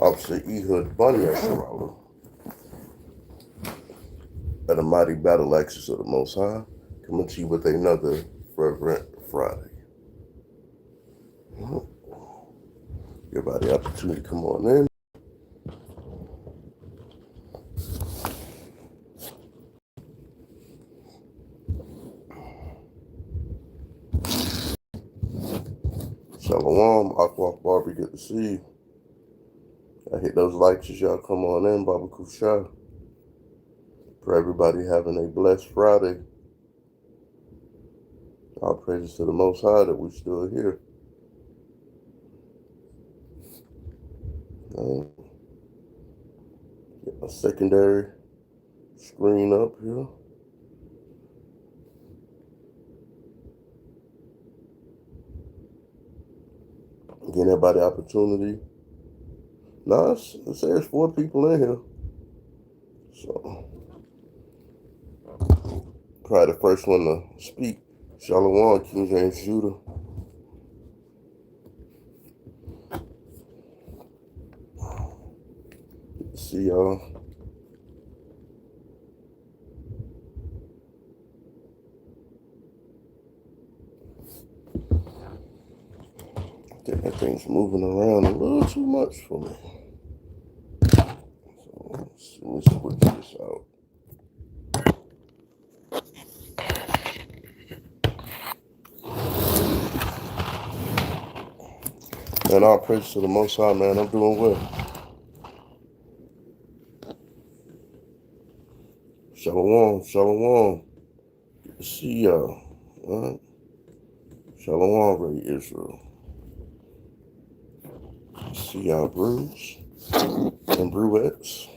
Officer Ehud Bunyan at the mighty Battle Axes of the Most High, coming to you with another Reverent Friday. Everybody the opportunity to come on in. Shalom, Aqua Barbie, good to see you. I hit those likes as y'all come on in, Baba Kusha. For everybody having a blessed Friday. All praises to the Most High that we're still here. Get my secondary screen up here. Getting everybody opportunity. Nah, it says 4 people in here. So, probably the first one to speak. Shalom, King James Judah. Good to see y'all. I think that thing's moving around a little too much for me. So, let me switch this out. And all praise to the Most High, man. I'm doing well. Shalom, shalom. Good to see y'all. All right. Shalom, Ray Israel. Good to see y'all, Bruce and Bruettes.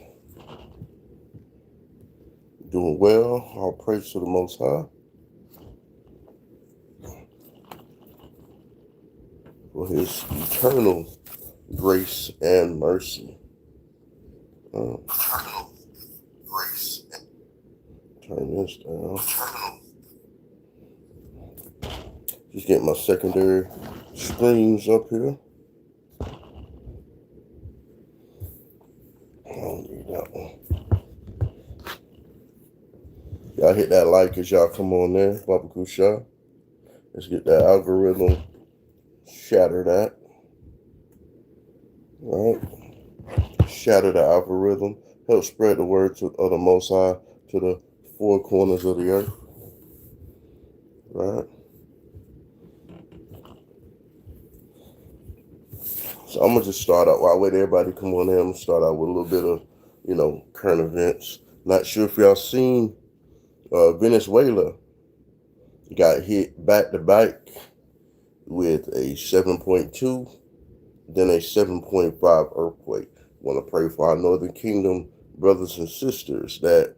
Doing well. All praise to the Most High for his eternal grace and mercy. Eternal grace. Turn this down. Just getting my secondary screens up here. I don't need that one. Y'all hit that like as y'all come on there, Baba Kusha. Let's get that algorithm. Shatter that. All right. Shatter the algorithm. Help spread the word of the Most High to the 4 corners of the earth. Right. So I'm gonna just start out while I wait everybody come on in. I'm gonna start out with a little bit of, current events. Not sure if y'all seen Venezuela got hit back to back with a 7.2, then a 7.5 earthquake. Want to pray for our Northern Kingdom brothers and sisters that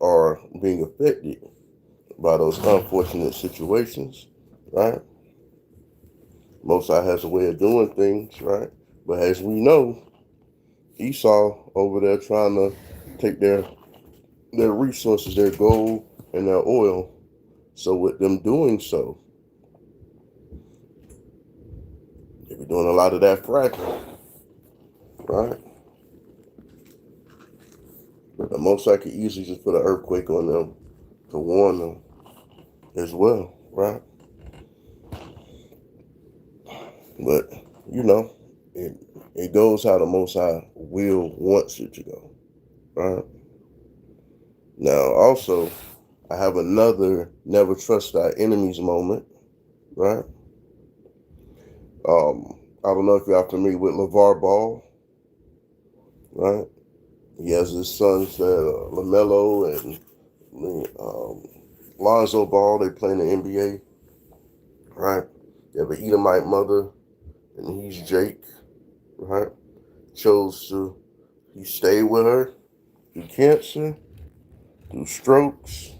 are being affected by those unfortunate situations, right? Most High has a way of doing things, right? But as we know, Esau over there trying to take their resources, their gold and their oil. So with them doing so, they be doing a lot of that fracking, right? But the Most High could easily just put an earthquake on them to warn them as well, right? But, it goes how the Most High wants it to go, right? Now, also, I have another never trust our enemies moment, right? I don't know if y'all familiar with LeVar Ball, right? He has his sons that LaMelo and Lonzo Ball. They play in the NBA, right? They have an Edomite mother, and he's Jake, right? He stayed with her through cancer, through strokes.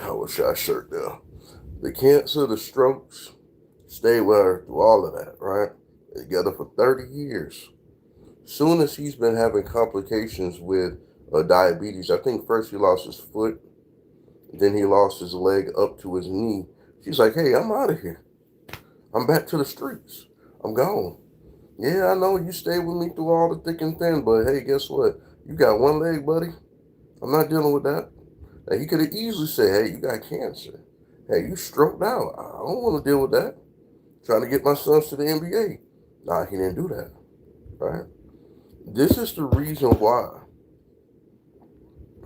How was our shirt there? The cancer, the strokes, stayed with her through all of that, right? Together for 30 years. Soon as he's been having complications with diabetes, I think first he lost his foot, then he lost his leg up to his knee. She's like, hey, I'm out of here. I'm back to the streets. I'm gone. Yeah, I know you stayed with me through all the thick and thin, but hey, guess what? You got one leg, buddy. I'm not dealing with that. Now, he could have easily said, hey, you got cancer. Hey, you stroked out. I don't want to deal with that. Trying to get my sons to the NBA. Nah, he didn't do that. Right? This is the reason why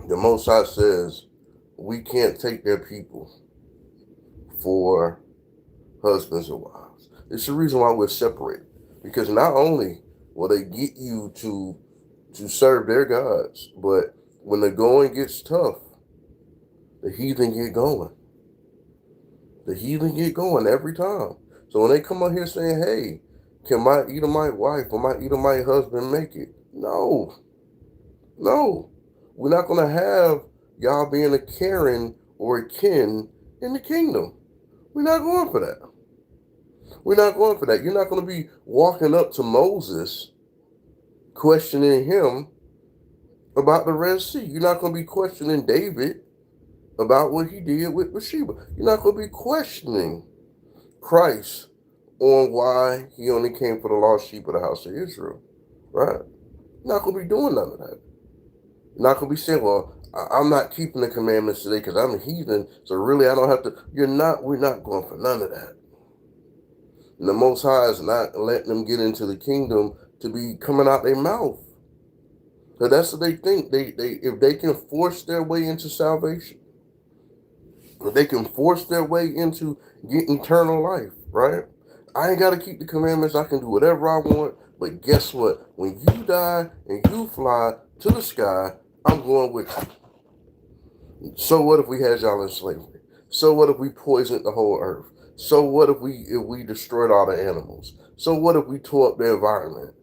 the Most High says we can't take their people for husbands and wives. It's the reason why we're separated. Because not only will they get you to serve their gods, but when the going gets tough, the heathen get going. The heathen get going every time. So when they come out here saying, hey, can my Edomite wife or my Edomite husband make it? No. No. We're not going to have y'all being a Karen or a Ken in the kingdom. We're not going for that. We're not going for that. You're not going to be walking up to Moses questioning him about the Red Sea. You're not going to be questioning David about what he did with Bathsheba. You're not going to be questioning Christ on why he only came for the lost sheep of the house of Israel. Right? You're not going to be doing none of that. You're not going to be saying, well, I'm not keeping the commandments today because I'm a heathen, so really I don't have to. We're not going for none of that. And the Most High is not letting them get into the kingdom to be coming out their mouth. So that's what they think. They if they can force their way into salvation, if they can force their way into getting eternal life, right? I ain't got to keep the commandments. I can do whatever I want. But guess what? When you die and you fly to the sky, I'm going with you. So what if we had y'all in slavery? So what if we poisoned the whole earth? So what if we destroyed all the animals? So what if we tore up the environment?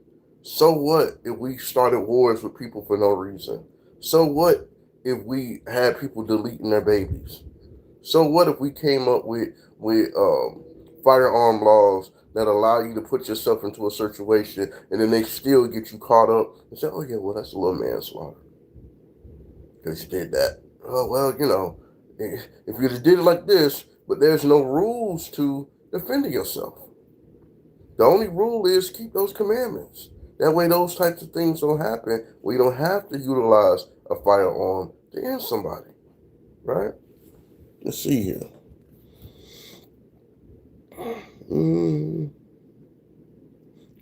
So what if we started wars with people for no reason? So what if we had people deleting their babies? So what if we came up with firearm laws that allow you to put yourself into a situation and then they still get you caught up and say, oh yeah, well that's a little manslaughter because you did that. Oh well, if you just did it like this, but there's no rules to defending yourself. The only rule is keep those commandments. That way those types of things don't happen where you don't have to utilize a firearm to end somebody. Right? Let's see here.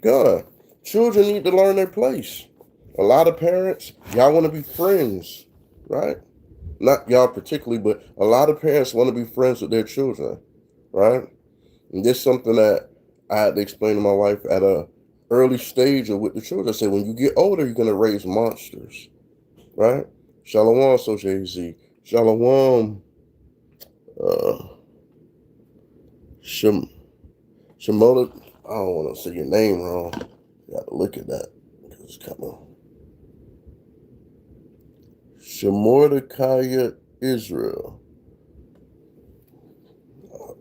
God, children need to learn their place. A lot of parents, y'all want to be friends, right? Not y'all particularly, but a lot of parents want to be friends with their children, right? And this is something that I had to explain to my wife at a early stage of with the children. I said, when you get older, you're going to raise monsters, right? Shalom, so Jay-Z. Shalom, uh, Shimoda. I don't want to say your name wrong. You got to look at that because it's kind of Shemordekaiah Israel.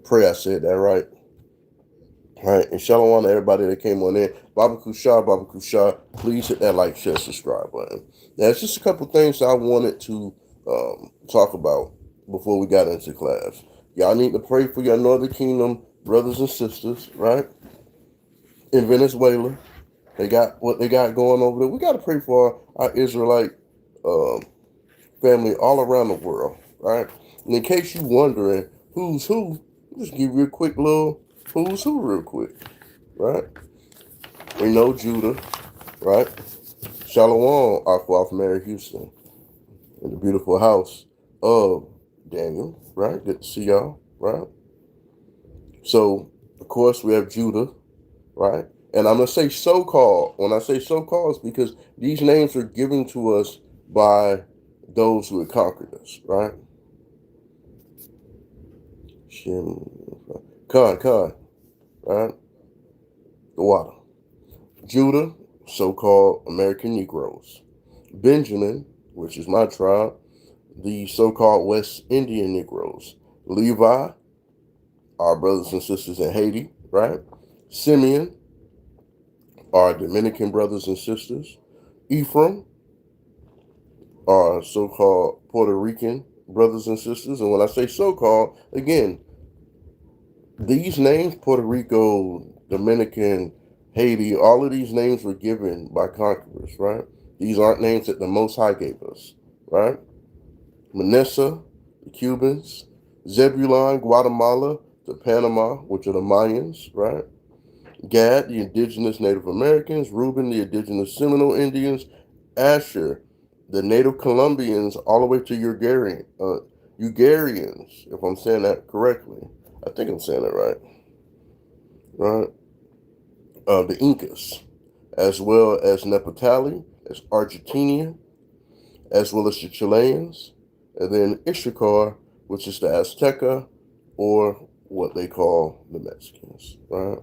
Pray I said that right. All right, and shalom to everybody that came on in. Baba Kushar, please hit that like, share, subscribe button. Now, it's just a couple things I wanted to talk about before we got into class. Y'all need to pray for your Northern Kingdom brothers and sisters, right? In Venezuela, they got what they got going over there. We got to pray for our Israelite family all around the world, right? And in case you're wondering who's who, just give you a quick little who's who real quick, right? We know Judah, right? Shalom, Aqua from Mary Houston, in the beautiful house of Daniel, right? Good to see y'all, right? So, of course, we have Judah, right? And I'm going to say so-called. When I say so-called, it's because these names are given to us by those who had conquered us, right? Khan, right? The water. Judah, so-called American Negroes. Benjamin, which is my tribe, the so-called West Indian Negroes. Levi, our brothers and sisters in Haiti, right? Simeon, our Dominican brothers and sisters. Ephraim, our so-called Puerto Rican brothers and sisters. And when I say so-called, again, these names, Puerto Rico, Dominican, Haiti, all of these names were given by conquerors, right? These aren't names that the Most High gave us, right? Manasseh, the Cubans, Zebulon, Guatemala, the Panama, which are the Mayans, right? Gad, the indigenous Native Americans, Reuben, the indigenous Seminole Indians, Asher, the Native Colombians, all the way to Ugarians, if I'm saying that correctly. I think I'm saying that right. Right? The Incas, as well as Nepatali, as Argentina, as well as the Chileans, and then Issachar, which is the Azteca, or what they call the Mexicans, right?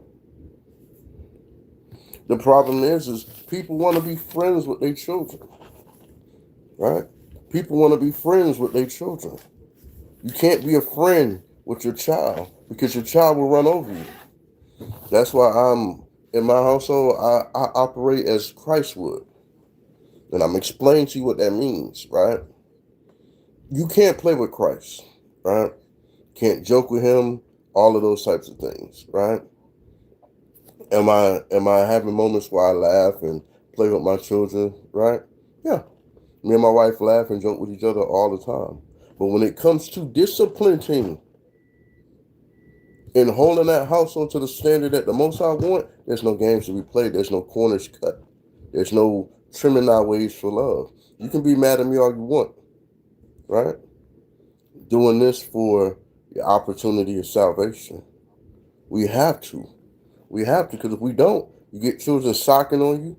The problem is people want to be friends with their children, right? People want to be friends with their children. You can't be a friend with your child because your child will run over you. That's why in my household, I operate as Christ would. And I'm explaining to you what that means, right? You can't play with Christ, right? Can't joke with him, all of those types of things, right? Am I having moments where I laugh and play with my children, right? Yeah. Me and my wife laugh and joke with each other all the time. But when it comes to disciplining and holding that household to the standard that the Most High want, there's no games to be played. There's no corners cut. There's no trimming our ways for love. You can be mad at me all you want, right? Doing this for the opportunity of salvation. We have to. We have to, because if we don't, you get children socking on you,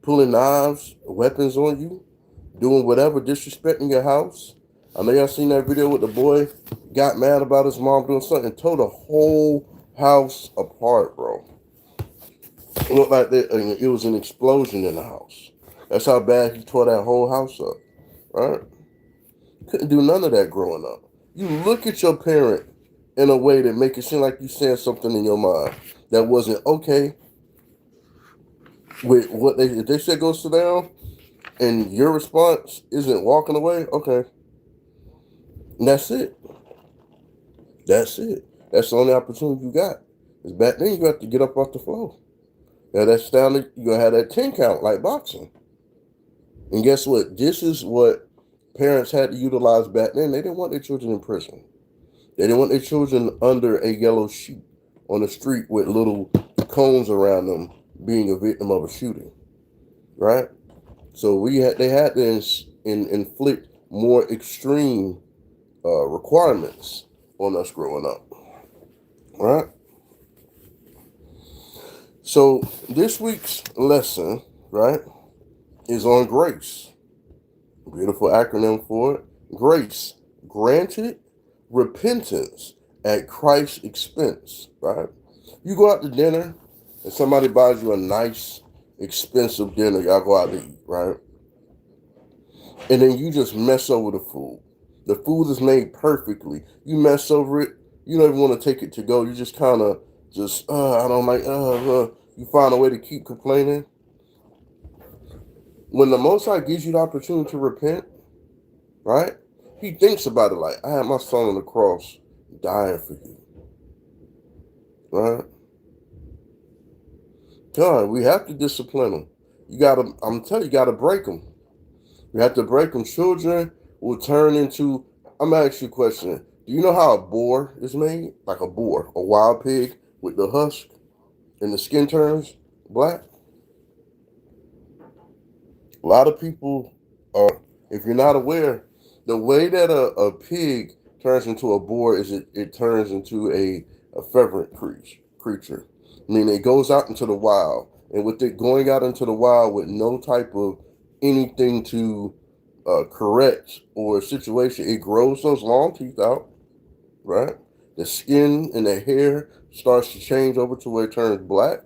pulling knives, weapons on you, doing whatever, disrespecting your house. I know y'all seen that video with the boy got mad about his mom doing something and tore the whole house apart, bro. It looked like it was an explosion in the house. That's how bad he tore that whole house up, right? Couldn't do none of that growing up. You look at your parent in a way that make it seem like you saying something in your mind that wasn't okay with what if they said go sit down and your response isn't walking away, okay. And that's it. That's it. That's the only opportunity you got. Because back then you have to get up off the floor. Yeah, that's standard. You're gonna have that 10 count like boxing. And guess what? This is what parents had to utilize back then. They didn't want their children in prison. They didn't want their children under a yellow sheet on the street with little cones around them being a victim of a shooting. Right? So they had to inflict more extreme requirements on us growing up. Right? So this week's lesson, right, is on grace. Beautiful acronym for it. Grace, granted repentance at Christ's expense, right? You go out to dinner and somebody buys you a nice, expensive dinner. Y'all go out to eat, right? And then you just mess over the food. The food is made perfectly. You mess over it. You don't even want to take it to go. You just kind of I don't like, you find a way to keep complaining. When the Most High gives you the opportunity to repent, right? He thinks about it like, I had my son on the cross dying for you. Right? God, we have to discipline them. I'm telling you, you gotta break them. You have to break them. Children will turn into, I'm gonna ask you a question. Do you know how a boar is made? Like a boar, a wild pig with the husk and the skin turns black? A lot of people are, if you're not aware, the way that a pig turns into a boar is it turns into a fervent creature. Meaning it goes out into the wild. And with it going out into the wild with no type of anything to correct or situation, it grows those long teeth out, right? The skin and the hair starts to change over to where it turns black.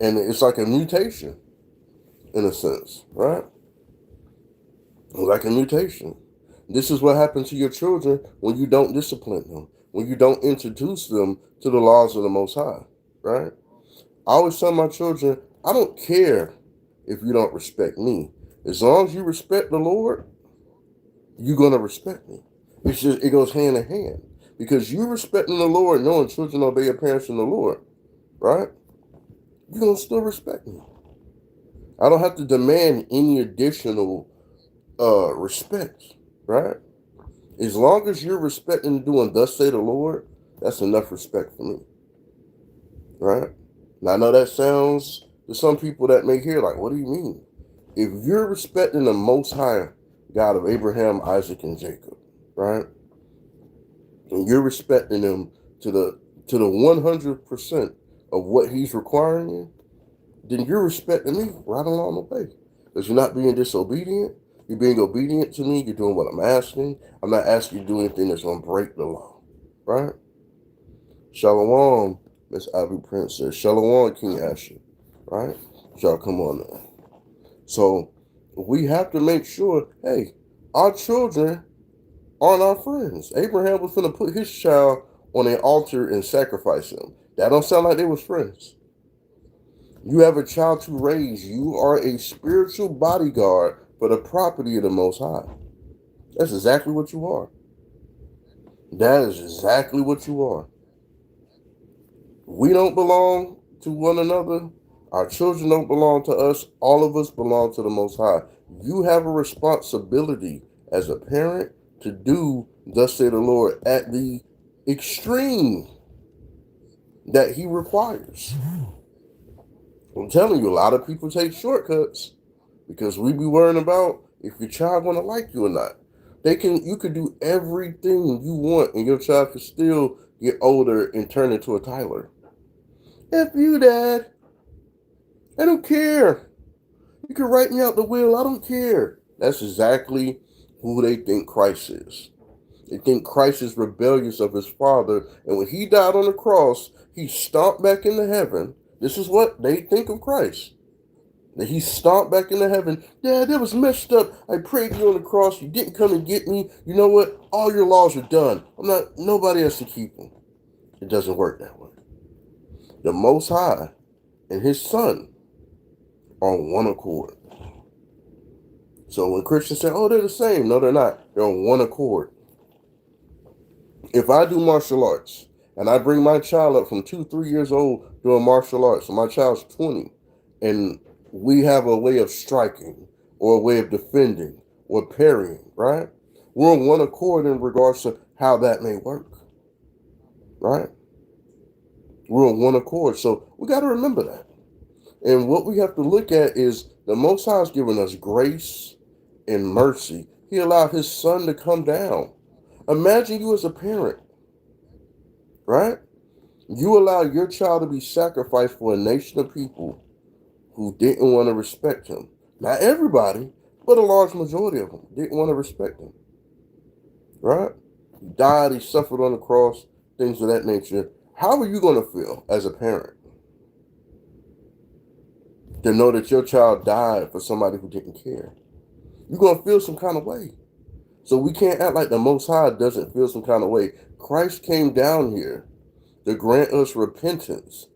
And it's like a mutation in a sense, right? Like a mutation. This is what happens to your children when you don't discipline them, when you don't introduce them to the laws of the Most High, right? I always tell my children, I don't care if you don't respect me. As long as you respect the Lord, you're going to respect me. It goes hand in hand. Because you respecting the Lord, knowing children obey your parents in the Lord, right? you're going to still respect me. I don't have to demand any additional respect, right? As long as you're respecting and doing thus say the Lord, that's enough respect for me, right? Now, I know that sounds to some people that may hear like, what do you mean? If you're respecting the Most High God of Abraham, Isaac, and Jacob, right? And you're respecting him to the 100% of what he's requiring you, then you're respecting me right along the way. Because you're not being disobedient. You're being obedient to me. You're doing what I'm asking. I'm not asking you to do anything that's going to break the law, right? Shalom, Miss Ivy Princess. Shalom, King Asher, right? Y'all come on now. So we have to make sure, hey, our children aren't our friends. Abraham was going to put his child on an altar and sacrifice him. That don't sound like they was friends. You have a child to raise. You are a spiritual bodyguard for the property of the Most High. That's exactly what you are. That is exactly what you are. We don't belong to one another. Our children don't belong to us. All of us belong to the Most High. You have a responsibility as a parent to do thus say the Lord at the extreme that he requires. I'm telling you, a lot of people take shortcuts because we be worrying about if your child gonna like you or not. You could do everything you want and your child could still get older and turn into a Tyler. F you, Dad. I don't care. You can write me out the will. I don't care. That's exactly who they think Christ is. They think Christ is rebellious of his father. And when he died on the cross, he stomped back into heaven. This is what they think of Christ. That he stomped back into heaven. Dad, that was messed up. I prayed to you on the cross. You didn't come and get me. You know what? All your laws are done. Nobody has to keep them. It doesn't work that way. The Most High and his son are on one accord. So when Christians say, oh, they're the same. No, they're not. They're on one accord. If I do martial arts and I bring my child up from 2-3 years old doing martial arts, so my child's 20, and we have a way of striking or a way of defending or parrying, right? We're on one accord in regards to how that may work, right? We're on one accord. So we got to remember that. And what we have to look at is the Most High has given us grace and mercy. He allowed his son to come down. Imagine you as a parent, right? You allow your child to be sacrificed for a nation of people who didn't want to respect him. Not everybody, but a large majority of them didn't want to respect him, right? He died, he suffered on the cross, things of that nature. How are you going to feel as a parent to know that your child died for somebody who didn't care? You're going to feel some kind of way. So we can't act like the Most High doesn't feel some kind of way. Christ came down here to grant us repentance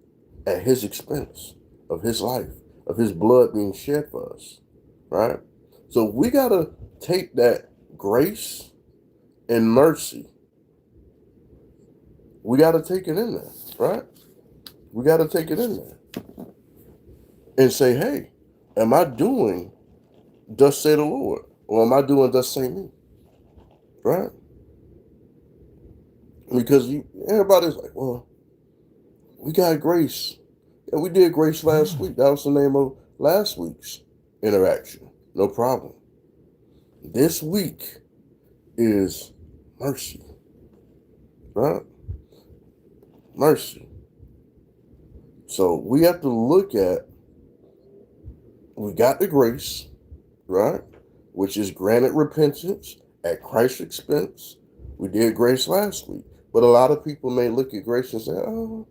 at his expense of his life, of his blood being shed for us, right? So we got to take that grace and mercy. We got to take it in there, right? We got to take it in there and say, hey, am I doing thus say the Lord? Or am I doing thus say me? Right? Because everybody's like, well, we got grace. Yeah, we did grace last week. That was the name of last week's interaction. No problem. This week is mercy. Right? Mercy. So we have to look at, we got the grace, right? Which is granted repentance at Christ's expense. We did grace last week. But a lot of people may look at grace and say, oh,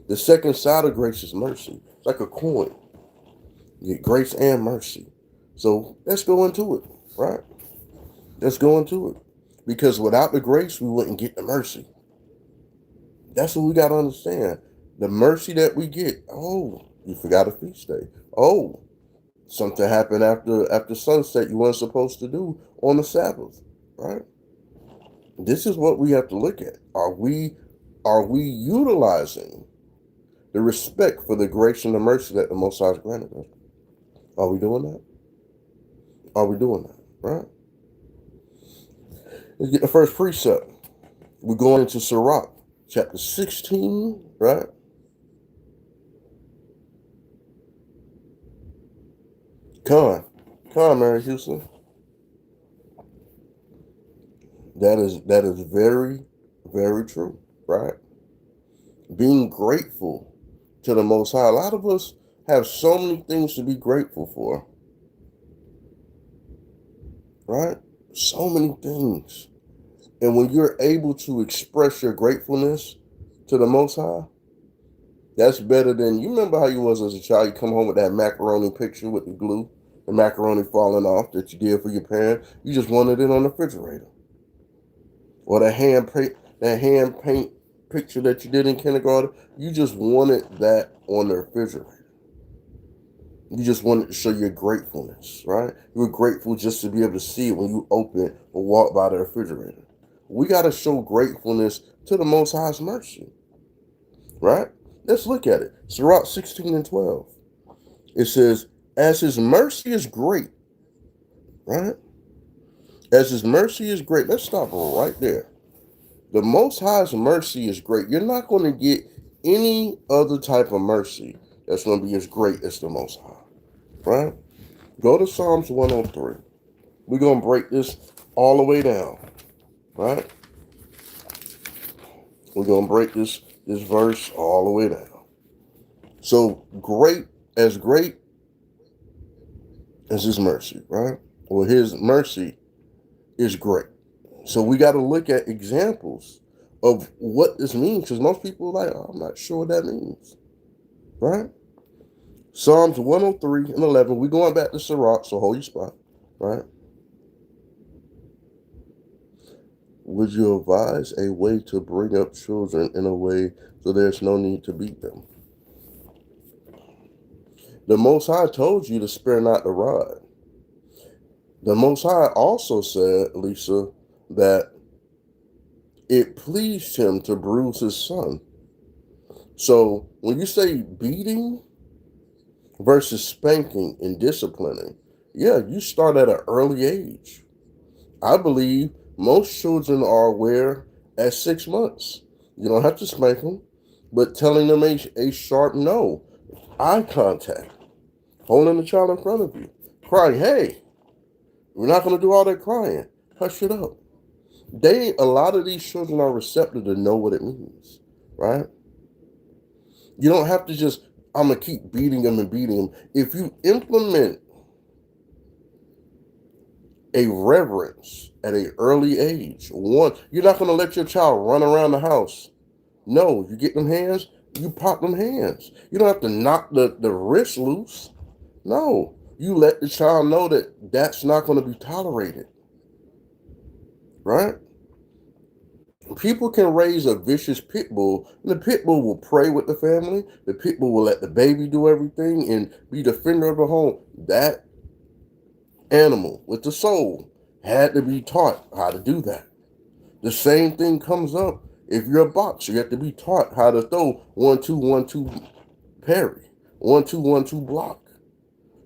the second side of grace is mercy. It's like a coin. You get grace and mercy. So let's go into it, right? Let's go into it. Because without the grace, we wouldn't get the mercy. That's what we got to understand. The mercy that we get. Oh, you forgot a feast day. Oh, something happened after sunset you weren't supposed to do on the Sabbath, right? This is what we have to look at. Are we utilizing the respect for the grace and the mercy that the Most High has granted us. Are we doing that? Are we doing that? Right? Let's get the first precept. We're going into Sirach, chapter 16, right? Come on, Mary Houston. That is very, very true, right? Being grateful to the Most High. A lot of us have so many things to be grateful for, right? So many things. And when you're able to express your gratefulness to the Most High, that's better than, you remember how you was as a child, you come home with that macaroni picture with the glue, the macaroni falling off that you did for your parents. You just wanted it on the refrigerator. Or that hand paint picture that you did in kindergarten, you just wanted that on the refrigerator. You just wanted to show your gratefulness, right? You were grateful just to be able to see it when you open or walk by the refrigerator. We got to show gratefulness to the Most High's mercy, right? Let's look at it. Sirach 16 and 12. It says, as his mercy is great, right? As his mercy is great. Let's stop right there. The Most High's mercy is great. You're not going to get any other type of mercy that's going to be as great as the Most High, right? Go to Psalms 103. We're going to break this all the way down, right? We're going to break this verse all the way down. So great as his mercy, right? Well, his mercy is great. So we got to look at examples of what this means, because most people are like, oh, I'm not sure what that means, right? Psalms 103 and 11. We're going back to Sirach, so hold your spot, right? Would you advise a way to bring up children in a way so there's no need to beat them? The Most High told you to spare not the rod. The Most High also said, Lisa, that it pleased him to bruise his son. So when you say beating versus spanking and disciplining, yeah, you start at an early age. I believe most children are aware at 6 months. You don't have to spank them, but telling them a sharp no, eye contact, holding the child in front of you, crying, hey, we're not going to do all that crying. Hush it up. A lot of these children are receptive to know what it means, right? You don't have to just, I'm going to keep beating them and beating them. If you implement a reverence at an early age, you're not going to let your child run around the house. No, you get them hands, you pop them hands. You don't have to knock the wrist loose. No, you let the child know that that's not going to be tolerated, right? People can raise a vicious pit bull, and the pit bull will pray with the family. The pit bull will let the baby do everything and be defender of the home. That animal with the soul had to be taught how to do that. The same thing comes up if you're a boxer. You have to be taught how to throw 1-2, 1-2 parry, 1-2, 1-2 block.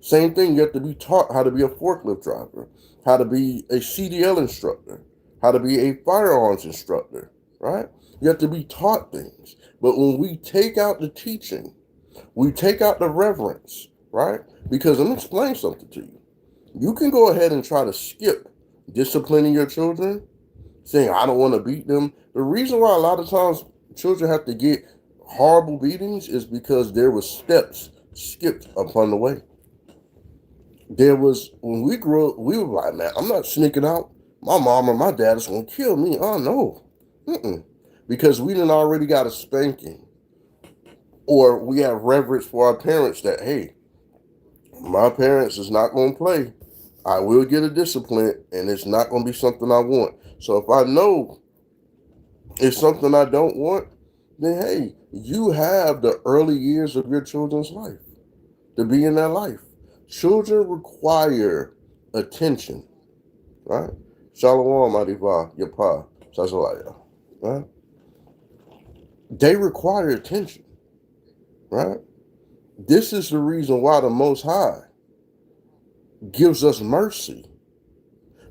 Same thing, you have to be taught how to be a forklift driver, how to be a CDL instructor, how to be a firearms instructor, right? You have to be taught things. But when we take out the teaching, we take out the reverence, right? Because let me explain something to you. You can go ahead and try to skip disciplining your children, saying, I don't want to beat them. The reason why a lot of times children have to get horrible beatings is because there were steps skipped upon the way. When we grew up, we were like, man, I'm not sneaking out. My mom or my dad is going to kill me. Oh, no. Because we didn't already got a spanking. Or we have reverence for our parents that, hey, my parents is not going to play. I will get a discipline, and it's not going to be something I want. So if I know it's something I don't want, then, hey, you have the early years of your children's life to be in their life. Children require attention, right? Shalom, Adiva, Yapa, Sazalaya, right? They require attention. right? This is the reason why the Most High gives us mercy,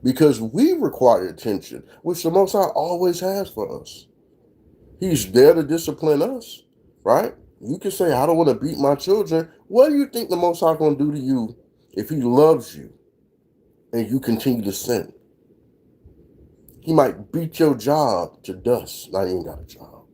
because we require attention, which the Most High always has for us. He's there to discipline us, right? You can say, I don't want to beat my children. What do you think the Most High going to do to you if he loves you and you continue to sin? He might beat your job to dust. Now you ain't got a job.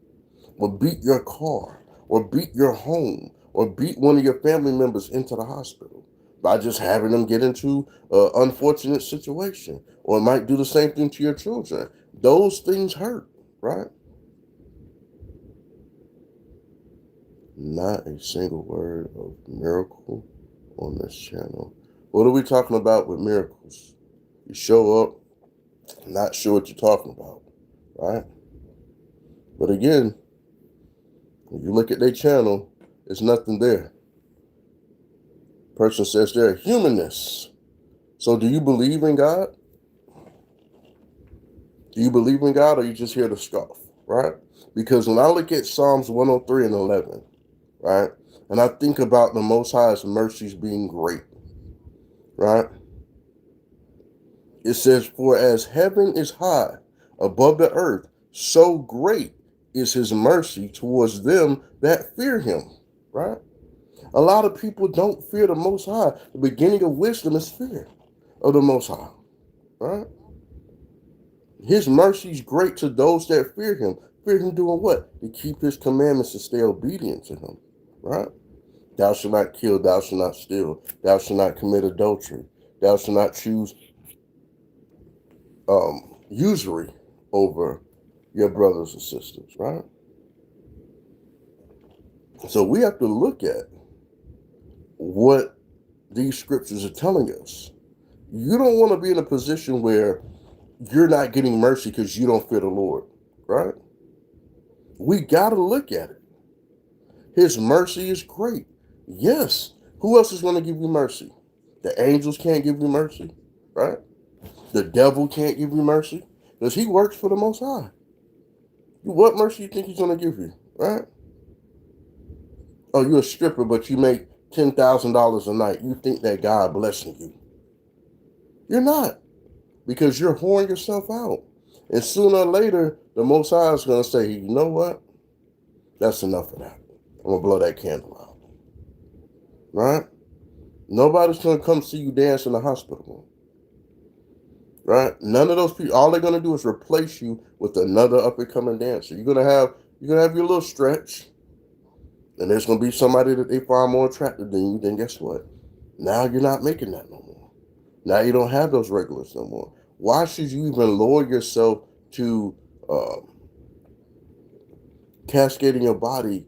Or beat your car, or beat your home, or beat one of your family members into the hospital by just having them get into an unfortunate situation. Or it might do the same thing to your children. Those things hurt, right? Not a single word of miracle on this channel. What are we talking about with miracles? You show up, not sure what you're talking about, right? But again, when you look at their channel, there's nothing there. Person says they're humanness. So do you believe in God? Do you believe in God, or are you just here to scoff, right? Because when I look at Psalms 103 and 11, right, and I think about the Most High's mercies being great, right? It says, for as heaven is high above the earth, so great is his mercy towards them that fear him, right? A lot of people don't fear the Most High. The beginning of wisdom is fear of the Most High, right? His mercy is great to those that fear him. Fear him doing what? To keep his commandments and stay obedient to him, right? Thou shalt not kill, thou shalt not steal, thou shalt not commit adultery, thou shalt not choose usury over your brothers and sisters, right? So we have to look at what these scriptures are telling us. You don't want to be in a position where you're not getting mercy because you don't fear the Lord, right? We got to look at it. His mercy is great. Yes. Who else is going to give you mercy? The angels can't give you mercy, right? The devil can't give you mercy because he works for the Most High. What mercy you think he's going to give you, right? Oh, you're a stripper, but you make $10,000 a night. You think that God blessing you. You're not, because you're whoring yourself out. And sooner or later, the Most High is going to say, you know what? That's enough of that. I'm going to blow that candle out. Right? Nobody's going to come see you dance in the hospital. Right? None of those people, all they're going to do is replace you with another up-and-coming dancer. You're going to have your little stretch. And there's going to be somebody that they find more attractive than you. Then guess what? Now you're not making that no more. Now you don't have those regulars no more. Why should you even lower yourself to cascading your body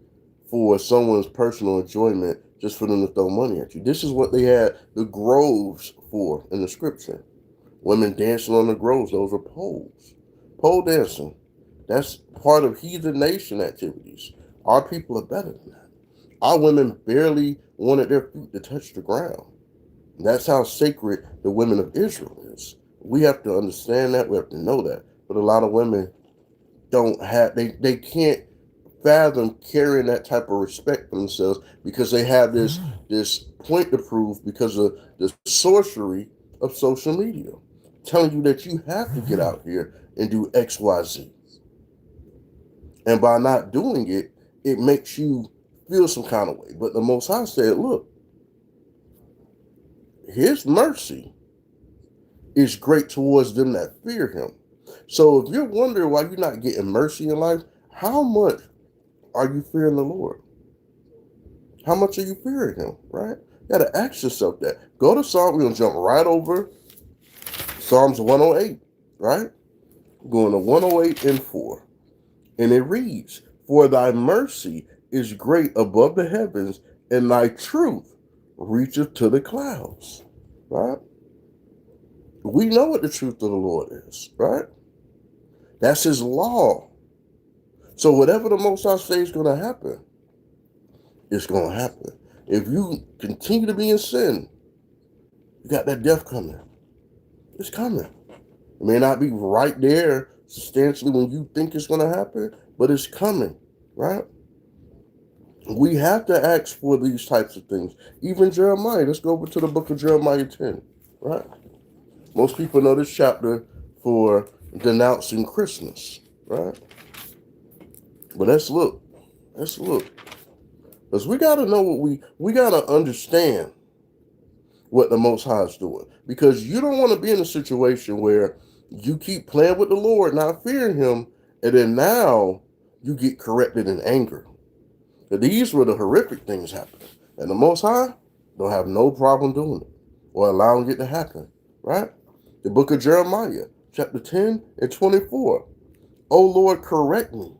for someone's personal enjoyment just for them to throw money at you? This is what they had the groves for in the scripture. Women dancing on the groves, those were poles. Pole dancing. That's part of heathen nation activities. Our people are better than that. Our women barely wanted their feet to touch the ground. That's how sacred the women of Israel is. We have to understand that. We have to know that. But a lot of women don't have, they can't fathom carrying that type of respect for themselves because they have this point to prove because of the sorcery of social media, telling you that you have to get out here and do X, Y, Z. And by not doing it, it makes you feel some kind of way. But the Most High said, look, his mercy is great towards them that fear him. So if you're wondering why you're not getting mercy in life, how much are you fearing the Lord? How much are you fearing him, right? You got to ask yourself that. Go to Psalm, we're going to jump right over Psalms 108, right? Going to 108 and 4. And it reads, for thy mercy is great above the heavens, and thy truth reacheth to the clouds, right? We know what the truth of the Lord is, right? That's his law. So whatever the Most High says is going to happen, it's going to happen. If you continue to be in sin, you got that death coming. It's coming. It may not be right there substantially when you think it's going to happen, but it's coming, right? We have to ask for these types of things. Even Jeremiah, let's go over to the book of Jeremiah 10, right? Most people know this chapter for denouncing Christmas, right? But let's look. Let's look. Because we got to know what we got to understand what the Most High is doing. Because you don't want to be in a situation where you keep playing with the Lord, not fearing him, and then now you get corrected in anger. So these were the horrific things happening. And the Most High don't have no problem doing it or allowing it to happen, right? The book of Jeremiah, chapter 10 and 24. O Lord, correct me,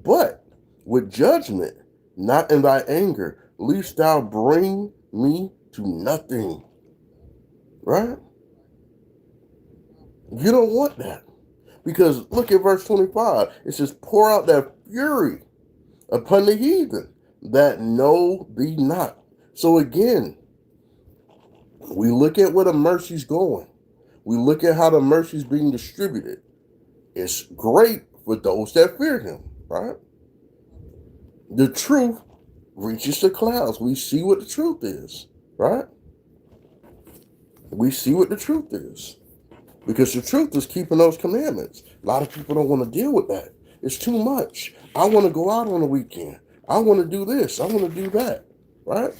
but with judgment, not in thy anger, lest thou bring me to nothing. Right? You don't want that. Because look at verse 25. It says, pour out that fury upon the heathen that know thee not. So again, we look at where the mercy's going. We look at how the mercy's being distributed. It's great for those that fear him, right? The truth reaches the clouds. We see what the truth is, right? We see what the truth is. Because the truth is keeping those commandments. A lot of people don't want to deal with that. It's too much. I want to go out on the weekend. I want to do this. I want to do that, right?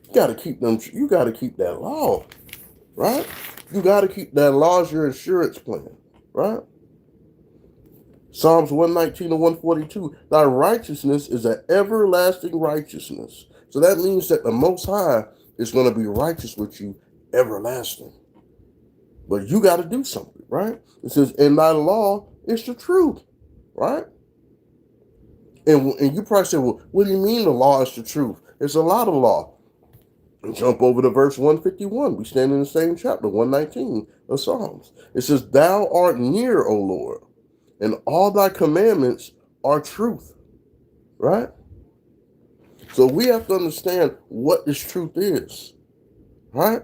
You got to keep them. You got to keep that law, right? You got to keep that law as your insurance plan, right? Psalms 119 and 142, thy righteousness is an everlasting righteousness. So that means that the Most High is going to be righteous with you everlasting. But you got to do something, right? It says, in thy law is the truth, right? And you probably say, well, what do you mean the law is the truth? There's a lot of law. And jump over to verse 151. We stand in the same chapter, 119 of Psalms. It says, thou art near, O Lord, and all thy commandments are truth, right? So we have to understand what this truth is, right?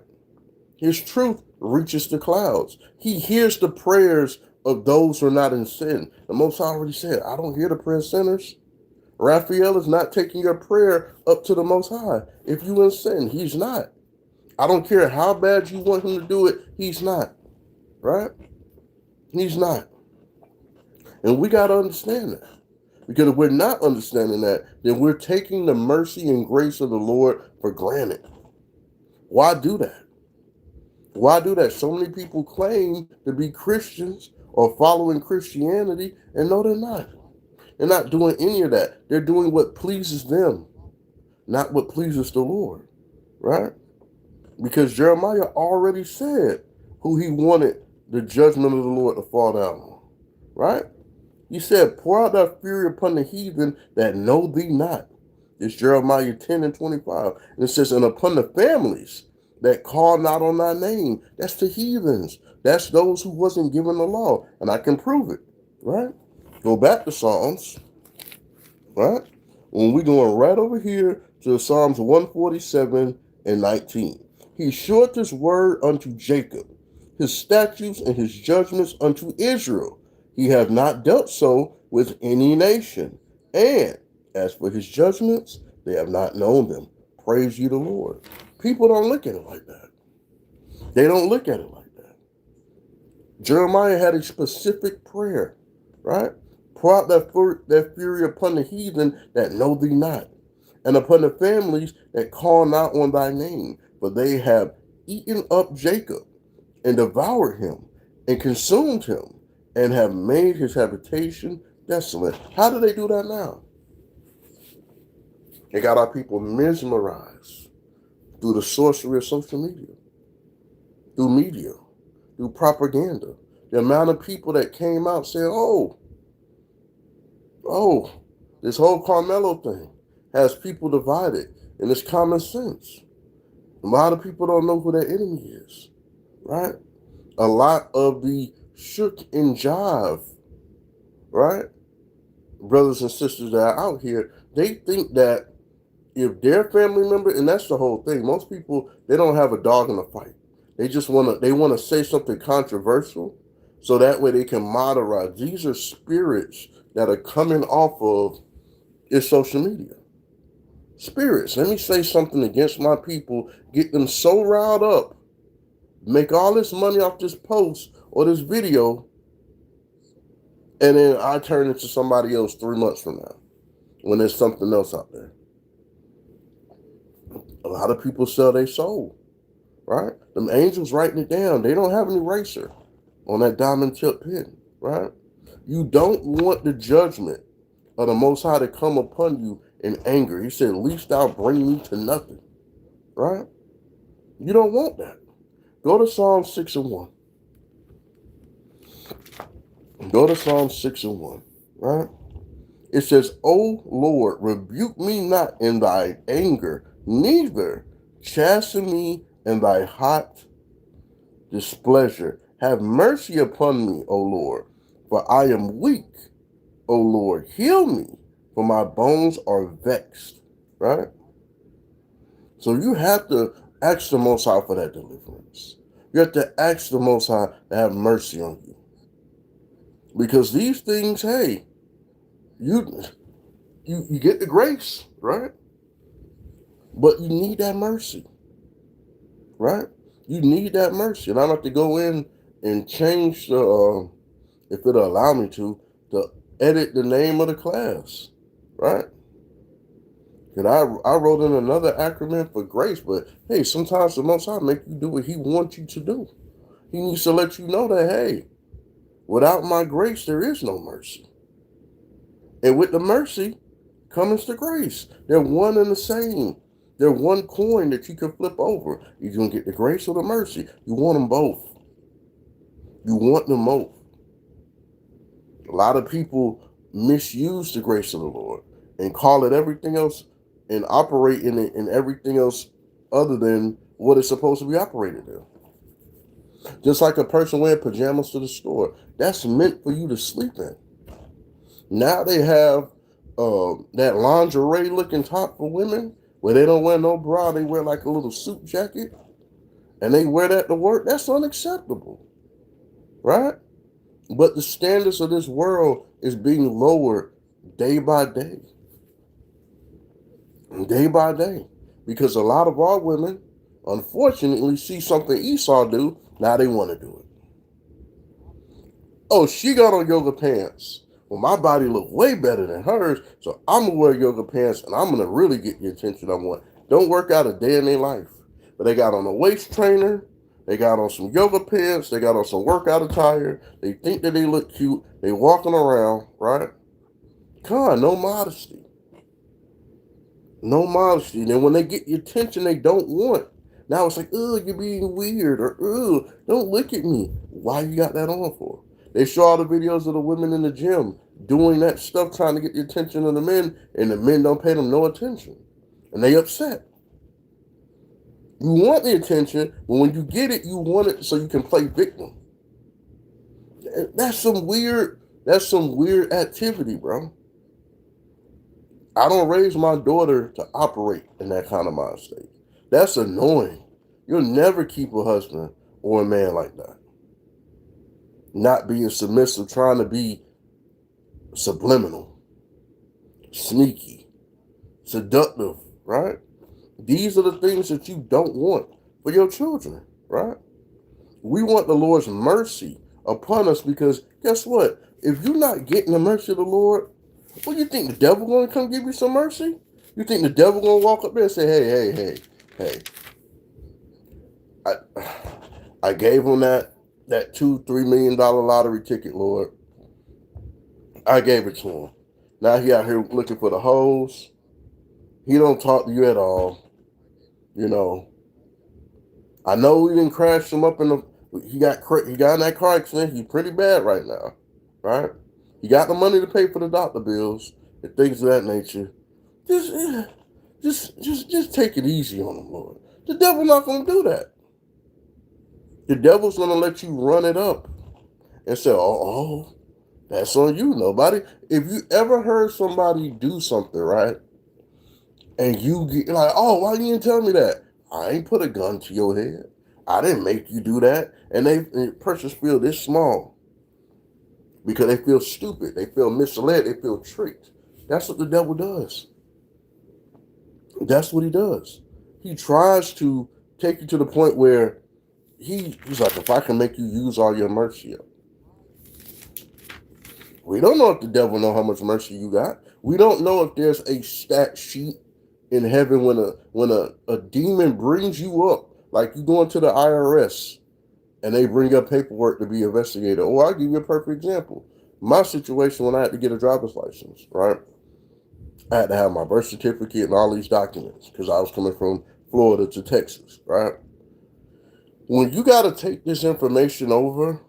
His truth reaches the clouds. He hears the prayers of those who are not in sin. The Most High already said, I don't hear the prayer of sinners. Raphael is not taking your prayer up to the Most High. If you in sin, he's not. I don't care how bad you want him to do it, he's not, right? He's not. And we got to understand that. Because if we're not understanding that, then we're taking the mercy and grace of the Lord for granted. Why do that? Why do that? So many people claim to be Christians or following Christianity, and no, they're not. They're not doing any of that. They're doing what pleases them, not what pleases the Lord, right? Because Jeremiah already said who he wanted the judgment of the Lord to fall down on, right? He said, pour out thy fury upon the heathen that know thee not. It's Jeremiah 10 and 25. And it says, and upon the families that call not on thy name. That's the heathens. That's those who wasn't given the law. And I can prove it, right? Go back to Psalms, right? When we're going right over here to Psalms 147 and 19. He showed his word unto Jacob, his statutes and his judgments unto Israel. He have not dealt so with any nation. And as for his judgments, they have not known them. Praise ye the Lord. People don't look at it like that. They don't look at it like that. Jeremiah had a specific prayer, right? Pour out that fury upon the heathen that know thee not, and upon the families that call not on thy name. For they have eaten up Jacob, and devoured him, and consumed him, and have made his habitation desolate. How do they do that now? They got our people mesmerized through the sorcery of social media, through propaganda. The amount of people that came out saying, oh, this whole Carmelo thing has people divided, and it's common sense. A lot of people don't know who their enemy is, right? A lot of the shook and jive, right? Brothers and sisters that are out here, they think that if their family member, and that's the whole thing, most people, they don't have a dog in the fight. They just want to say something controversial so that way they can moderate. These are spirits that are coming off of social media, spirits. Let me say something against my people, get them so riled up, make all this money off this post or this video, and then I turn into somebody else 3 months from now when there's something else out there. A lot of people sell their soul, right? Them angels writing it down. They don't have an eraser on that diamond tip pen, right? You don't want the judgment of the Most High to come upon you in anger. He said, least thou bring me to nothing, right? You don't want that. Go to Psalm 6 and 1. Go to Psalm 6 and 1, right? It says, O Lord, rebuke me not in thy anger, neither chasten me in thy hot displeasure. Have mercy upon me, O Lord, for I am weak. O Lord, heal me, for my bones are vexed, right? So you have to ask the Most High for that deliverance. You have to ask the Most High to have mercy on you. Because these things, hey, you get the grace, right? But you need that mercy, right? You need that mercy. And I have to go in and change the, if it'll allow me to edit the name of the class, right? And I wrote in another acronym for grace, but hey, sometimes the Most High make you do what he wants you to do. He needs to let you know that, hey, without my grace, there is no mercy. And with the mercy comes the grace. They're one and the same. They're one coin that you can flip over. You're going to get the grace or the mercy. You want them both. You want them both. A lot of people misuse the grace of the Lord and call it everything else and operate in it in everything else other than what it's supposed to be operated in. Just like a person wearing pajamas to the store. That's meant for you to sleep in. Now they have that lingerie looking top for women where they don't wear no bra. They wear like a little suit jacket and they wear that to work. That's unacceptable, right? But the standards of this world is being lowered day by day. Day by day. Because a lot of our women, unfortunately, see something Esau do. Now they want to do it. Oh, she got on yoga pants. Well, my body look way better than hers, so I'm going to wear yoga pants and I'm going to really get the attention I want. Don't work out a day in their life. But they got on a waist trainer. They got on some yoga pants. They got on some workout attire. They think that they look cute. They walking around, right? Come on, no modesty. No modesty. And then when they get the attention they don't want, now it's like, oh, you're being weird, or oh, don't look at me. Why you got that on for? They show all the videos of the women in the gym doing that stuff, trying to get the attention of the men, and the men don't pay them no attention. And they upset. You want the attention, but when you get it, you want it so you can play victim. That's some weird activity, bro. I don't raise my daughter to operate in that kind of mind state. That's annoying. You'll never keep a husband or a man like that. Not being submissive, trying to be subliminal, sneaky, seductive, right? These are the things that you don't want for your children, right? We want the Lord's mercy upon us because guess what? If you're not getting the mercy of the Lord, what, you think the devil going to come give you some mercy? You think the devil going to walk up there and say, hey, I gave him that $2-3 million lottery ticket, Lord. I gave it to him. Now he out here looking for the hoes. He don't talk to you at all. You know, I know we didn't crash him up in the. He got in that car accident. He's pretty bad right now, right? He got the money to pay for the doctor bills and things of that nature. Just take it easy on him, Lord. The devil's not going to do that. The devil's going to let you run it up and say, oh, that's on you. Nobody. If you ever heard somebody do something, right, and you get like, oh, why you didn't tell me that? I ain't put a gun to your head. I didn't make you do that. And the persons feel this small because they feel stupid. They feel misled. They feel tricked. That's what the devil does. That's what he does. He tries to take you to the point where he's like, if I can make you use all your mercy up. We don't know if the devil know how much mercy you got. We don't know if there's a stat sheet in heaven when a demon brings you up, like you going to the IRS and they bring up paperwork to be investigated. Or I'll give you a perfect example. My situation when I had to get a driver's license, right? I had to have my birth certificate and all these documents because I was coming from Florida to Texas, right? When you got to take this information over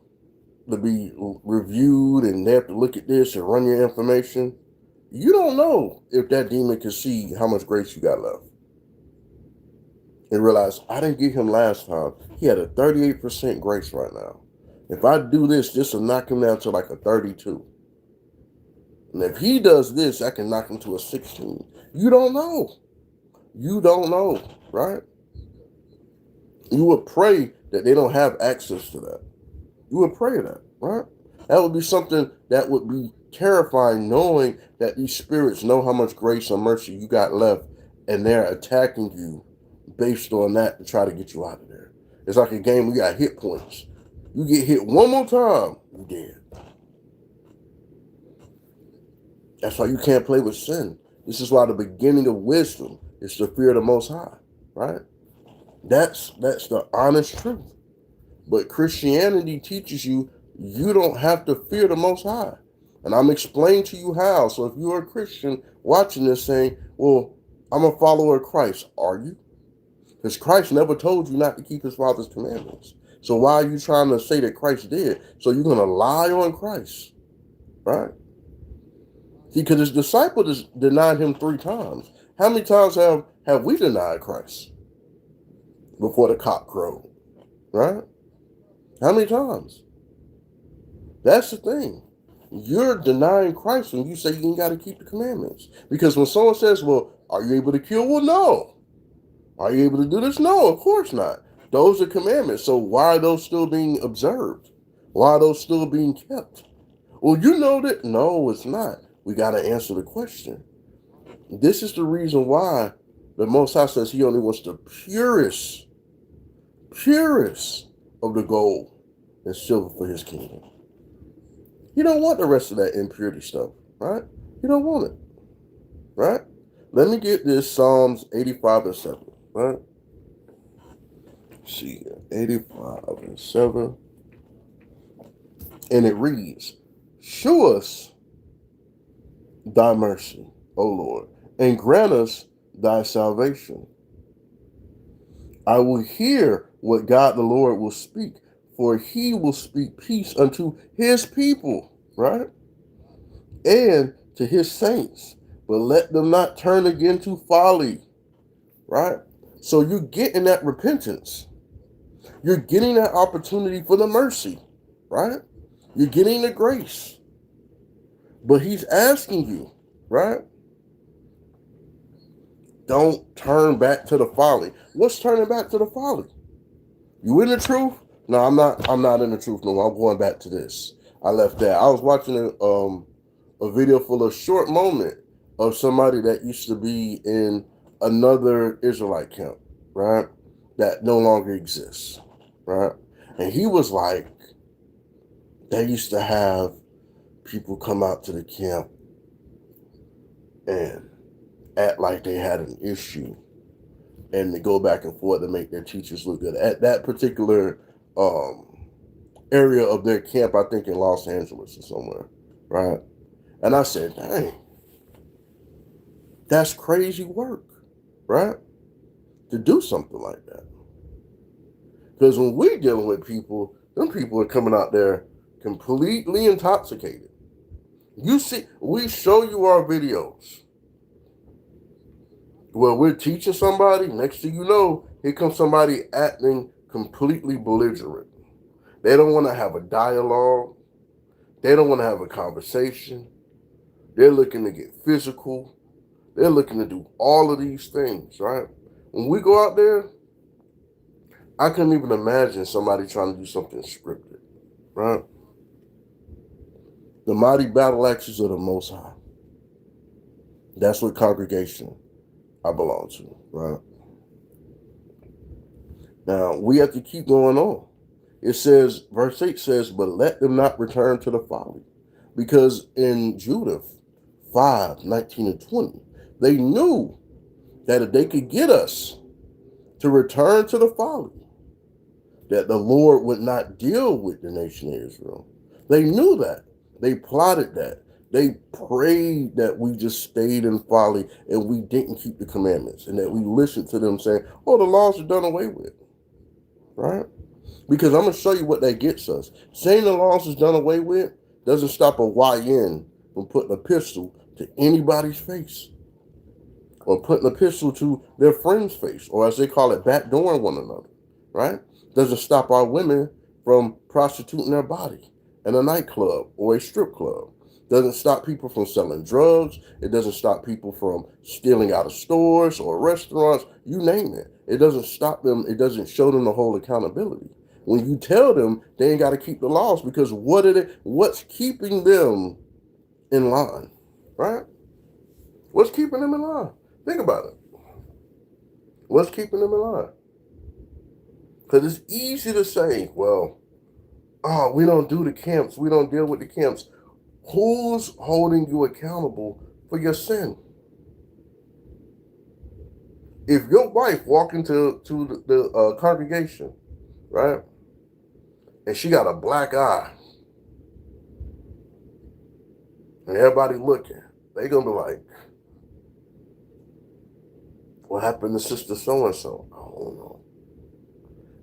to be reviewed and they have to look at this and run your information, you don't know if that demon can see how much grace you got left. And realize, I didn't get him last time. He had a 38% grace right now. If I do this will knock him down to like a 32. And if he does this, I can knock him to a 16. You don't know. You don't know, right? You would pray that they don't have access to that. You would pray that, right? That would be something that would be terrifying, knowing that these spirits know how much grace and mercy you got left, and they're attacking you based on that to try to get you out of there. It's like a game, we got hit points. You get hit one more time, you're dead. That's why you can't play with sin. This is why the beginning of wisdom is to fear the Most High, right? That's the honest truth. But Christianity teaches you don't have to fear the Most High. And I'm explaining to you how. So if you're a Christian watching this saying, well, I'm a follower of Christ, are you? Because Christ never told you not to keep his Father's commandments. So why are you trying to say that Christ did? So you're going to lie on Christ, right? See, because his disciples denied him 3 times. How many times have we denied Christ before the cock crowed, right? How many times? That's the thing. You're denying Christ when you say you ain't got to keep the commandments. Because when someone says, well, are you able to kill? Well, no. Are you able to do this? No, of course not. Those are commandments. So why are those still being observed? Why are those still being kept? Well, you know that. No, it's not. We got to answer the question. This is the reason why the Most High says he only wants the purest of the gold and silver for his kingdom. You don't want the rest of that impurity stuff, right? You don't want it, right? Let me get this Psalms 85:7, right? Let's see here, 85:7. And it reads, show us thy mercy, O Lord, and grant us thy salvation. I will hear what God the Lord will speak, for he will speak peace unto his people, right? And to his saints, but let them not turn again to folly, right? So you're getting that repentance. You're getting that opportunity for the mercy, right? You're getting the grace. But he's asking you, right? Don't turn back to the folly. What's turning back to the folly? You in the truth? No, I'm not in the truth no more. I'm going back to this. I left that. I was watching a video full of short moment of somebody that used to be in another Israelite camp, right? That no longer exists, right? And he was like, they used to have people come out to the camp and act like they had an issue and to go back and forth to make their teachers look good. At that particular area of their camp, I think in Los Angeles or somewhere, right? And I said, dang, that's crazy work, right? To do something like that. Because when we're dealing with people, them people are coming out there completely intoxicated. You see, we show you our videos where we're teaching somebody, next thing you know, here comes somebody acting completely belligerent. They don't want to have a dialogue. They don't want to have a conversation. They're looking to get physical. They're looking to do all of these things, right? When we go out there, I couldn't even imagine somebody trying to do something scripted, right? The mighty battle axes of the Most High. That's what congregation I belong to, right? Now, we have to keep going on. It says, verse 8 says, but let them not return to the folly. Because in Judah 5:19 and 20, they knew that if they could get us to return to the folly, that the Lord would not deal with the nation of Israel. They knew that. They plotted that. They prayed that we just stayed in folly and we didn't keep the commandments and that we listened to them saying, oh, the laws are done away with, right? Because I'm going to show you what that gets us. Saying the laws is done away with doesn't stop a YN from putting a pistol to anybody's face or putting a pistol to their friend's face, or as they call it, backdooring one another, right? Doesn't stop our women from prostituting their body in a nightclub or a strip club. Doesn't stop people from selling drugs. It doesn't stop people from stealing out of stores or restaurants, you name it. It doesn't stop them. It doesn't show them the whole accountability. When you tell them they ain't got to keep the laws, because what's keeping them in line, right? What's keeping them in line? Think about it. What's keeping them in line? Because it's easy to say, well, oh, we don't do the camps. We don't deal with the camps. Who's holding you accountable for your sin? If your wife walk into the congregation, right, and she got a black eye, and everybody looking, they gonna be like, what happened to sister so-and-so? I don't know.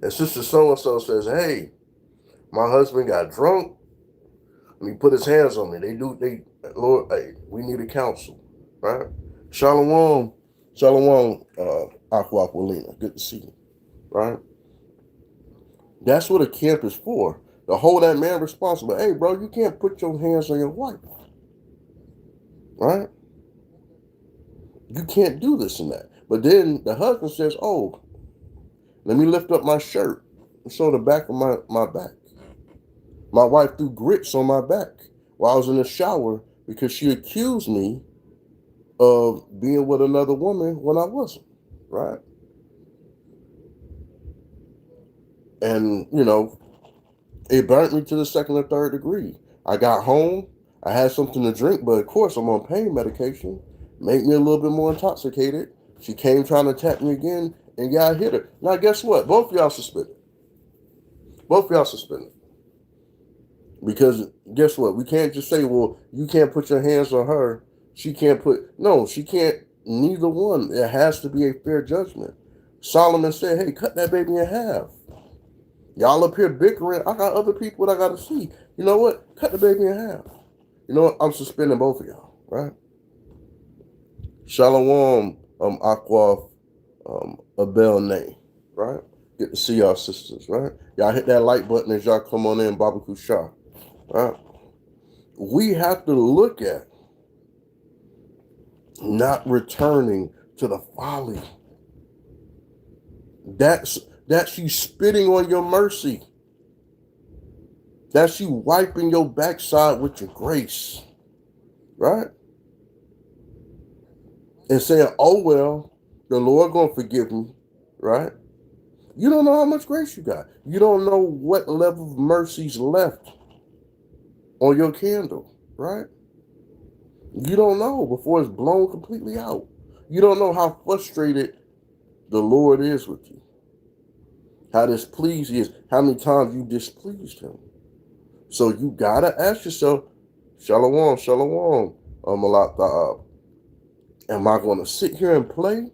And sister so-and-so says, hey, my husband got drunk and he put his hands on me. Lord, hey, we need a counsel, right? Shalom, Aquafalina. Good to see you, right? That's what a camp is for. To hold that man responsible. Hey, bro, you can't put your hands on your wife, right? You can't do this and that. But then the husband says, oh, let me lift up my shirt and show the back of my back. My wife threw grits on my back while I was in the shower because she accused me of being with another woman when I wasn't, right? And, it burnt me to the second or third degree. I got home, I had something to drink, but of course I'm on pain medication, made me a little bit more intoxicated. She came trying to attack me again, and yeah, I hit her. Now, guess what? Both of y'all suspended. Both of y'all suspended. Because guess what? We can't just say, well, you can't put your hands on her. She can't she can't, neither one. It has to be a fair judgment. Solomon said, hey, cut that baby in half. Y'all up here bickering. I got other people that I got to see. You know what? Cut the baby in half. You know what? I'm suspending both of y'all, right? Shalom, Aqua, Abel Nay, right? Get to see y'all sisters, right? Y'all hit that like button as y'all come on in, Baba Kusha, right? We have to look at not returning to the folly. That's you spitting on your mercy. That's you wiping your backside with your grace, right? And saying, oh, well, the Lord gonna forgive me, right? You don't know how much grace you got. You don't know what level of mercy's left on your candle, right? You don't know before it's blown completely out. You don't know how frustrated the Lord is with you. How displeased he is. How many times you displeased him. So you gotta ask yourself, Shalom, Malak Ta'ab. Am I gonna sit here and play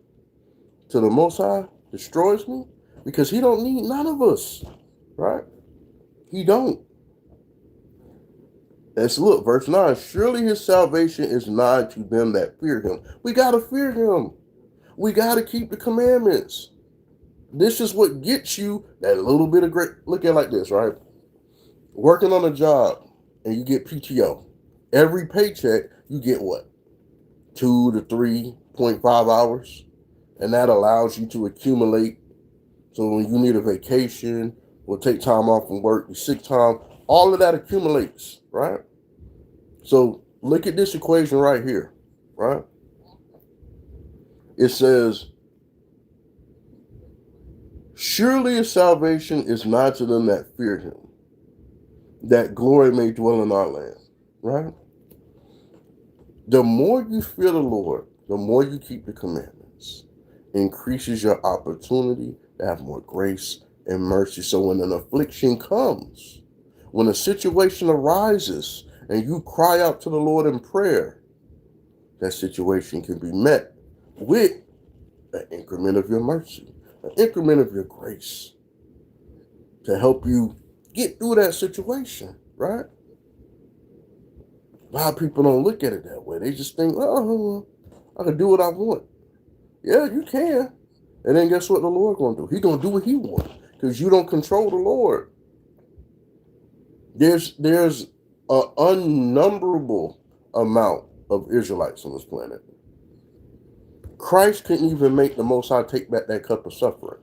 till the Most High destroys me? Because he don't need none of us, right? He don't. Let's look, verse 9. Surely his salvation is nigh to them that fear him. We got to fear him. We got to keep the commandments. This is what gets you that little bit of great. Look at it like this, right? Working on a job and you get PTO. Every paycheck, you get what? 2 to 3.5 hours. And that allows you to accumulate. So when you need a vacation or take time off from work, your sick time, all of that accumulates, right? So look at this equation right here, right? It says, surely his salvation is nigh to them that fear him, that glory may dwell in our land. Right? The more you fear the Lord, the more you keep the commandments, increases your opportunity to have more grace and mercy. So when an affliction comes, when a situation arises, and you cry out to the Lord in prayer, that situation can be met with an increment of your mercy, an increment of your grace to help you get through that situation, right? A lot of people don't look at it that way. They just think, oh, I can do what I want. Yeah, you can. And then guess what the Lord gonna do? He gonna do what he wants, because you don't control the Lord. There's an unnumberable amount of Israelites on this planet. Christ couldn't even make the Most High take back that cup of suffering.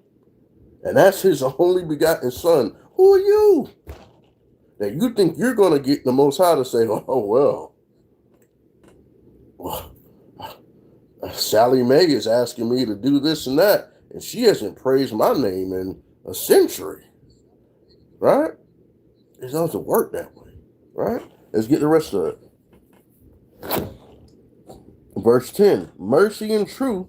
And that's his only begotten son. Who are you that you think you're going to get the Most High to say, oh, well, Sally Mae is asking me to do this and that, and she hasn't praised my name in a century, right? It doesn't work that way, right? Let's get the rest of it. Verse 10, mercy and truth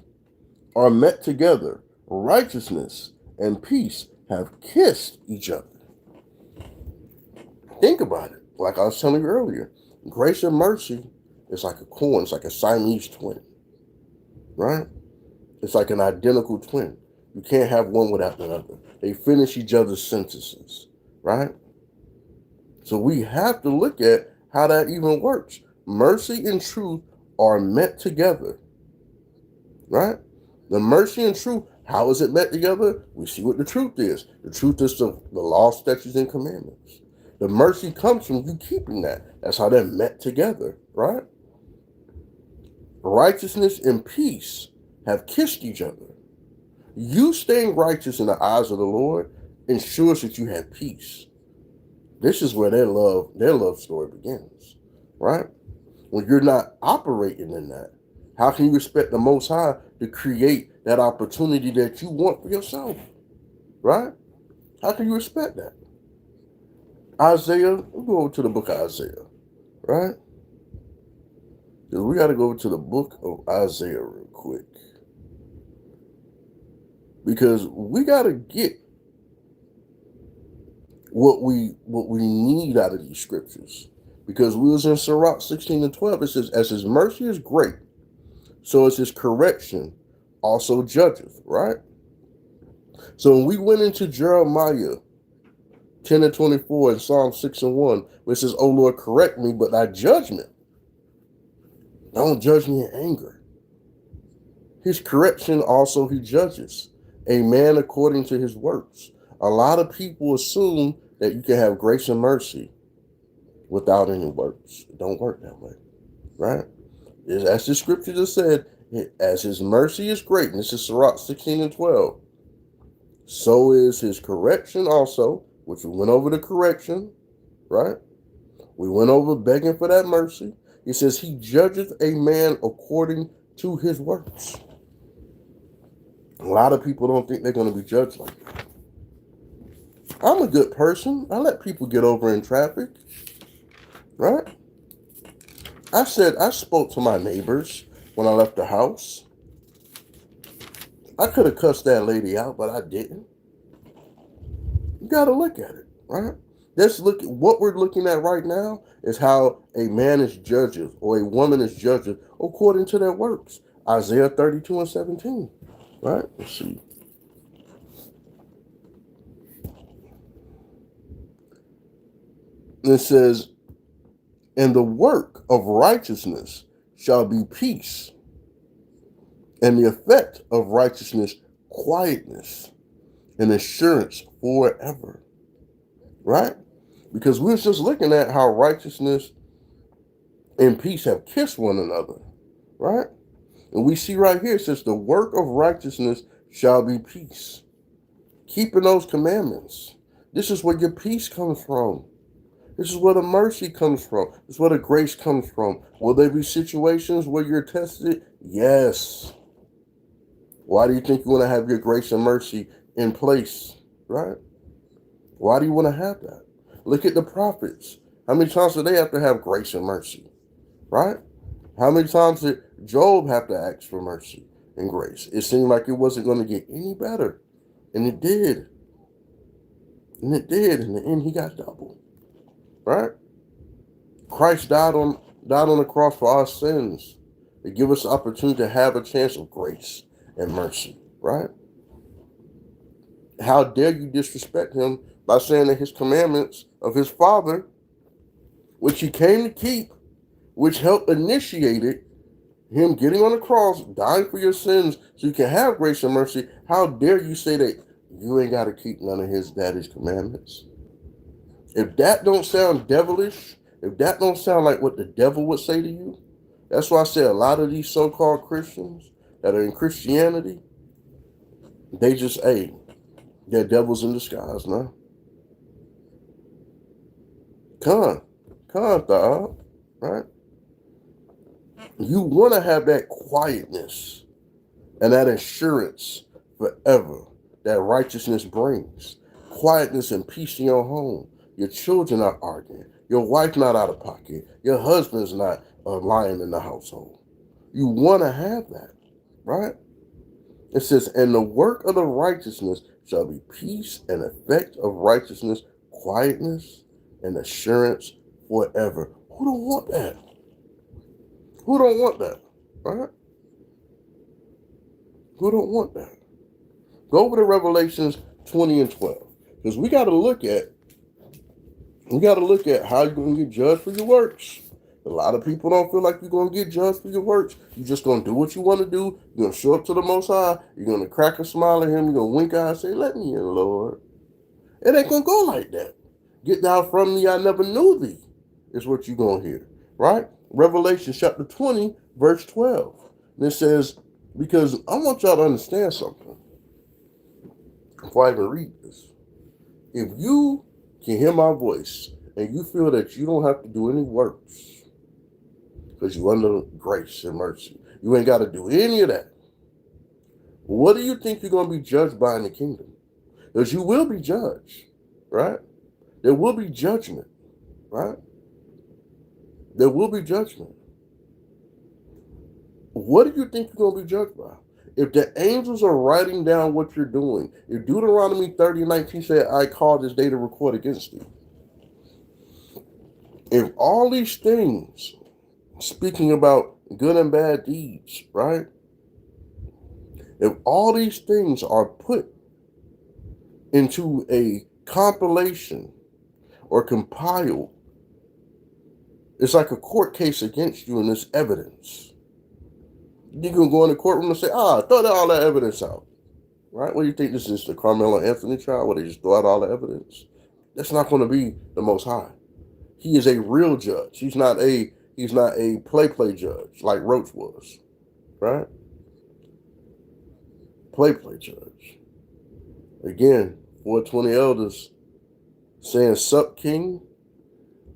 are met together. Righteousness and peace have kissed each other. Think about it. Like I was telling you earlier, grace and mercy is like a coin. It's like a Siamese twin, right? It's like an identical twin. You can't have one without the other. They finish each other's sentences, right? So we have to look at how that even works. Mercy and truth are met together, right? The mercy and truth, how is it met together? We see what the truth is. The truth is the law, statutes, and commandments. The mercy comes from you keeping that. That's how they're met together, right? Righteousness and peace have kissed each other. You staying righteous in the eyes of the Lord ensures that you have peace. This is where their love story begins, right? When you're not operating in that, how can you expect the Most High to create that opportunity that you want for yourself, right? How can you expect that? Isaiah, we'll go over to the book of Isaiah, right? Because we got to go to the book of Isaiah real quick. Because we got to get what we need out of these scriptures. Because we was in Sirach 16 and 12, it says, as his mercy is great, so is his correction also judgeth, right? So when we went into Jeremiah 10 and 24 and Psalm 6 and 1, which says, O Lord, correct me, but thy judgment, don't judge me in anger. His correction also he judges a man according to his works. A lot of people assume that you can have grace and mercy without any works. It don't work that way, right? As the scripture just said, as his mercy is great, and this is Sirach 16 and 12, so is his correction also, which we went over the correction, right? We went over begging for that mercy. He says he judgeth a man according to his works. A lot of people don't think they're going to be judged like that. I'm a good person. I let people get over in traffic, right? I spoke to my neighbors when I left the house. I could have cussed that lady out, but I didn't. You got to look at it, right? Let's look at what we're looking at right now is how a man is judged or a woman is judged according to their works. Isaiah 32 and 17, right? Let's see. It says, and the work of righteousness shall be peace, and the effect of righteousness, quietness, and assurance forever. Right? Because we're just looking at how righteousness and peace have kissed one another. Right? And we see right here, it says, the work of righteousness shall be peace. Keeping those commandments. This is where your peace comes from. This is where the mercy comes from. This is where the grace comes from. Will there be situations where you're tested? Yes. Why do you think you want to have your grace and mercy in place, right? Why do you want to have that? Look at the prophets. How many times do they have to have grace and mercy, right? How many times did Job have to ask for mercy and grace? It seemed like it wasn't going to get any better, and it did. And it did. In the end, he got double, right? Christ died on the cross for our sins to give us the opportunity to have a chance of grace and mercy, right? How dare you disrespect him by saying that his commandments of his Father, which he came to keep, which helped initiate it, him getting on the cross, dying for your sins so you can have grace and mercy, how dare you say that you ain't got to keep none of his daddy's commandments? If that don't sound devilish, if that don't sound like what the devil would say to you, that's why I say a lot of these so-called Christians that are in Christianity, they just, hey, they're devils in disguise now. Come on, right? You want to have that quietness and that assurance forever that righteousness brings. Quietness and peace in your home. Your children are arguing. Your wife not out of pocket. Your husband's not lying in the household. You want to have that, right? It says, and the work of the righteousness shall be peace and effect of righteousness, quietness and assurance forever. Who don't want that? Who don't want that, right? Who don't want that? Go over to Revelations 20 and 12. Because we got to look at how you're going to get judged for your works. A lot of people don't feel like you're going to get judged for your works. You're just going to do what you want to do. You're going to show up to the Most High. You're going to crack a smile at him. You're going to wink eye and say, let me in, Lord. It ain't going to go like that. Get thou from me, I never knew thee, is what you're going to hear, right? Revelation chapter 20, verse 12. And it says, because I want y'all to understand something before I even read this. If you can hear my voice and you feel that you don't have to do any works because you're under grace and mercy, you ain't got to do any of that, what do you think you're going to be judged by in the kingdom? Because you will be judged, right? There will be judgment, right? There will be judgment. What do you think you're going to be judged by? If the angels are writing down what you're doing, if Deuteronomy 30:19 said, I call this day to record against thee. If all these things, speaking about good and bad deeds, right? If all these things are put into a compilation or compiled, it's like a court case against you and this evidence. You can go in the courtroom and say, throw all that evidence out. Right? What do you think this is, the Carmelo Anthony trial, where they just throw out all the evidence? That's not going to be the Most High. He is a real judge. He's not a play judge like Roach was. Right? Play judge. Again, 420 elders saying, sup, king?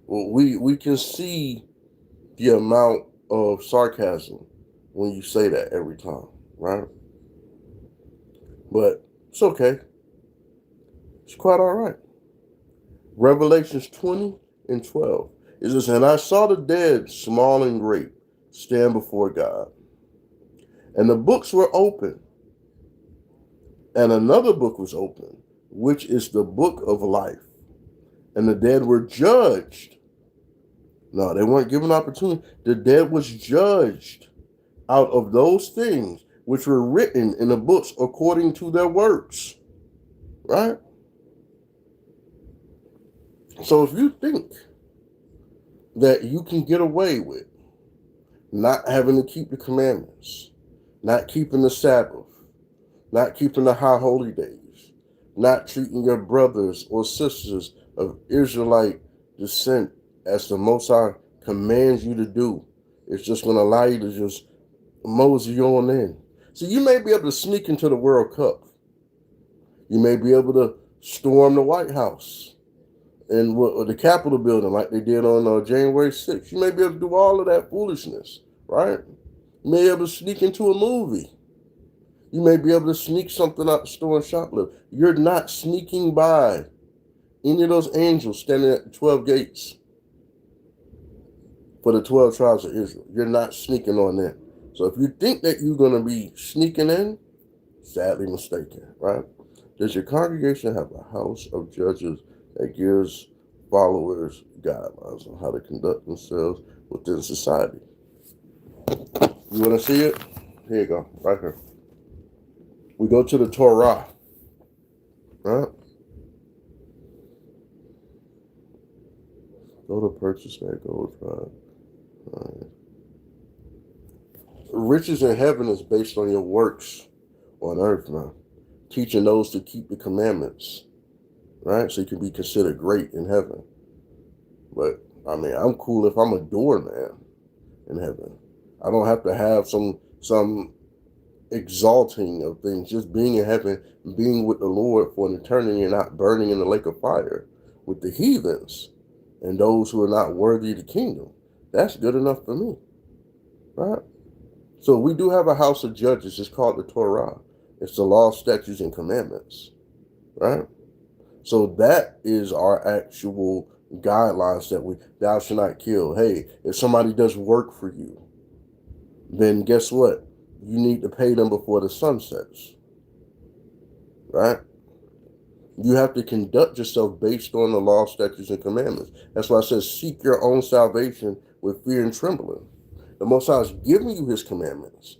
Well, we can see the amount of sarcasm when you say that every time, right? But it's okay. It's quite all right. Revelations 20 and 12. It says, and I saw the dead, small and great, stand before God. And the books were open. And another book was open, which is the book of life. And the dead were judged. No, they weren't given opportunity. The dead was judged out of those things which were written in the books according to their works. Right? So if you think that you can get away with not having to keep the commandments, not keeping the Sabbath, not keeping the high holy days, not treating your brothers or sisters of Israelite descent as the Most High commands you to do, it's just going to allow you to just mosey on in. So you may be able to sneak into the World Cup. You may be able to storm the White House and the Capitol building like they did on January 6th. You may be able to do all of that foolishness, right? You may be able to sneak into a movie. You may be able to sneak something out the store and shoplift. You're not sneaking by any of those angels standing at the 12 gates for the 12 tribes of Israel. You're not sneaking on in. So if you think that you're going to be sneaking in, sadly mistaken, right? Does your congregation have a house of judges that gives followers guidelines on how to conduct themselves within society? You want to see it? Here you go, right here. We go to the Torah, right? Go to purchase that gold tribe. Right. Riches in heaven is based on your works on earth, man. Teaching those to keep the commandments, right? So you can be considered great in heaven. But I mean, I'm cool if I'm a doorman in heaven. I don't have to have some exalting of things. Just being in heaven, being with the Lord for an eternity and not burning in the lake of fire with the heathens and those who are not worthy of the kingdom. That's good enough for me, right? So we do have a house of judges. It's called the Torah. It's the law, statutes, and commandments, right? So that is our actual guidelines that thou shalt not kill. Hey, if somebody does work for you, then guess what? You need to pay them before the sun sets, right? You have to conduct yourself based on the law, statutes, and commandments. That's why it says, seek your own salvation with fear and trembling. The Most High is giving you his commandments.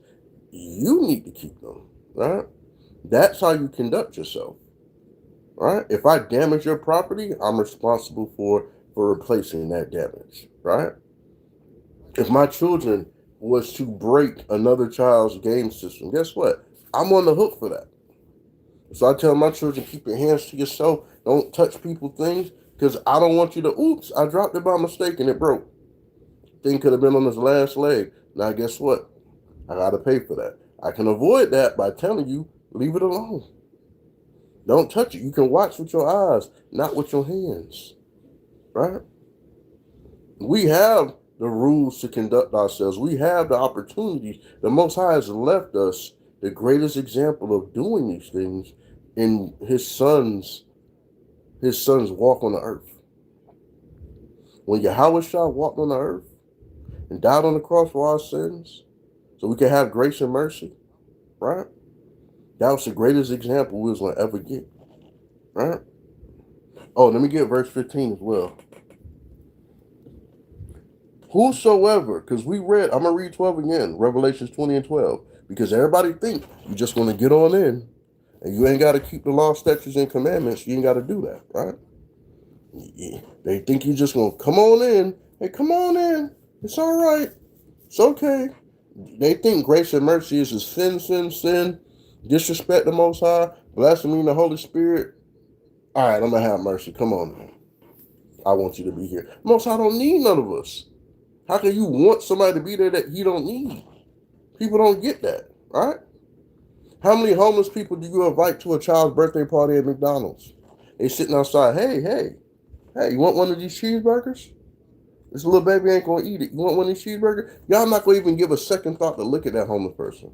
You need to keep them, right? That's how you conduct yourself, right? If I damage your property, I'm responsible for replacing that damage, right? If my children was to break another child's game system, guess what? I'm on the hook for that. So I tell my children, keep your hands to yourself. Don't touch people's things, because I don't want you to, oops, I dropped it by mistake and it broke. Thing could have been on his last leg. Now guess what? I got to pay for that. I can avoid that by telling you, leave it alone. Don't touch it. You can watch with your eyes, not with your hands, right? We have the rules to conduct ourselves. We have the opportunities. The Most High has left us the greatest example of doing these things in his son's walk on the earth. When Yahweh walked on the earth and died on the cross for our sins, so we can have grace and mercy, right? That was the greatest example we was going to ever get, right? Oh, let me get verse 15 as well. Whosoever, because I'm going to read 12 again, Revelations 20 and 12, because everybody think you just want to get on in and you ain't got to keep the law, statutes, and commandments. You ain't got to do that, right? They think you just going to come on in. Hey, come on in. It's all right. It's okay. They think grace and mercy is a sin, disrespect the Most High, blaspheming the Holy Spirit. All right, I'm going to have mercy. Come on, man. I want you to be here. Most High don't need none of us. How can you want somebody to be there that he don't need? People don't get that, right? How many homeless people do you invite to a child's birthday party at McDonald's? They sitting outside. Hey, you want one of these cheeseburgers? This little baby ain't going to eat it. You want one of these cheeseburgers? Y'all not going to even give a second thought to look at that homeless person.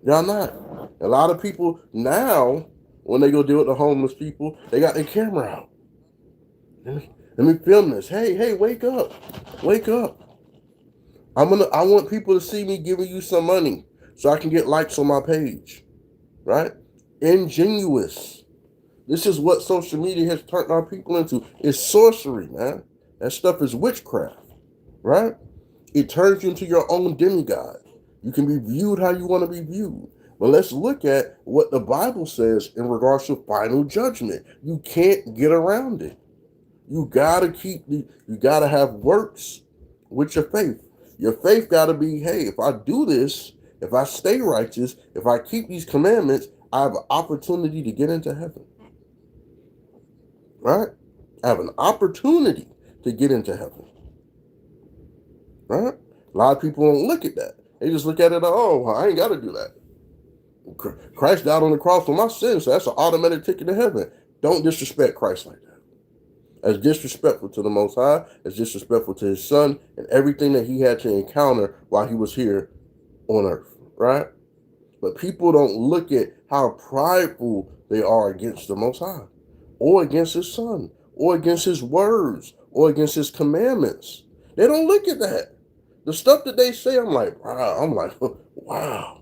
Y'all not. A lot of people now, when they go deal with the homeless people, they got their camera out. Let me film this. Hey, wake up. Wake up. I want people to see me giving you some money so I can get likes on my page. Right? Ingenuous. This is what social media has turned our people into. It's sorcery, man. That stuff is witchcraft. Right? It turns you into your own demigod. You can be viewed how you want to be viewed. But let's look at what the Bible says in regards to final judgment. You can't get around it. You gotta have works with your faith. Your faith gotta be, hey, if I do this, if I stay righteous, if I keep these commandments, I have an opportunity to get into heaven. Right? I have an opportunity to get into heaven. Right? A lot of people don't look at that. They just look at it, oh, I ain't gotta do that. Christ died on the cross for my sins, so that's an automatic ticket to heaven. Don't disrespect Christ like that. As disrespectful to the Most High, as disrespectful to his son, and everything that he had to encounter while he was here on earth, right? But people don't look at how prideful they are against the Most High, or against his son, or against his words, or against his commandments. They don't look at that. The stuff that they say, I'm like, wow,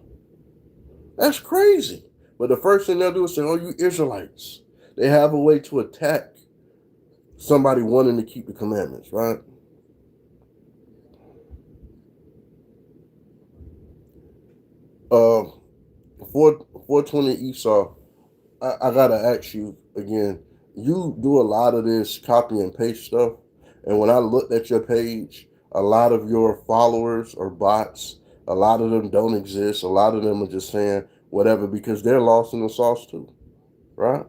that's crazy. But the first thing they'll do is say, oh, you Israelites. They have a way to attack somebody wanting to keep the commandments, right? Uh, 420 Esau, I gotta ask you again. You do a lot of this copy and paste stuff, and when I looked at your page, a lot of your followers are bots. A lot of them don't exist. A lot of them are just saying whatever because they're lost in the sauce too, right?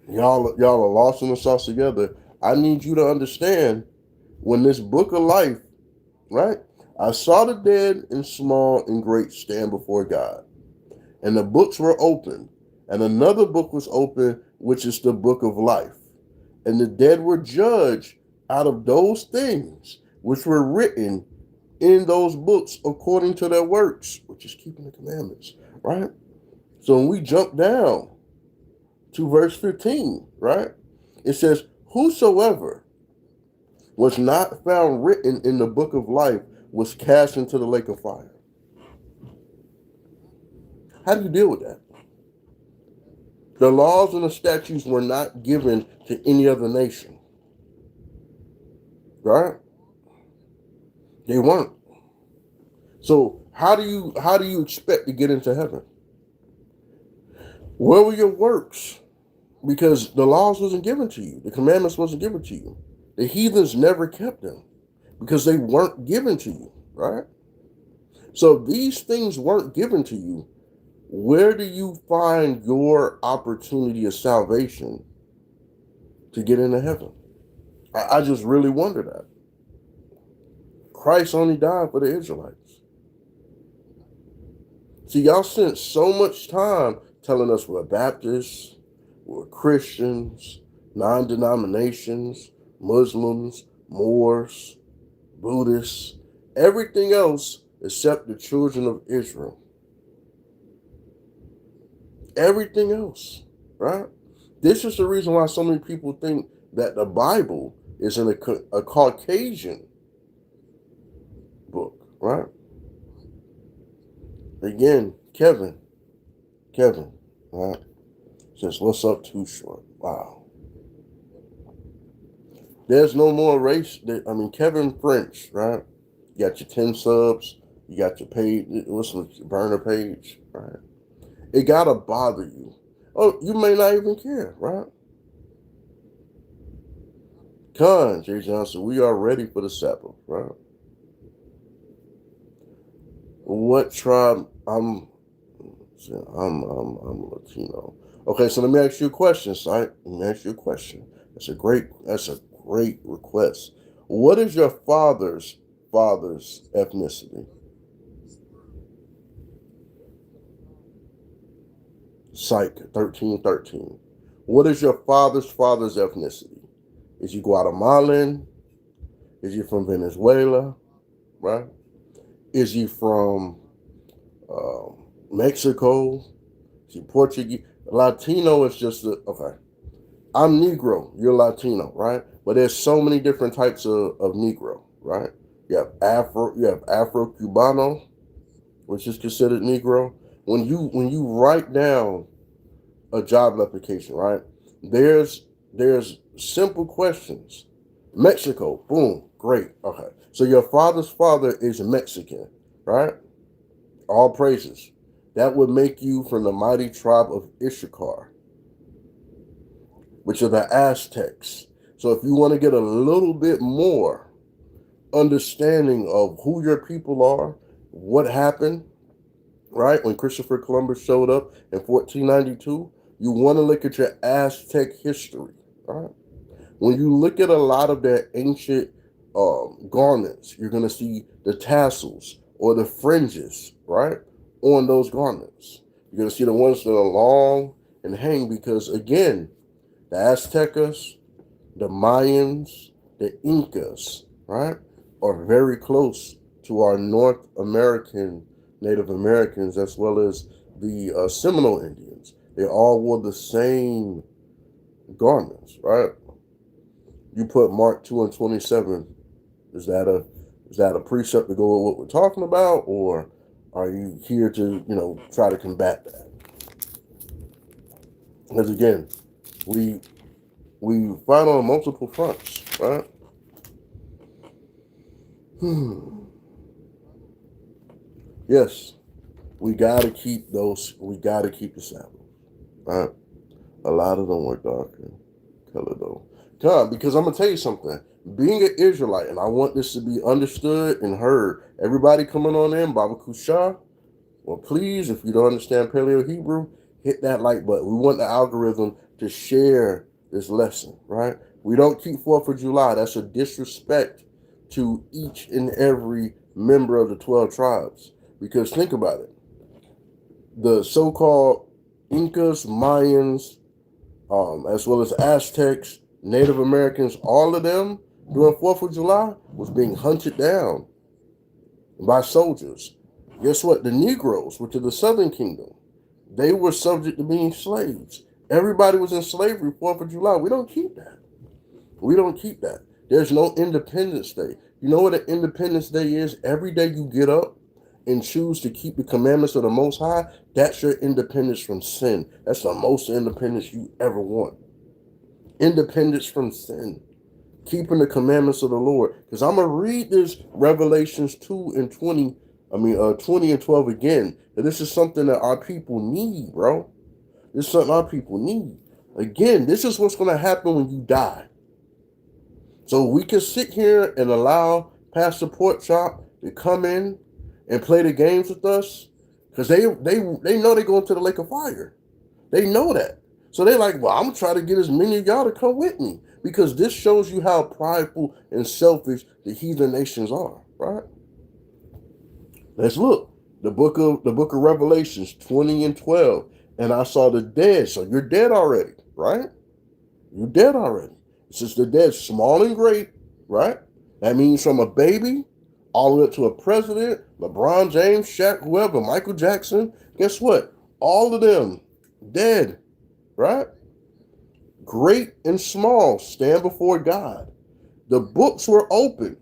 Y'all are lost in the sauce together. I need you to understand when this book of life, right? I saw the dead and small and great stand before God, and the books were opened, and another book was opened, which is the book of life. And the dead were judged out of those things which were written in those books according to their works, which is keeping the commandments, right? So when we jump down to verse 15, right? It says, whosoever was not found written in the book of life was cast into the lake of fire. How do you deal with that? The laws and the statutes were not given to any other nation, right? They weren't. So how do you expect to get into heaven? Where were your works? Because the laws wasn't given to you. The commandments wasn't given to you. The heathens never kept them because they weren't given to you, right? So these things weren't given to you. Where do you find your opportunity of salvation to get into heaven? I just really wonder that. Christ only died for the Israelites. See, y'all spent so much time telling us we're Baptists, we're Christians, non-denominations, Muslims, Moors, Buddhists, everything else except the children of Israel. Everything else, right? This is the reason why so many people think that the Bible is in a Caucasian book, right? Again, Kevin, right? Says, what's up, Too Short? Wow. There's no more race. Kevin French, right? You got your 10 subs. You got your page. What's your burner page, right? It got to bother you. Oh, you may not even care, right? Jay Johnson, we are ready for the Sabbath, right? What tribe? I'm Latino. Okay, so let me ask you a question, Sight. Let me ask you a question. That's a great request. What is your father's ethnicity? Psych 1313. What is your father's ethnicity? Is he Guatemalan? Is he from Venezuela? Right? Is he from Mexico? Is he Portuguese? Latino is just okay. I'm Negro. You're Latino, right? But there's so many different types of Negro, right? You have Afro-Cubano, which is considered Negro. When you write down a job application, right? There's simple questions. Mexico, boom, great. Okay. So your father's father is Mexican, right? All praises. That would make you from the mighty tribe of Issachar, which are the Aztecs. So if you want to get a little bit more understanding of who your people are, what happened, right? When Christopher Columbus showed up in 1492, you want to look at your Aztec history, right? When you look at a lot of their ancient garments, you're going to see the tassels or the fringes, right, on those garments. You're going to see the ones that are long and hang because, again, the Aztecas, the Mayans, the Incas, right, are very close to our North American Native Americans as well as the Seminole Indians. They all wore the same garments, right? You put Mark 2:27. Is that a precept to go with what we're talking about, or are you here to try to combat that? Because again, we fight on multiple fronts, right? Yes, we gotta keep the Sabbath, right? A lot of them were darker color though. God, because I'm gonna tell you something. Being an Israelite, and I want this to be understood and heard. Everybody coming on in, Baba Kusha, well, please, if you don't understand Paleo Hebrew, hit that like button. We want the algorithm to share this lesson, right? We don't keep 4th of July. That's a disrespect to each and every member of the 12 tribes. Because think about it. The so-called Incas, Mayans, as well as Aztecs, Native Americans, all of them during 4th of July was being hunted down by soldiers. Guess what? The Negroes, which are the Southern Kingdom, they were subject to being slaves. Everybody was in slavery 4th of July. We don't keep that. We don't keep that. There's no Independence Day. You know what an Independence Day is? Every day you get up and choose to keep the commandments of the Most High, that's your independence from sin. That's the most independence you ever want. Independence from sin. Keeping the commandments of the Lord. Because I'm going to read this Revelations 2:20 and 12 again. And this is something that our people need, bro. This is something our people need. Again, this is what's going to happen when you die. So we can sit here and allow Pastor Porkchop to come in and play the games with us, because they know they're going to the lake of fire. They know that. So they're like, well, I'm going to try to get as many of y'all to come with me, because this shows you how prideful and selfish the heathen nations are, right? Let's look. The book of Revelations 20 and 12. And I saw the dead. So you're dead already, right? You're dead already. It says the dead, small and great, right? That means from a baby all the way up to a president, LeBron James, Shaq, whoever, Michael Jackson. Guess what? All of them dead, right? Great and small stand before God. The books were open,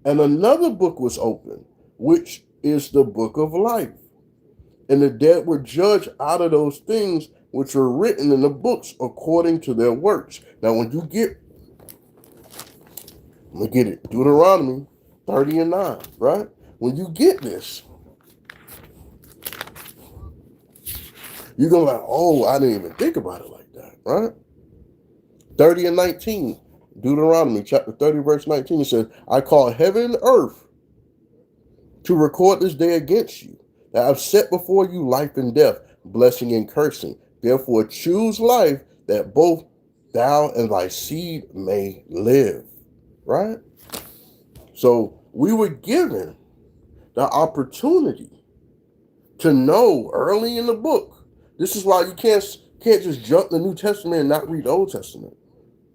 and another book was open, which is the book of life. And the dead were judged out of those things which were written in the books according to their works. Now, when you get, let me get it, Deuteronomy 30 and 9, right? When you get this, you're going to be like, oh, I didn't even think about it like that, right? 30 and 19, Deuteronomy chapter 30, verse 19, it says, I call heaven and earth to record this day against you, that I've set before you life and death, blessing and cursing. Therefore choose life, that both thou and thy seed may live. Right? So we were given the opportunity to know early in the book. This is why you can't just jump the New Testament and not read the Old Testament.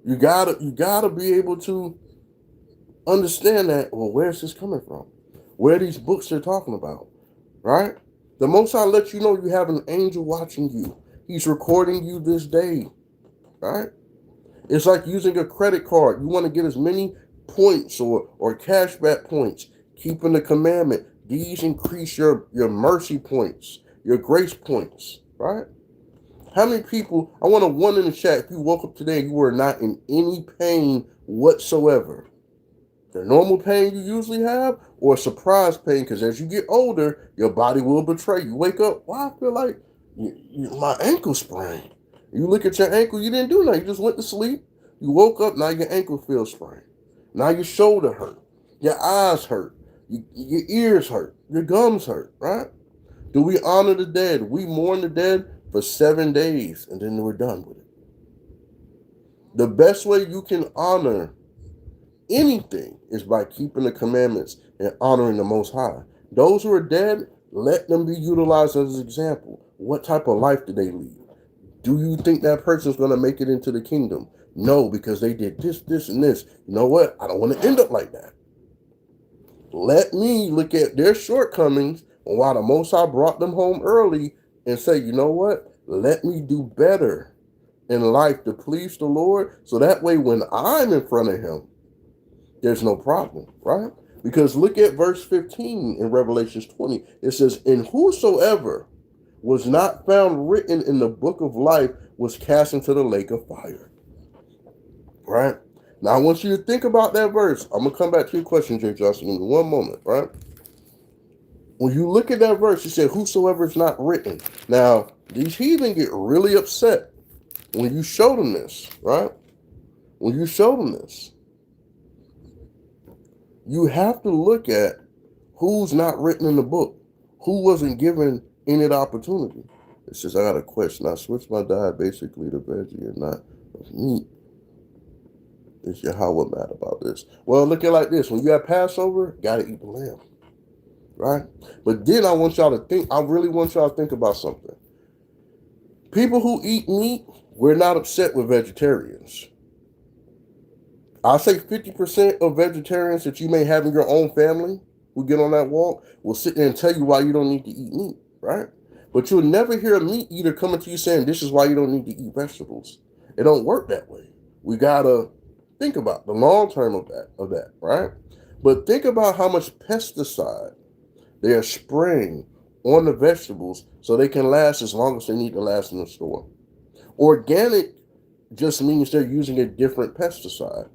You gotta be able to understand that, well, where's this coming from? Where these books are talking about, right? The Most High lets you know you have an angel watching you. He's recording you this day, right? It's like using a credit card. You want to get as many points or cashback points, keeping the commandment. These increase your mercy points, your grace points, right? How many people, I want a 1 in the chat, if you woke up today and you were not in any pain whatsoever. The normal pain you usually have, or surprise pain, because as you get older, your body will betray you. Wake up, well, I feel like my ankle sprained. You look at your ankle, you didn't do nothing. You just went to sleep. You woke up, now your ankle feels sprained. Now your shoulder hurt. Your eyes hurt. Your ears hurt. Your gums hurt, right? Do we honor the dead? We mourn the dead for 7 days, and then we're done with it. The best way you can honor anything is by keeping the commandments and honoring the Most High. Those who are dead, let them be utilized as an example. What type of life did they lead? Do you think that person's going to make it into the kingdom? No, because they did this, this, and this. You know what? I don't want to end up like that. Let me look at their shortcomings And while the Most High brought them home early and say, you know what? Let me do better in life to please the Lord. So that way when I'm in front of him, there's no problem, right? Because look at verse 15 in Revelations 20. It says, and whosoever was not found written in the book of life was cast into the lake of fire, right? Now, I want you to think about that verse. I'm going to come back to your question, J. Johnson, in one moment, right? When you look at that verse, it said, whosoever is not written. Now, these heathen get really upset when you show them this, right? When you show them this, you have to look at who's not written in the book, who wasn't given any opportunity. It says, I got a question. I switched my diet basically to veggie and not meat. Is Yahweh mad about this? Well, look at it like this. When you have Passover, got to eat the lamb, right? But then I want y'all to think, I really want y'all to think about something. People who eat meat, we're not upset with vegetarians. I'll say 50% of vegetarians that you may have in your own family who get on that walk will sit there and tell you why you don't need to eat meat, right? But you'll never hear a meat eater coming to you saying, this is why you don't need to eat vegetables. It don't work that way. We got to think about the long term of that, right? But think about how much pesticide they are spraying on the vegetables so they can last as long as they need to last in the store. Organic just means they're using a different pesticide.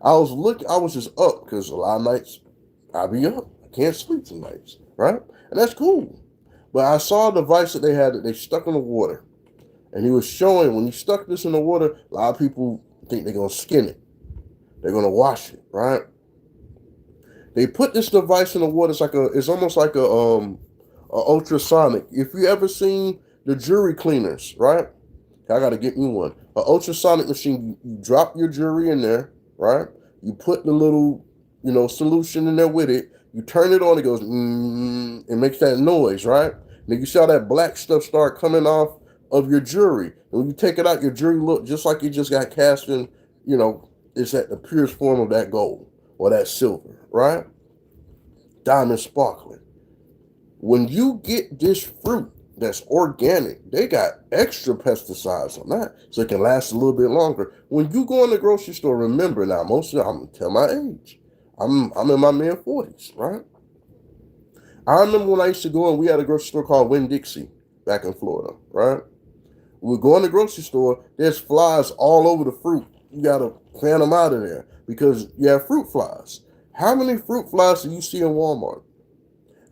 I was just up because a lot of nights I be up. I can't sleep some nights, right? And that's cool. But I saw a device that they had that they stuck in the water. And he was showing when you stuck this in the water, a lot of people think they're going to skin it. They're going to wash it, right? They put this device in the water. It's almost like a ultrasonic. If you ever seen the jewelry cleaners, right? I got to get me one. An ultrasonic machine, you drop your jewelry in there, right? You put the little, solution in there with it. You turn it on, it goes, it makes that noise, right? Then you see how that black stuff start coming off of your jewelry. And when you take it out, your jewelry look just like you just got cast in, it's at the purest form of that gold or that silver, right? Diamond sparkling. When you get this fruit that's organic, they got extra pesticides on that so it can last a little bit longer. When you go in the grocery store, remember now, I'm gonna tell my age. I'm in my mid-40s, right? I remember when I used to go and we had a grocery store called Winn-Dixie back in Florida, right? We would go in the grocery store, there's flies all over the fruit. You gotta fan them out of there because you have fruit flies. How many fruit flies do you see in Walmart?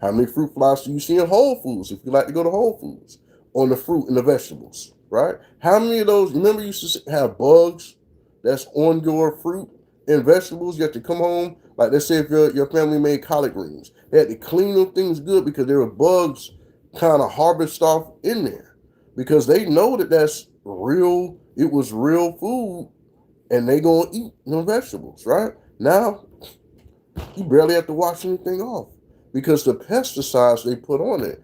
How many fruit flies do you see in Whole Foods, if you like to go to Whole Foods, on the fruit and the vegetables, right? How many of those, remember you used to have bugs that's on your fruit and vegetables? You have to come home, like let's say if your family made collard greens. They had to clean them things good because there were bugs kind of harvested off in there because they know that that's real, it was real food and they gonna eat them vegetables, right? Now, you barely have to wash anything off because the pesticides they put on it.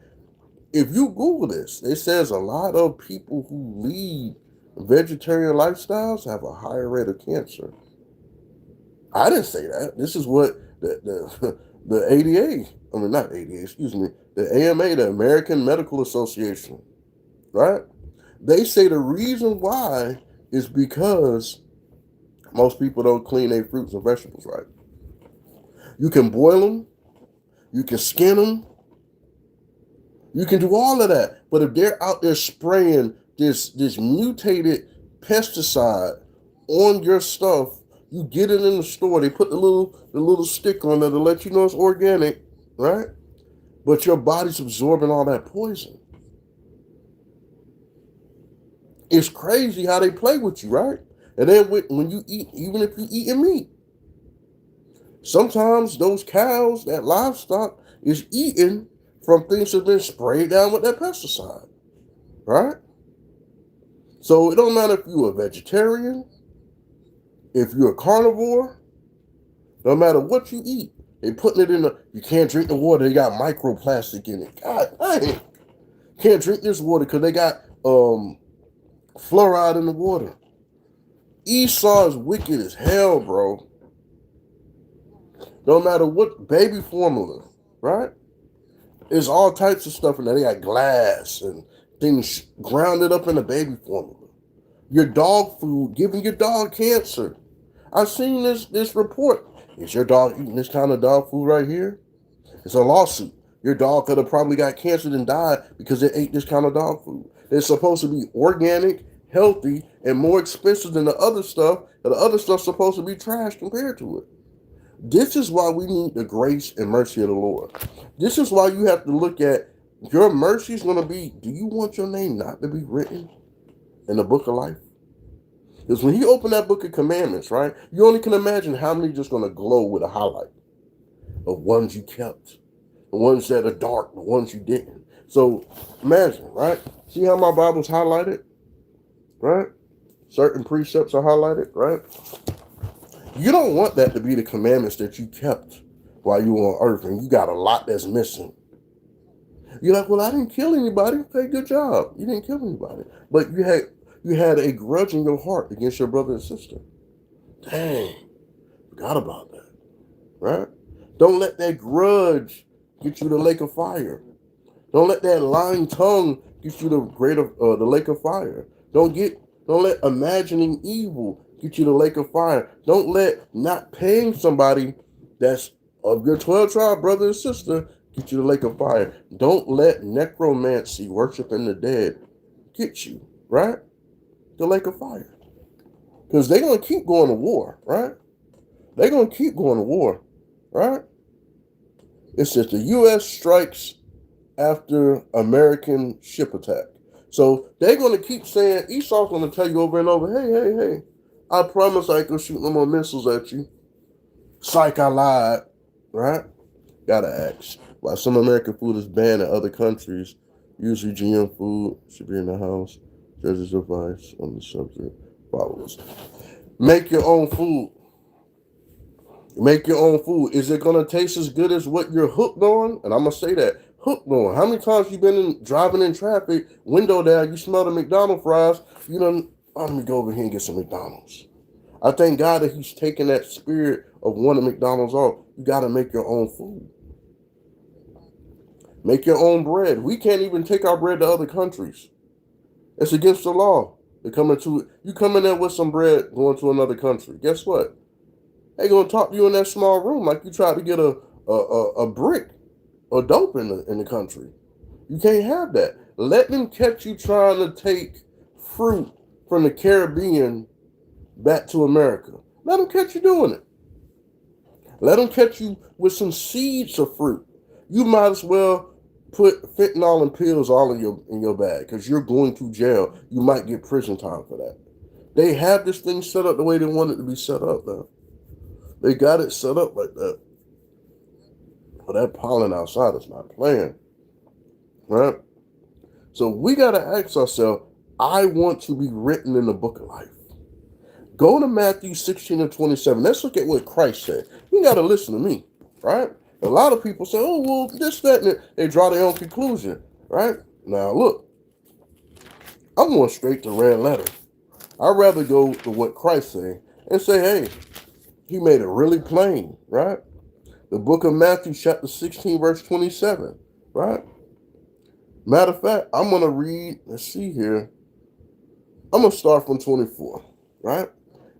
If you Google this, it says a lot of people who lead vegetarian lifestyles have a higher rate of cancer. I didn't say that. This is what the ADA, I mean not ADA, excuse me, the AMA, the American Medical Association, right? They say the reason why is because most people don't clean their fruits and vegetables right. You can boil them, you can skin them, you can do all of that. But if they're out there spraying this mutated pesticide on your stuff, you get it in the store, they put the little stick on there to let you know it's organic, right? But your body's absorbing all that poison. It's crazy how they play with you, right? And then when you eat, even if you eating meat, sometimes those cows, that livestock, is eaten from things that have been sprayed down with that pesticide, right? So it don't matter if you're a vegetarian, if you're a carnivore, no matter what you eat, they putting it in you can't drink the water, they got microplastic in it. God dang. Can't drink this water because they got fluoride in the water. Esau is wicked as hell, bro. No matter what, baby formula, right? There's all types of stuff in there. They got glass and things grounded up in the baby formula. Your dog food, giving your dog cancer. I've seen this report. Is your dog eating this kind of dog food right here? It's a lawsuit. Your dog could have probably got cancer and died because it ate this kind of dog food. It's supposed to be organic, healthy, and more expensive than the other stuff. But the other stuff's supposed to be trash compared to it. This is why we need the grace and mercy of the Lord. This is why you have to look at your mercy is going to be, do you want your name not to be written in the book of life? Because when he opened that book of commandments, right, you only can imagine how many just going to glow with a highlight of ones you kept, the ones that are dark, the ones you didn't. So imagine, right? See how my Bible's highlighted, right? Certain precepts are highlighted, right? You don't want that to be the commandments that you kept while you were on earth and you got a lot that's missing. You're like, well, I didn't kill anybody. Okay, good job. You didn't kill anybody. But you had a grudge in your heart against your brother and sister. Dang, forgot about that, right? Don't let that grudge get you the lake of fire. Don't let that lying tongue get you the lake of fire. Don't let imagining evil get you the lake of fire. Don't let not paying somebody that's of your 12 tribe brother and sister get you the lake of fire. Don't let necromancy, worshiping the dead, get you, right? The lake of fire. Because they're going to keep going to war, right? They're going to keep going to war, right? It says the U.S. strikes after American ship attack. So they're going to keep saying, Esau's going to tell you over and over, hey, I promise I ain't going to shoot no more missiles at you. Psych, I lied, right? Gotta ask why some American food is banned in other countries. Usually GM food should be in the house. Judge's advice on the subject follows. Make your own food. Make your own food. Is it going to taste as good as what you're hooked on? And I'm going to say that. Hooked on. How many times you been driving in traffic, window down, you smell the McDonald's fries, you done, let me go over here and get some McDonald's. I thank God that he's taking that spirit of wanting McDonald's off. You got to make your own food. Make your own bread. We can't even take our bread to other countries. It's against the law. You come in there with some bread going to another country. Guess what? They're going to talk to you in that small room like you tried to get a brick or dope in the country. You can't have that. Let them catch you trying to take fruit from the Caribbean back to America. Let them catch you doing it. Let them catch you with some seeds of fruit. You might as well put fentanyl and pills all in your bag because you're going to jail. You might get prison time for that. They have this thing set up the way they want it to be set up now. They got it set up like that. But that pollen outside is not playing. Right? So we got to ask ourselves, I want to be written in the book of life. Go to Matthew 16 and 27. Let's look at what Christ said. You got to listen to me, right? A lot of people say, oh, well, this, that, and they draw their own conclusion, right? Now, look, I'm going straight to red letter. I'd rather go to what Christ said and say, hey, he made it really plain, right? The book of Matthew, chapter 16, verse 27, right? Matter of fact, I'm going to read, let's see here. I'm going to start from 24, right?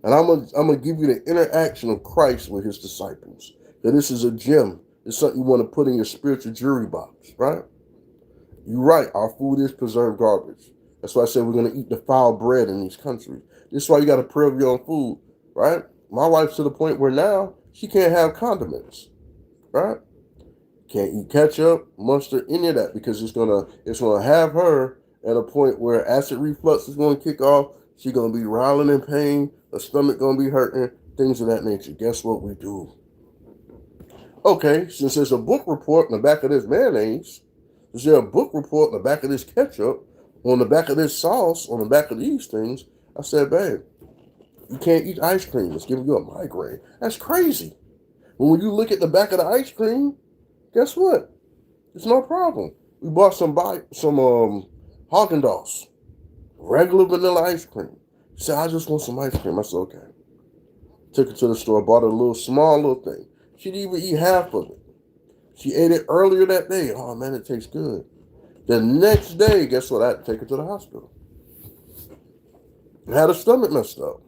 And I'm gonna give you the interaction of Christ with his disciples. That this is a gem. It's something you want to put in your spiritual jewelry box, right? You're right. Our food is preserved garbage. That's why I said we're going to eat defiled bread in these countries. This is why you got to pray over your own food, right? My wife's to the point where now she can't have condiments, right? Can't eat ketchup, mustard, any of that because it's gonna have her at a point where acid reflux is going to kick off. She's going to be riling in pain. Her stomach going to be hurting. Things of that nature. Guess what we do? Okay, since there's a book report in the back of this mayonnaise, is there a book report in the back of this ketchup, on the back of this sauce, on the back of these things? I said, babe, you can't eat ice cream. It's giving you a migraine. That's crazy. When you look at the back of the ice cream, guess what? It's no problem. We bought some Haagen-Dazs. Regular vanilla ice cream. She said, I just want some ice cream. I said, okay. Took her to the store, bought her a small little thing. She didn't even eat half of it. She ate it earlier that day. Oh man, it tastes good. The next day, guess what? I had to take her to the hospital. I had her stomach messed up.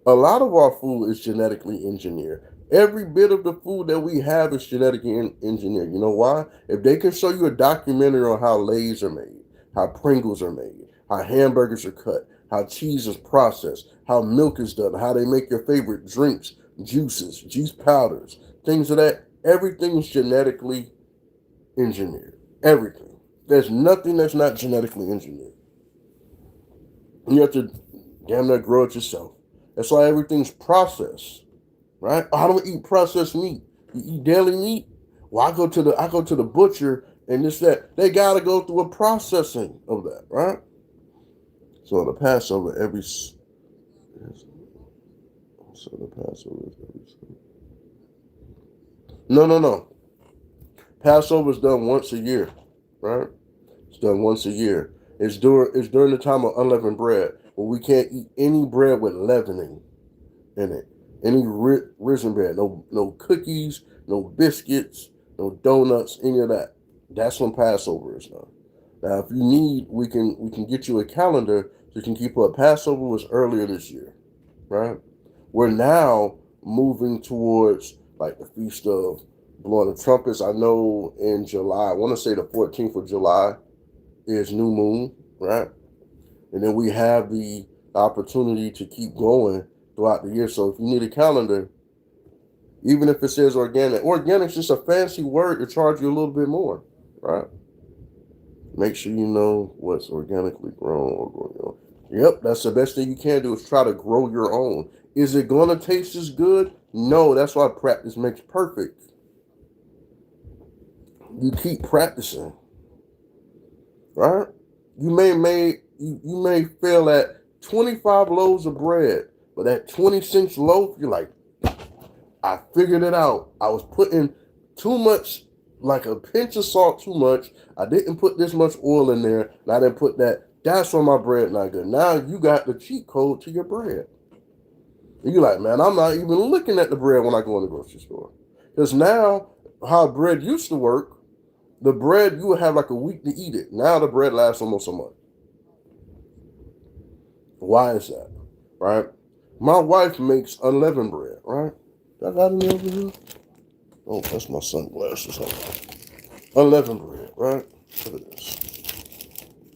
A lot of our food is genetically engineered. Every bit of the food that we have is genetically engineered. You know why? If they can show you a documentary on how Lay's are made, how Pringles are made, how hamburgers are cut, how cheese is processed, how milk is done, how they make your favorite drinks, juices, juice powders, things of that, everything is genetically engineered. Everything. There's nothing that's not genetically engineered. You have to damn near grow it yourself. That's why everything's processed, right? I don't eat processed meat. You eat deli meat? Well, I go to the butcher and this that. They gotta go through a processing of that, right? So the Passover so the Passover is every. No. Passover is done once a year, right? It's done once a year. It's during the time of unleavened bread, where we can't eat any bread with leavening in it. Any risen bread, no cookies, no biscuits, no donuts, any of that. That's when Passover is done. Now, if you need, we can get you a calendar so you can keep up. Passover was earlier this year, right? We're now moving towards like the Feast of Blowing the Trumpets. I know in July, I want to say the 14th of July is New Moon, right? And then we have the opportunity to keep going throughout the year. So if you need a calendar, even if it says organic, organic's just a fancy word to charge you a little bit more, right? Make sure you know what's organically grown. Yep, that's the best thing you can do is try to grow your own. Is it going to taste as good? No, that's why practice makes perfect. You keep practicing, right? You may fail at 25 loaves of bread, but that 20-cent loaf, you're like, I figured it out. I was putting too much, like a pinch of salt too much. I didn't put this much oil in there, and I didn't put that. That's why my bread not good. Now you got the cheat code to your bread. And you're like, man, I'm not even looking at the bread when I go in the grocery store. Because now, how bread used to work, the bread, you would have like a week to eat it. Now the bread lasts almost a month. Why is that? Right? My wife makes unleavened bread, right? I got any over here? Oh, that's my sunglasses. Unleavened bread, right? Look at this.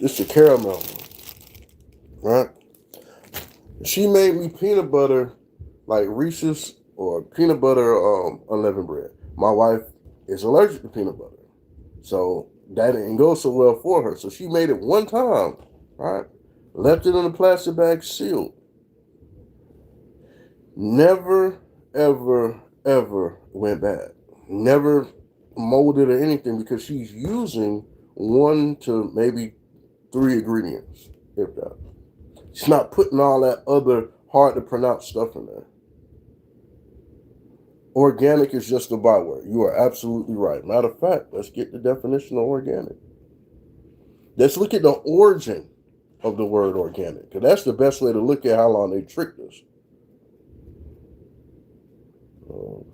This is caramel, right? She made me peanut butter, like Reese's or peanut butter unleavened bread. My wife is allergic to peanut butter, so that didn't go so well for her. So she made it one time, right? Left it in a plastic bag, sealed. Never, ever, ever went bad. Never molded or anything because she's using 1 to maybe 3 ingredients, if that. She's not putting all that other hard to pronounce stuff in there. Organic is just a byword. You are absolutely right. Matter of fact, let's get the definition of organic. Let's look at the origin of the word organic, because that's the best way to look at how long they tricked us. Organic.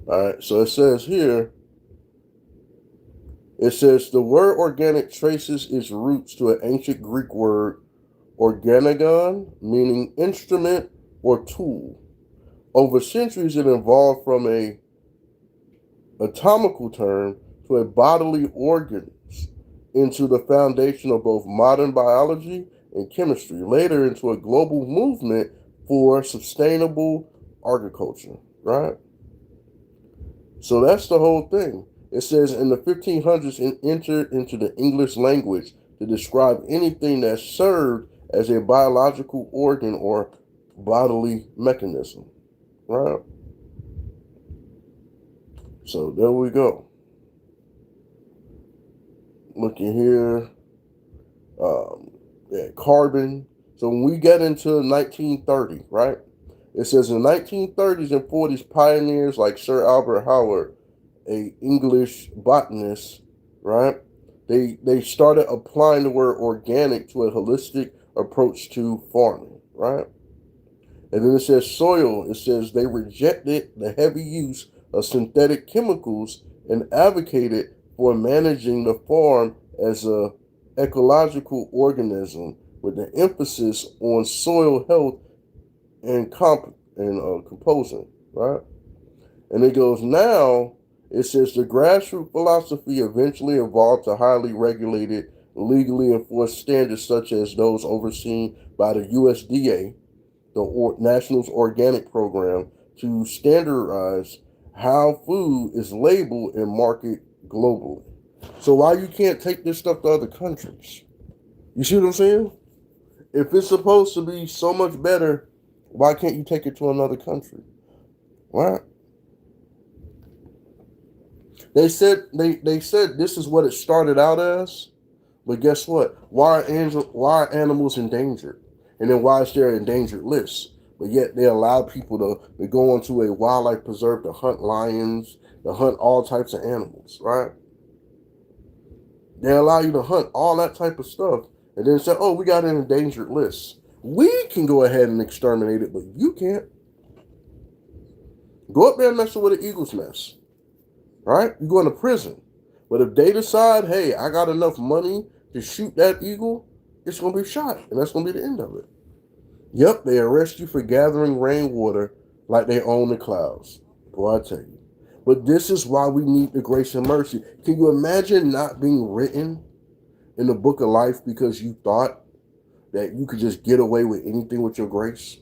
All right, so it says here, it says the word organic traces its roots to an ancient Greek word, organogon, meaning instrument or tool. Over centuries, it evolved from a anatomical term to a bodily organs into the foundation of both modern biology and chemistry, later into a global movement for sustainable agriculture, right? So that's the whole thing. It says in the 1500s, it entered into the English language to describe anything that served as a biological organ or bodily mechanism, right? So there we go. Looking here, carbon. So when we get into 1930, right? It says in the 1930s and 40s, pioneers like Sir Albert Howard, a English botanist, right? They started applying the word organic to a holistic approach to farming, right? And then it says soil. It says they rejected the heavy use of synthetic chemicals and advocated for managing the farm as a ecological organism with an emphasis on soil health and composing, right? And it goes now, it says the grassroots philosophy eventually evolved to highly regulated, legally enforced standards such as those overseen by the USDA, the National's Organic Program, to standardize how food is labeled and marketed globally. So why you can't take this stuff to other countries? You see what I'm saying? If it's supposed to be so much better, why can't you take it to another country? Why? They said this is what it started out as, but guess what? Why are animals endangered? And then why is there an endangered list? But yet they allow people to go onto a wildlife preserve to hunt lions, to hunt all types of animals, right? They allow you to hunt all that type of stuff, and then say, oh, we got an endangered list. We can go ahead and exterminate it, but you can't. Go up there and mess with an eagle's nest. Right? You're going to prison. But if they decide, hey, I got enough money to shoot that eagle, it's going to be shot. And that's going to be the end of it. Yep, they arrest you for gathering rainwater like they own the clouds. Boy, I tell you. But this is why we need the grace and mercy. Can you imagine not being written in the book of life because you thought that you could just get away with anything with your grace?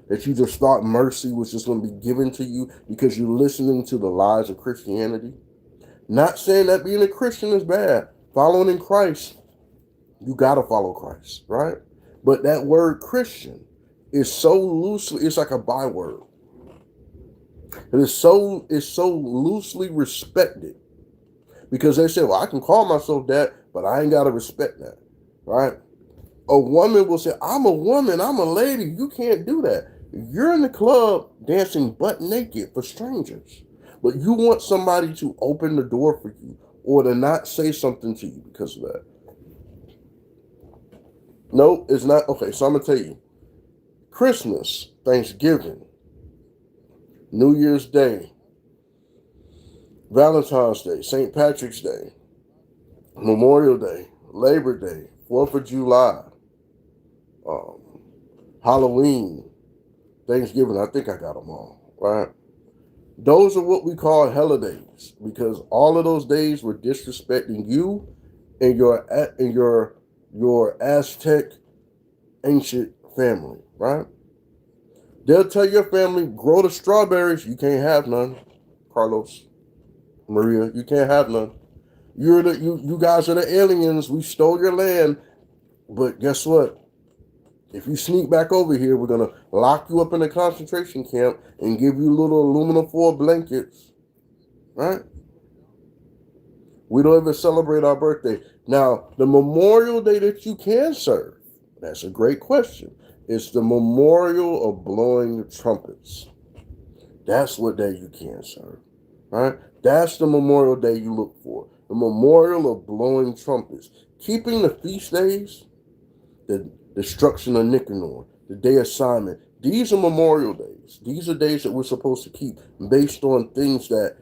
That you just thought mercy was just going to be given to you because you're listening to the lies of Christianity? Not saying that being a Christian is bad. Following in Christ, you got to follow Christ, right? But that word Christian is so loosely, it's like a byword. It is so loosely respected because they say, well, I can call myself that, but I ain't got to respect that, right? A woman will say, I'm a woman, I'm a lady. You can't do that. You're in the club dancing butt naked for strangers, but you want somebody to open the door for you or to not say something to you because of that. No, it's not. Okay, so I'm going to tell you. Christmas, Thanksgiving, New Year's Day, Valentine's Day, St. Patrick's Day, Memorial Day, Labor Day, 4th of July, Halloween, Thanksgiving, I think I got them all, right? Those are what we call holidays because all of those days were disrespecting you and your Aztec ancient family, right? They'll tell your family, grow the strawberries, you can't have none. Carlos, Maria, you can't have none. You guys are the aliens, we stole your land, but guess what? If you sneak back over here, we're going to lock you up in a concentration camp and give you little aluminum foil blankets, right? We don't even celebrate our birthday. Now, the Memorial Day that you can serve, that's a great question. It's the memorial of blowing trumpets. That's what day you can serve, right? That's the Memorial Day you look for. The memorial of blowing trumpets. Keeping the feast days, the destruction of Nicanor, the Day of Simon. These are memorial days. These are days that we're supposed to keep based on things that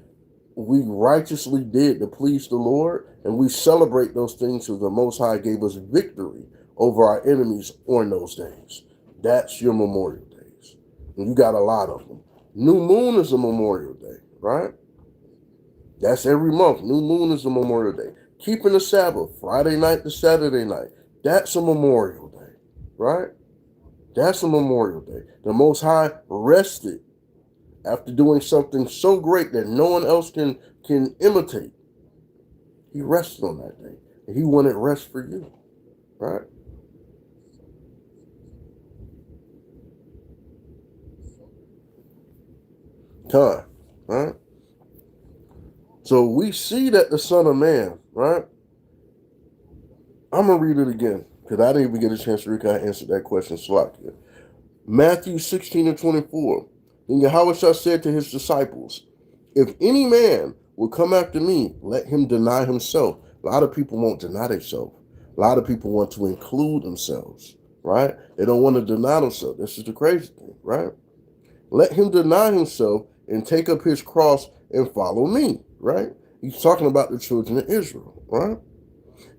we righteously did to please the Lord, and we celebrate those things because the Most High gave us victory over our enemies on those days. That's your memorial days. And you got a lot of them. New Moon is a Memorial Day, right? That's every month. New Moon is a Memorial Day. Keeping the Sabbath, Friday night to Saturday night. That's a Memorial Day, right? That's a Memorial Day. The Most High rested after doing something so great that no one else can imitate. He rested on that day. And he wanted rest for you, right? Time, right? So we see that the Son of Man, right? I'm going to read it again because I didn't even get a chance to answer that question. Matthew 16:24. Then Yahweh said to his disciples, if any man will come after me, let him deny himself. A lot of people won't deny themselves. A lot of people want to include themselves, right? They don't want to deny themselves. This is the crazy thing, right? Let him deny himself and take up his cross and follow me, right? He's talking about the children of Israel, right?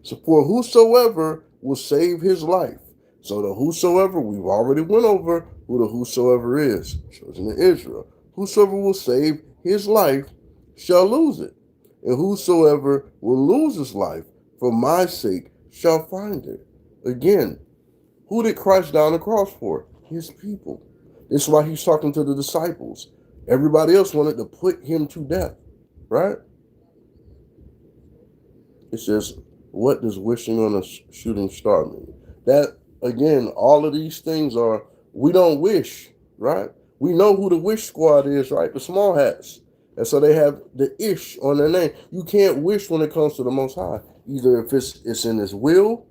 So for whosoever will save his life. So the whosoever, we've already went over who the whosoever is, children of Israel. Whosoever will save his life shall lose it. And whosoever will lose his life for my sake shall find it. Again, who did Christ die on the cross for? His people. This is why he's talking to the disciples. Everybody else wanted to put him to death, right? It says, what does wishing on a shooting star mean? That, again, all of these things are, we don't wish, right? We know who the wish squad is, right? The small hats. And so they have the ish on their name. You can't wish when it comes to the Most High. Either if it's in his will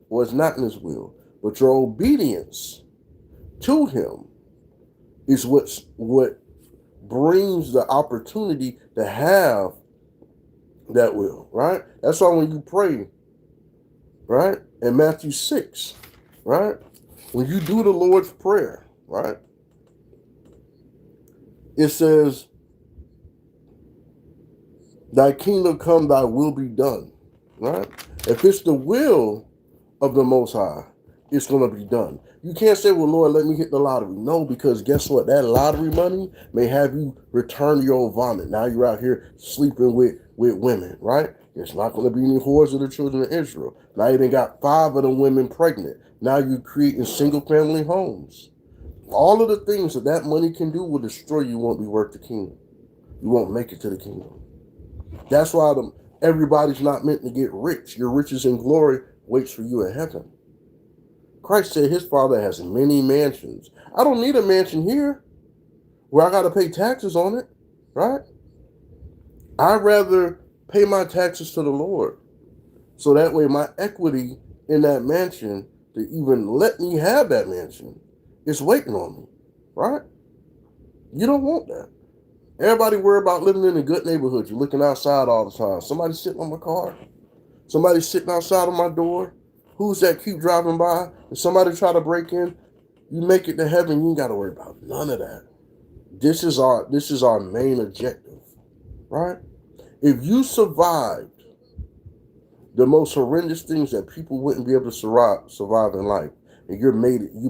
or it's not in his will. But your obedience to him is what brings the opportunity to have that will, right? That's why when you pray, right, in Matthew 6, right, when you do the Lord's Prayer, right, it says, thy kingdom come, thy will be done, right? If it's the will of the Most High, it's going to be done. You can't say, well, Lord, let me hit the lottery. No, because guess what? That lottery money may have you return to your old vomit. Now you're out here sleeping with women, right? It's not going to be any whores of the children of Israel. Now you done got 5 of the women pregnant. Now you're creating single family homes. All of the things that money can do will destroy you, won't be worth the kingdom. You won't make it to the kingdom. That's why everybody's not meant to get rich. Your riches and glory waits for you in heaven. Christ said his Father has many mansions. I don't need a mansion here where I got to pay taxes on it, right? I'd rather pay my taxes to the Lord. So that way my equity in that mansion to even let me have that mansion is waiting on me, right? You don't want that. Everybody worry about living in a good neighborhood. You're looking outside all the time. Somebody sitting on my car. Somebody sitting outside of my door. Who's that keep driving by? If somebody try to break in, you make it to heaven, you ain't got to worry about none of that. This is our main objective, right? If you survived the most horrendous things that people wouldn't be able to survive in life, and you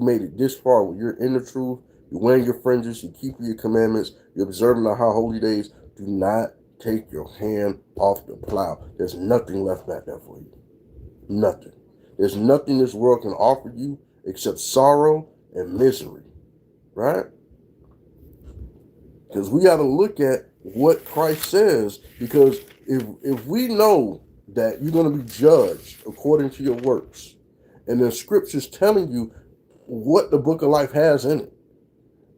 made it this far where you're in the truth, you're wearing your fringes, you're keeping your commandments, you're observing the high holy days, do not take your hand off the plow. There's nothing left back there for you. Nothing. There's nothing this world can offer you except sorrow and misery, right? Because we got to look at what Christ says, because if we know that you're going to be judged according to your works, and the scripture's telling you what the book of life has in it,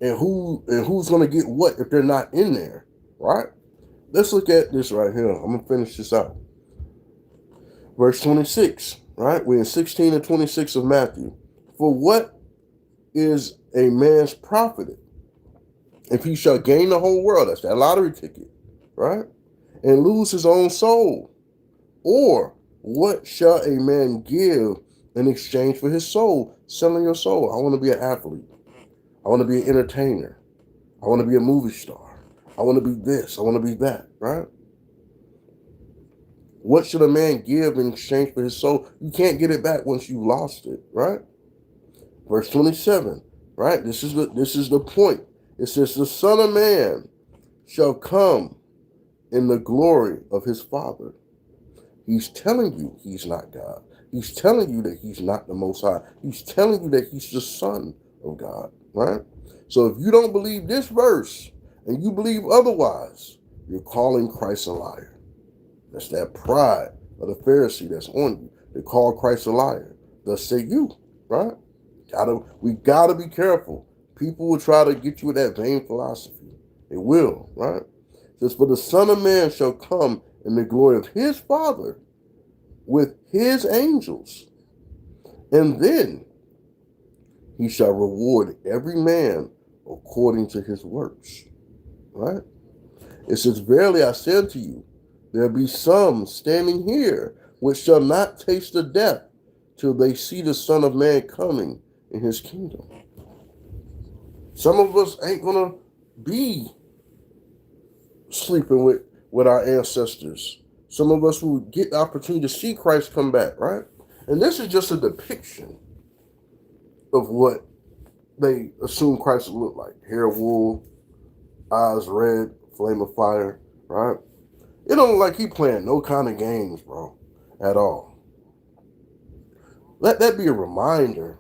and who's going to get what if they're not in there, right? Let's look at this right here. I'm going to finish this out. Verse 26, right? We're in 16 and 26 of Matthew. For what is a man's profited if he shall gain the whole world? That's that lottery ticket, right? And lose his own soul. Or what shall a man give in exchange for his soul? Selling your soul. I want to be an athlete. I want to be an entertainer. I want to be a movie star. I want to be this. I want to be that, right? What should a man give in exchange for his soul? You can't get it back once you lost it, right? Verse 27, right? This is the point. It says, the Son of Man shall come in the glory of his Father. He's telling you he's not God. He's telling you that he's not the Most High. He's telling you that he's the Son of God, right? So if you don't believe this verse and you believe otherwise, you're calling Christ a liar. That's that pride of the Pharisee that's on you. They call Christ a liar. Thus say you, right? We gotta be careful. People will try to get you with that vain philosophy. They will, right? It says, for the Son of Man shall come in the glory of his Father with his angels, and then he shall reward every man according to his works, right? It says, verily I say unto you, there be some standing here which shall not taste of death till they see the Son of Man coming in his kingdom. Some of us ain't gonna be sleeping with our ancestors. Some of us will get the opportunity to see Christ come back, right? And this is just a depiction of what they assume Christ will look like. Hair of wool, eyes red, flame of fire, right? It don't look like he playing no kind of games, bro, at all. Let that be a reminder.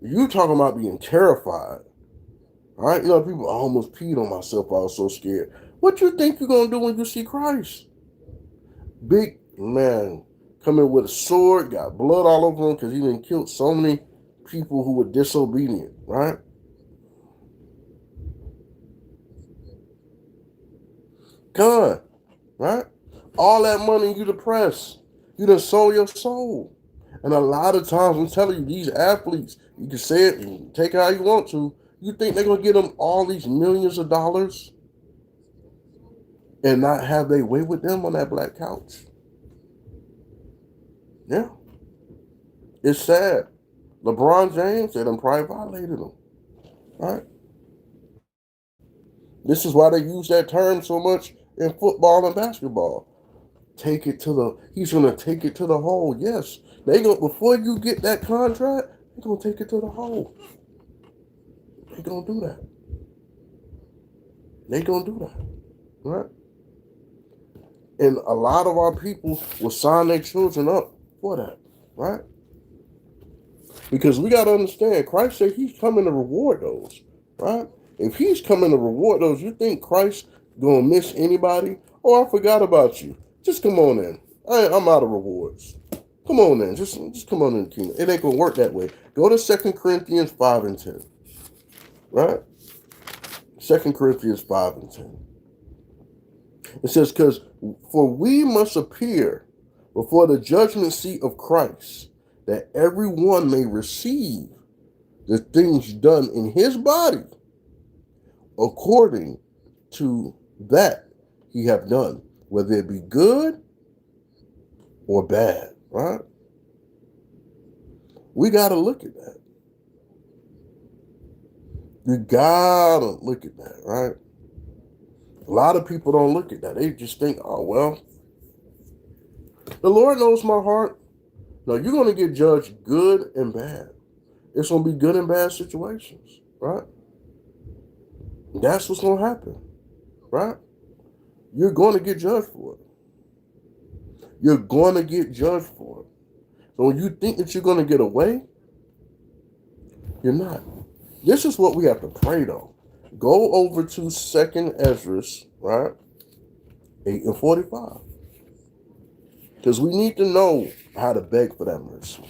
You talking about being terrified, right? You know, people almost peed on myself. I was so scared. What you think you're going to do when you see Christ? Big man coming with a sword, got blood all over him because he done killed so many people who were disobedient, right? God, right? All that money you depressed. You done sold your soul. And a lot of times, I'm telling you, these athletes, you can say it and take it how you want to, you think they're going to get them all these millions of dollars and not have their way with them on that black couch? Yeah. It's sad. LeBron James, they done probably violated them. Right? This is why they use that term so much in football and basketball. Take it to the, he's going to take it to the hole. Yes. They going before you get that contract, they're going to take it to the hole. They're going to do that. They're going to do that. Right? And a lot of our people will sign their children up for that. Right? Because we got to understand, Christ said he's coming to reward those. Right? If he's coming to reward those, you think Christ going to miss anybody? Oh, I forgot about you. Just come on in. I'm out of rewards. Come on in. Just come on in the kingdom. It ain't going to work that way. Go to 2 Corinthians 5 and 10. Right? 2 Corinthians 5 and 10. It says, because for we must appear before the judgment seat of Christ, that everyone may receive the things done in his body according to that he have done, whether it be good or bad, right? We got to look at that. You got to look at that, right? A lot of people don't look at that. They just think, oh, well, the Lord knows my heart. No, you're going to get judged good and bad. It's going to be good and bad situations, right? That's what's going to happen, right? You're going to get judged for it. You're going to get judged for it. So when you think that you're going to get away, you're not. This is what we have to pray, though. Go over to 2nd Ezra, right? 8 and 45. Because we need to know how to beg for that mercy.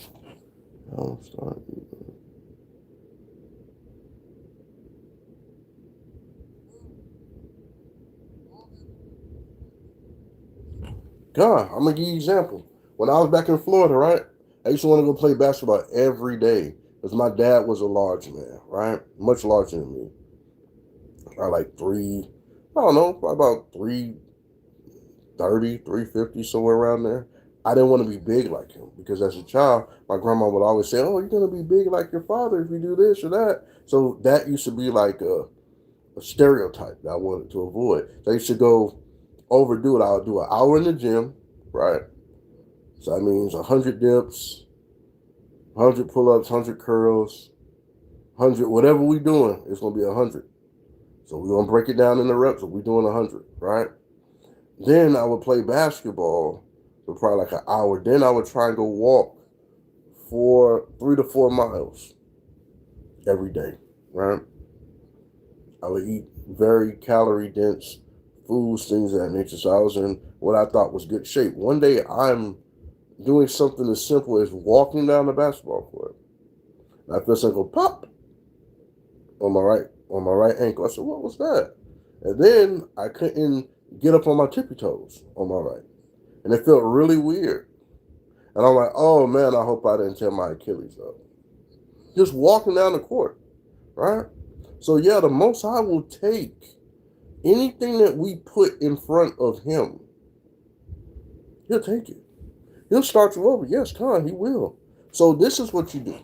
God, I'm going to give you an example. When I was back in Florida, right, I used to want to go play basketball every day because my dad was a large man, right? Much larger than me. I like about 330, 350, somewhere around there. I didn't want to be big like him because as a child, my grandma would always say, oh, you're going to be big like your father if you do this or that. So that used to be like a stereotype that I wanted to avoid. So I used to go overdo it. I would do an hour in the gym, right? So that means 100 dips, 100 pull-ups, 100 curls, 100, whatever we doing, it's going to be 100. So we're going to break it down in the reps. So we're doing 100, right? Then I would play basketball for probably like an hour. Then I would try and go walk for 3 to 4 miles every day, right? I would eat very calorie-dense foods, things of that nature. So I was in what I thought was good shape. One day I'm doing something as simple as walking down the basketball court. And I feel something go pop on my right ankle. I said, what was that? And then I couldn't get up on my tippy toes on my right. And it felt really weird. And I'm like, oh man, I hope I didn't tear my Achilles up. Just walking down the court, right? So yeah, the Most High will take anything that we put in front of him. He'll take it. He'll start you over. Yes, Con, he will. So this is what you do.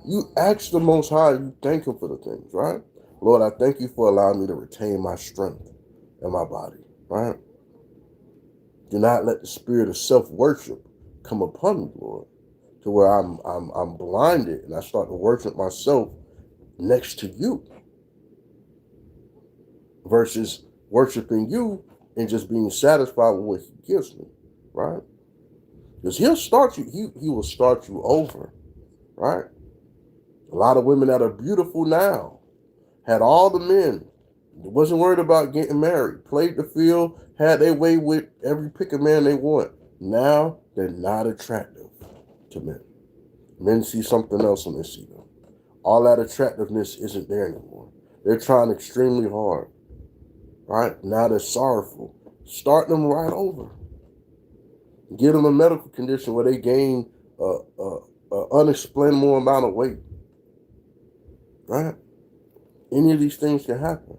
You ask the Most High, you thank Him for the things, right? Lord, I thank you for allowing me to retain my strength in my body, right? Do not let the spirit of self-worship come upon me, Lord, to where I'm blinded and I start to worship myself next to you versus worshiping you and just being satisfied with what He gives me, right? Because He'll start you, He will start you over, right? A lot of women that are beautiful now had all the men, wasn't worried about getting married, played the field, had their way with every pick of man they want. Now they're not attractive to men. Men see something else when they see them. All that attractiveness isn't there anymore. They're trying extremely hard, right? Now they're sorrowful. Start them right over. Give them a medical condition where they gain an unexplainable amount of weight, right? Any of these things can happen.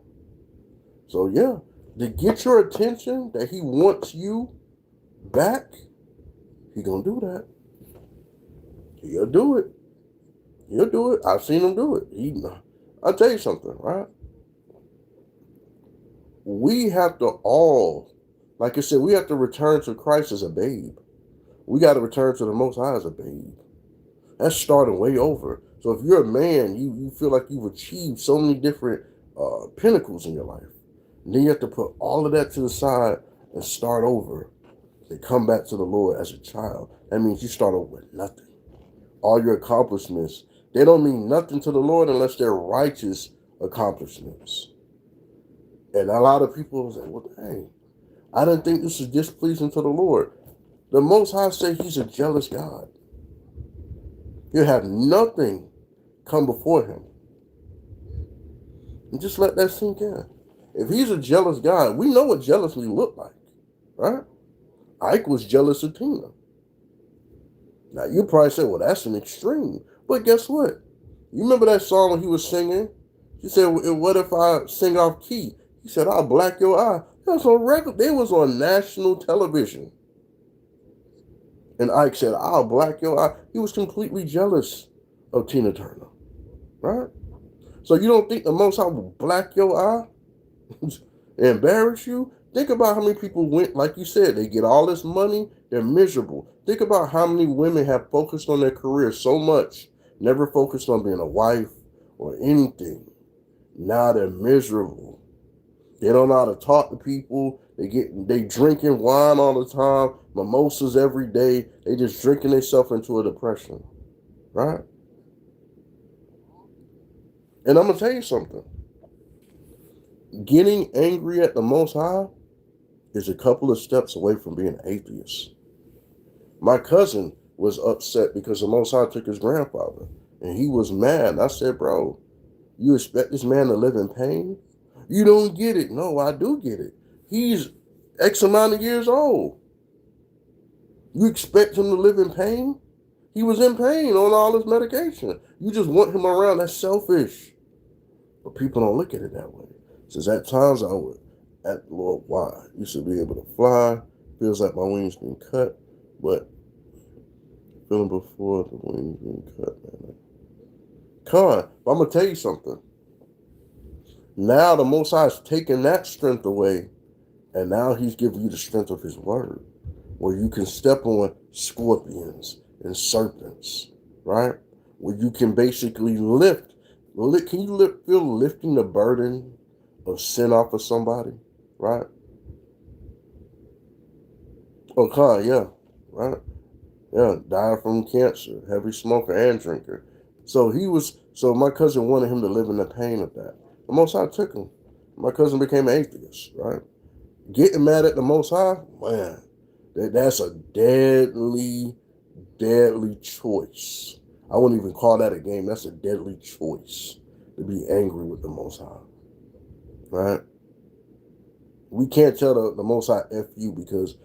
So yeah, to get your attention that He wants you back, He gonna do that. He'll do it. He'll do it. I've seen Him do it. I'll tell you something, right? We have to all, like I said, we have to return to Christ as a babe. We got to return to the Most High as a babe. That's starting way over. So if you're a man, you feel like you've achieved so many different pinnacles in your life. And then you have to put all of that to the side and start over and come back to the Lord as a child. That means you start over with nothing. All your accomplishments, they don't mean nothing to the Lord unless they're righteous accomplishments. And a lot of people say, well, dang, I didn't think this was displeasing to the Lord. The Most High said He's a jealous God. He'll have nothing come before Him. And just let that sink in. If He's a jealous God, we know what jealousy looked like, right? Ike was jealous of Tina. Now, you probably say, well, that's an extreme. But guess what? You remember that song when he was singing? He said, what if I sing off key? He said, I'll black your eye. That was on record. They was on national television. And Ike said, I'll black your eye. He was completely jealous of Tina Turner, right? So you don't think the Most High will black your eye and embarrass you? Think about how many people went, like you said, they get all this money, they're miserable. Think about how many women have focused on their career so much, never focused on being a wife or anything. Now they're miserable. They don't know how to talk to people. They drinking wine all the time, mimosas every day. They just drinking themselves into a depression, right? And I'm gonna tell you something. Getting angry at the Most High is a couple of steps away from being an atheist. My cousin was upset because the Most High took his grandfather, and he was mad. And I said, bro, you expect this man to live in pain? You don't get it. No, I do get it. He's X amount of years old. You expect him to live in pain? He was in pain on all his medication. You just want him around. That's selfish. But people don't look at it that way. Says at times I would, Lord, why? You should be able to fly. Feels like my wings been cut, but feeling before the wings being cut, man. But I'm gonna tell you something. Now the Most High is taking that strength away, and now He's giving you the strength of His word, where you can step on scorpions and serpents, right? Where you can basically lift. Can you feel lifting the burden of sin off of somebody, right? Oh, yeah, right? Yeah, died from cancer, heavy smoker and drinker. So my cousin wanted him to live in the pain of that. The Most High took him. My cousin became an atheist, right? Getting mad at the Most High, man, that's a deadly choice. I wouldn't even call that a game. That's a deadly choice to be angry with the Most High, right? We can't tell the Most High F you, because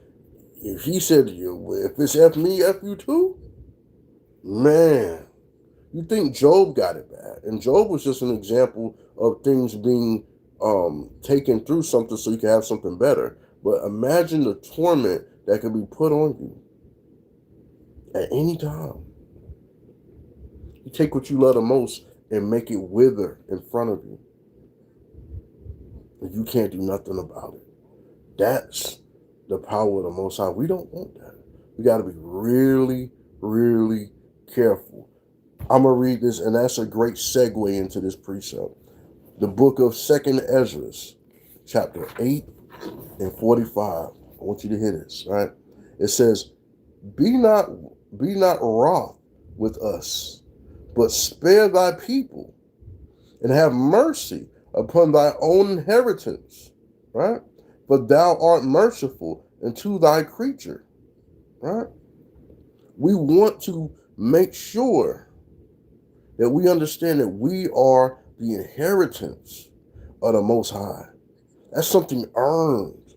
if He said to you, if it's F me, F you too, man, you think Job got it bad. And Job was just an example of things being taken through something so you can have something better. But imagine the torment that could be put on you. At any time. You take what you love the most and make it wither in front of you. And you can't do nothing about it. That's the power of the Most High. We don't want that. We got to be really, really careful. I'm going to read this, and that's a great segue into this precept. The book of 2nd Ezra, chapter 8 and 45. I want you to hear this, right? It says, Be not wroth with us, but spare thy people, and have mercy upon thy own inheritance, right? For thou art merciful unto thy creature, right? We want to make sure that we understand that we are the inheritance of the Most High. That's something earned,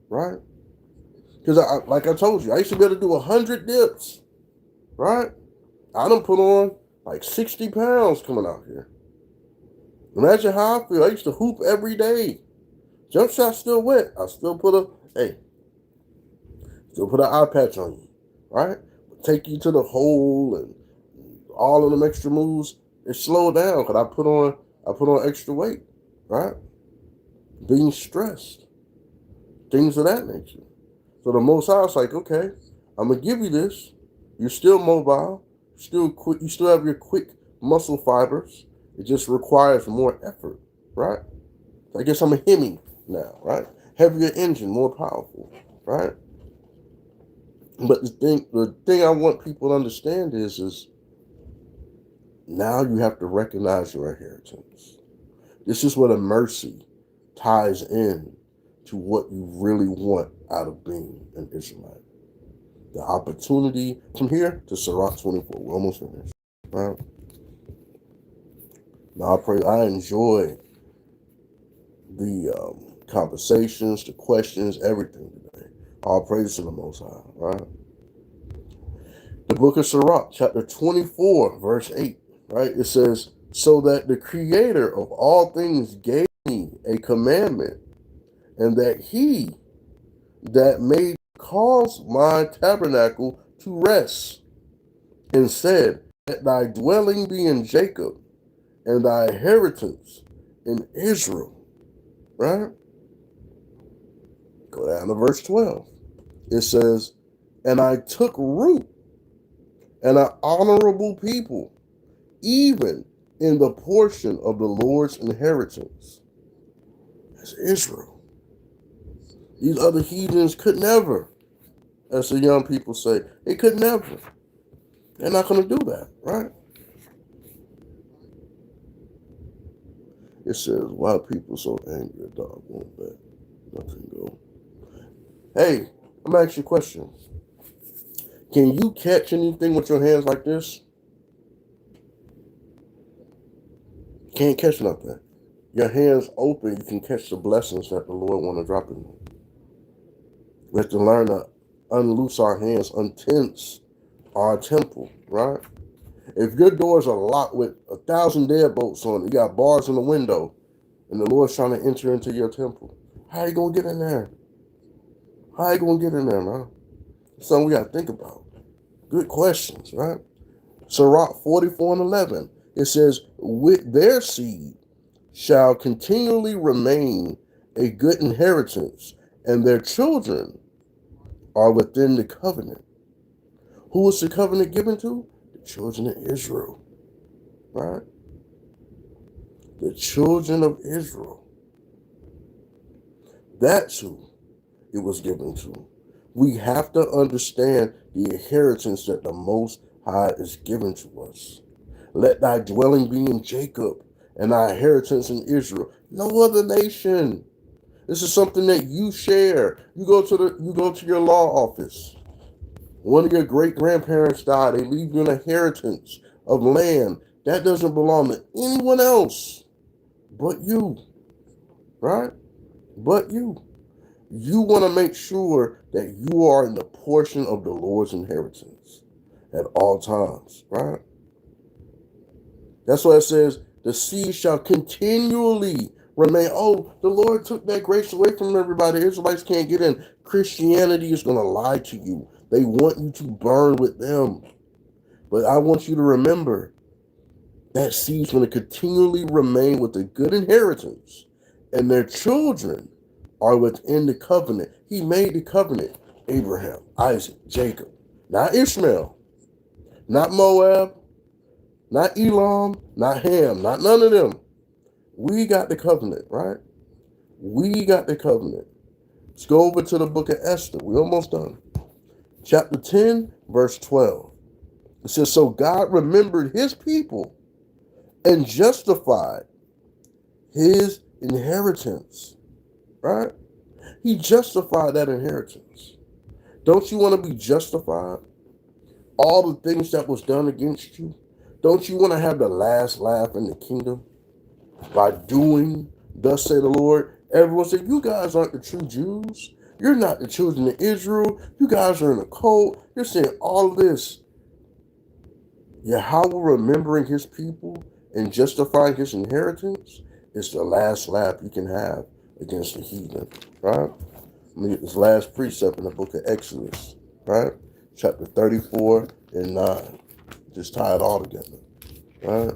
right? Because like I told you, I used to be able to do 100 dips, right? I done put on like 60 pounds coming out here. Imagine how I feel. I used to hoop every day. Jump shot still wet. I still put an eye patch on you, right? Take you to the hole and all of them extra moves. It slowed down because I put on extra weight, right? Being stressed, things of that nature. So the Most High was like, okay, I'm gonna give you this. You're still mobile, still quick. You still have your quick muscle fibers. It just requires more effort, right? I guess I'm a Hemi now, right? Heavier engine, more powerful, right? But the thing I want people to understand is now you have to recognize your inheritance. This is where the mercy ties in to what you really want out of being an Israelite. The opportunity from here to Sirach 24. We're almost finished, right? Now I enjoy the conversations, the questions, everything today. All praise to the Most High, right? The book of Sirach, chapter 24, verse 8, right? It says, so that the creator of all things gave me a commandment, and that he that made caused my tabernacle to rest, and said, let thy dwelling be in Jacob, and thy inheritance in Israel, right? Go down to verse 12. It says, and I took root and an honorable people, even in the portion of the Lord's inheritance. That's Israel. These other heathens could never, as the young people say, they could never. They're not going to do that, right? It says, why people so angry, dog won't let nothing go. Hey, I'm going to ask you a question. Can you catch anything with your hands like this? Can't catch nothing. Your hands open, you can catch the blessings that the Lord want to drop in you. We have to learn to unloose our hands, untense our temple, right? If your doors are locked with 1,000 deadbolts on it, you got bars in the window, and the Lord's trying to enter into your temple, how are you going to get in there? How are you going to get in there, man? That's something we got to think about. Good questions, right? Sirach 44 and 11, it says, with their seed shall continually remain a good inheritance, and their children are within the covenant. Who was the covenant given to? The children of Israel, right? The children of Israel. That's who it was given to. We have to understand the inheritance that the Most High is given to us. Let thy dwelling be in Jacob, and thy inheritance in Israel. No other nation. This is something that you share. You go to your law office. One of your great-grandparents died. They leave you an inheritance of land. That doesn't belong to anyone else but you, right? But you. You want to make sure that you are in the portion of the Lord's inheritance at all times, right? That's why it says, the seed shall continually remain. Oh, the Lord took that grace away from everybody. Israelites can't get in. Christianity is going to lie to you. They want you to burn with them. But I want you to remember that seed's going to continually remain with a good inheritance, and their children are within the covenant. He made the covenant. Abraham, Isaac, Jacob, not Ishmael, not Moab, not Elam, not Ham, not none of them. We got the covenant, right? We got the covenant. Let's go over to the book of Esther. We're almost done. Chapter 10, verse 12. It says, so God remembered his people and justified his inheritance, right? He justified that inheritance. Don't you want to be justified? All the things that was done against you. Don't you want to have the last laugh in the kingdom by doing, thus say the Lord? Everyone said, you guys aren't the true Jews. You're not the children of Israel. You guys are in a cult. You're saying all of this. Yahweh remembering his people and justifying his inheritance is the last laugh you can have against the heathen, right? Let me get this last precept in the book of Exodus, right? Chapter 34 and 9. Just tie it all together, right?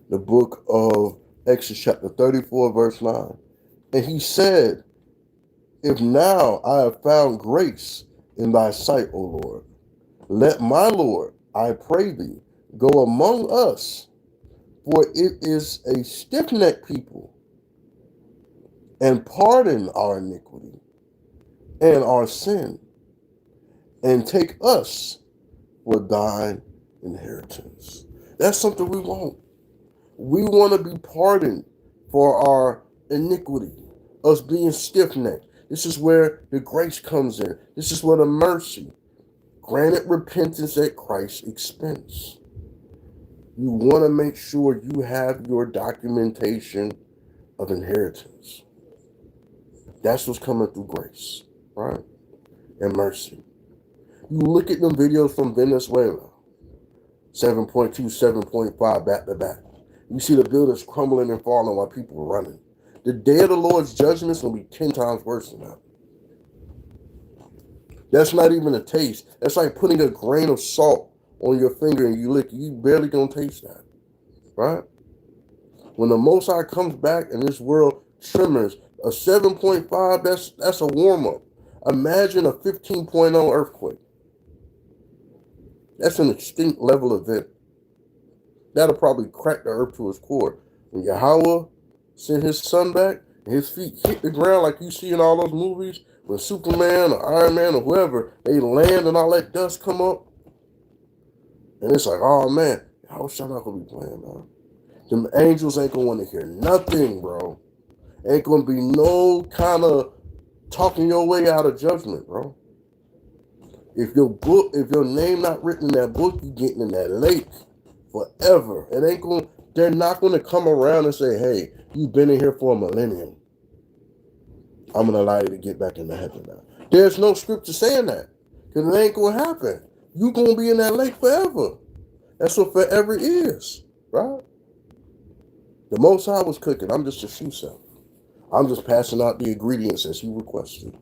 The book of Exodus chapter 34 verse 9. And he said, if now I have found grace in thy sight, O Lord, let my Lord, I pray thee, go among us, for it is a stiff-necked people, and pardon our iniquity and our sin, and take us for thine inheritance. That's something we want. We want to be pardoned for our iniquity, us being stiff-necked. This is where the grace comes in. This is where the mercy. Granted repentance at Christ's expense. You want to make sure you have your documentation of inheritance. That's what's coming through grace, right? And mercy. You look at them videos from Venezuela, 7.2, 7.5, back to back. You see the buildings crumbling and falling while people are running. The day of the Lord's judgment is going to be 10 times worse than that. That's not even a taste. That's like putting a grain of salt on your finger and you lick. You barely gonna taste that, right? When the Most High comes back and this world tremors, a 7.5, that's a warm-up. Imagine a 15.0 earthquake. That's an extinct level event. That'll probably crack the earth to its core. When Yahweh sent his son back, and his feet hit the ground like you see in all those movies, when Superman or Iron Man or whoever, they land and all that dust come up. And it's like, oh man, how was y'all not gonna be playing, man? Them angels ain't gonna want to hear nothing, bro. Ain't gonna be no kind of talking your way out of judgment, bro. If your name not written in that book, you getting in that lake forever. They're not gonna come around and say, hey, you've been in here for a millennium. I'm going to allow you to get back into heaven now. There's no scripture saying that. Because it ain't going to happen. You're going to be in that lake forever. That's what forever is. Right? The Most High was cooking. I'm just a shoe seller. I'm just passing out the ingredients as he requested.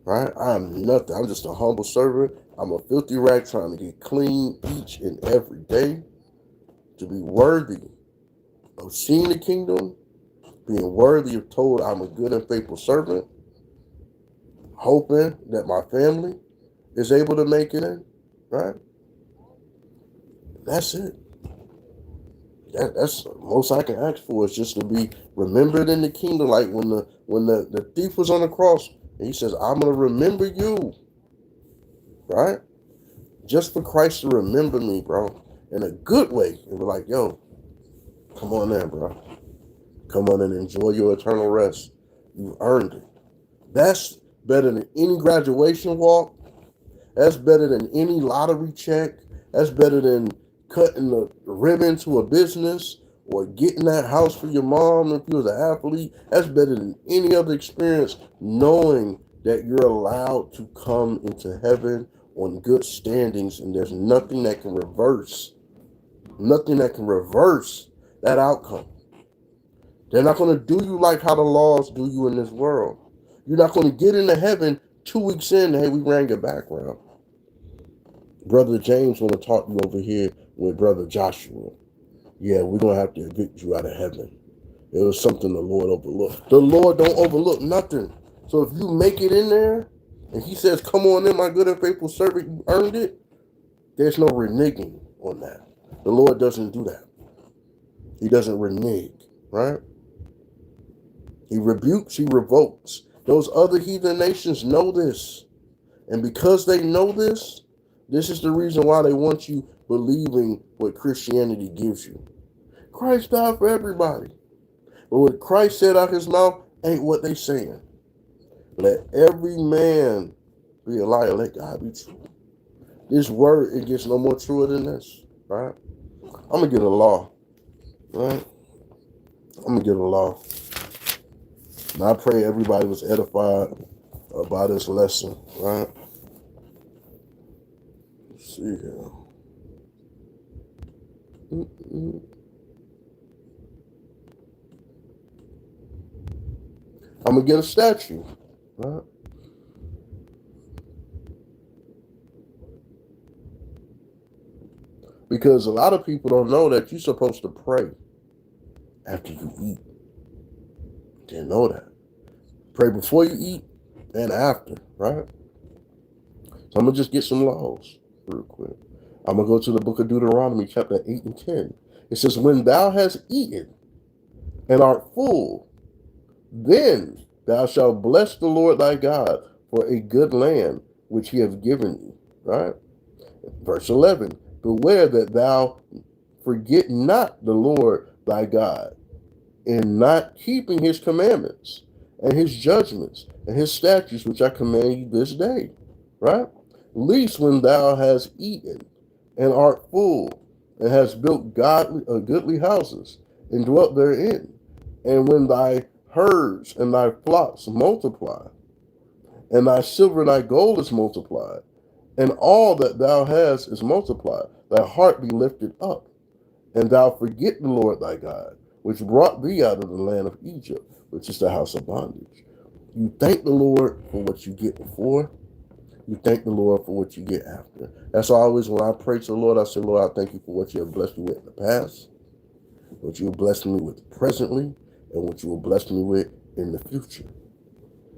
Right? I'm nothing. I'm just a humble servant. I'm a filthy rag trying to get clean each and every day to be worthy of seeing the kingdom, being worthy of told I'm a good and faithful servant, hoping that my family is able to make it in, right? That's it. That's the most I can ask for, is just to be remembered in the kingdom. Like when the thief was on the cross, and he says, I'm going to remember you, right? Just for Christ to remember me, bro, in a good way. And be like, yo, come on in, bro. Come on and enjoy your eternal rest. You've earned it. That's better than any graduation walk. That's better than any lottery check. That's better than cutting the ribbon to a business or getting that house for your mom if you was an athlete. That's better than any other experience, knowing that you're allowed to come into heaven on good standings and there's nothing that can reverse that outcome. They're not going to do you like how the laws do you in this world. You're not going to get into heaven 2 weeks in, hey, we ran your background. Brother James want to talk to you over here with Brother Joshua. Yeah, we're going to have to evict you out of heaven. It was something the Lord overlooked. The Lord don't overlook nothing. So if you make it in there, and he says, come on in, my good and faithful servant, you earned it, there's no reneging on that. The Lord doesn't do that. He doesn't renege, right? He rebukes, he revokes. Those other heathen nations know this. And because they know this, this is the reason why they want you believing what Christianity gives you. Christ died for everybody. But what Christ said out his mouth ain't what they saying. Let every man be a liar. Let God be true. This word, it gets no more truer than this, right? I'm going to get a law, right? I'm going to get a law. And I pray everybody was edified by this lesson, right? Let's see here. I'm going to get a statue, right? Because a lot of people don't know that you're supposed to pray after you eat. Didn't know that. Pray before you eat and after, right? So I'm going to just get some laws real quick. I'm going to go to the book of Deuteronomy, chapter 8 and 10. It says, when thou hast eaten and art full, then thou shalt bless the Lord thy God for a good land which he hath given you, right? Verse 11, beware that thou forget not the Lord thy God in not keeping his commandments and his judgments and his statutes which I command you this day, right? Least when thou hast eaten and art full and hast built goodly houses and dwelt therein, and when thy herds and thy flocks multiply, and thy silver and thy gold is multiplied, and all that thou hast is multiplied, thy heart be lifted up, and thou forget the Lord thy God, which brought thee out of the land of Egypt, which is the house of bondage. You thank the Lord for what you get before. You thank the Lord for what you get after. That's always when I pray to the Lord, I say, Lord, I thank you for what you have blessed me with in the past, what you have blessed me with presently, and what you will bless me with in the future.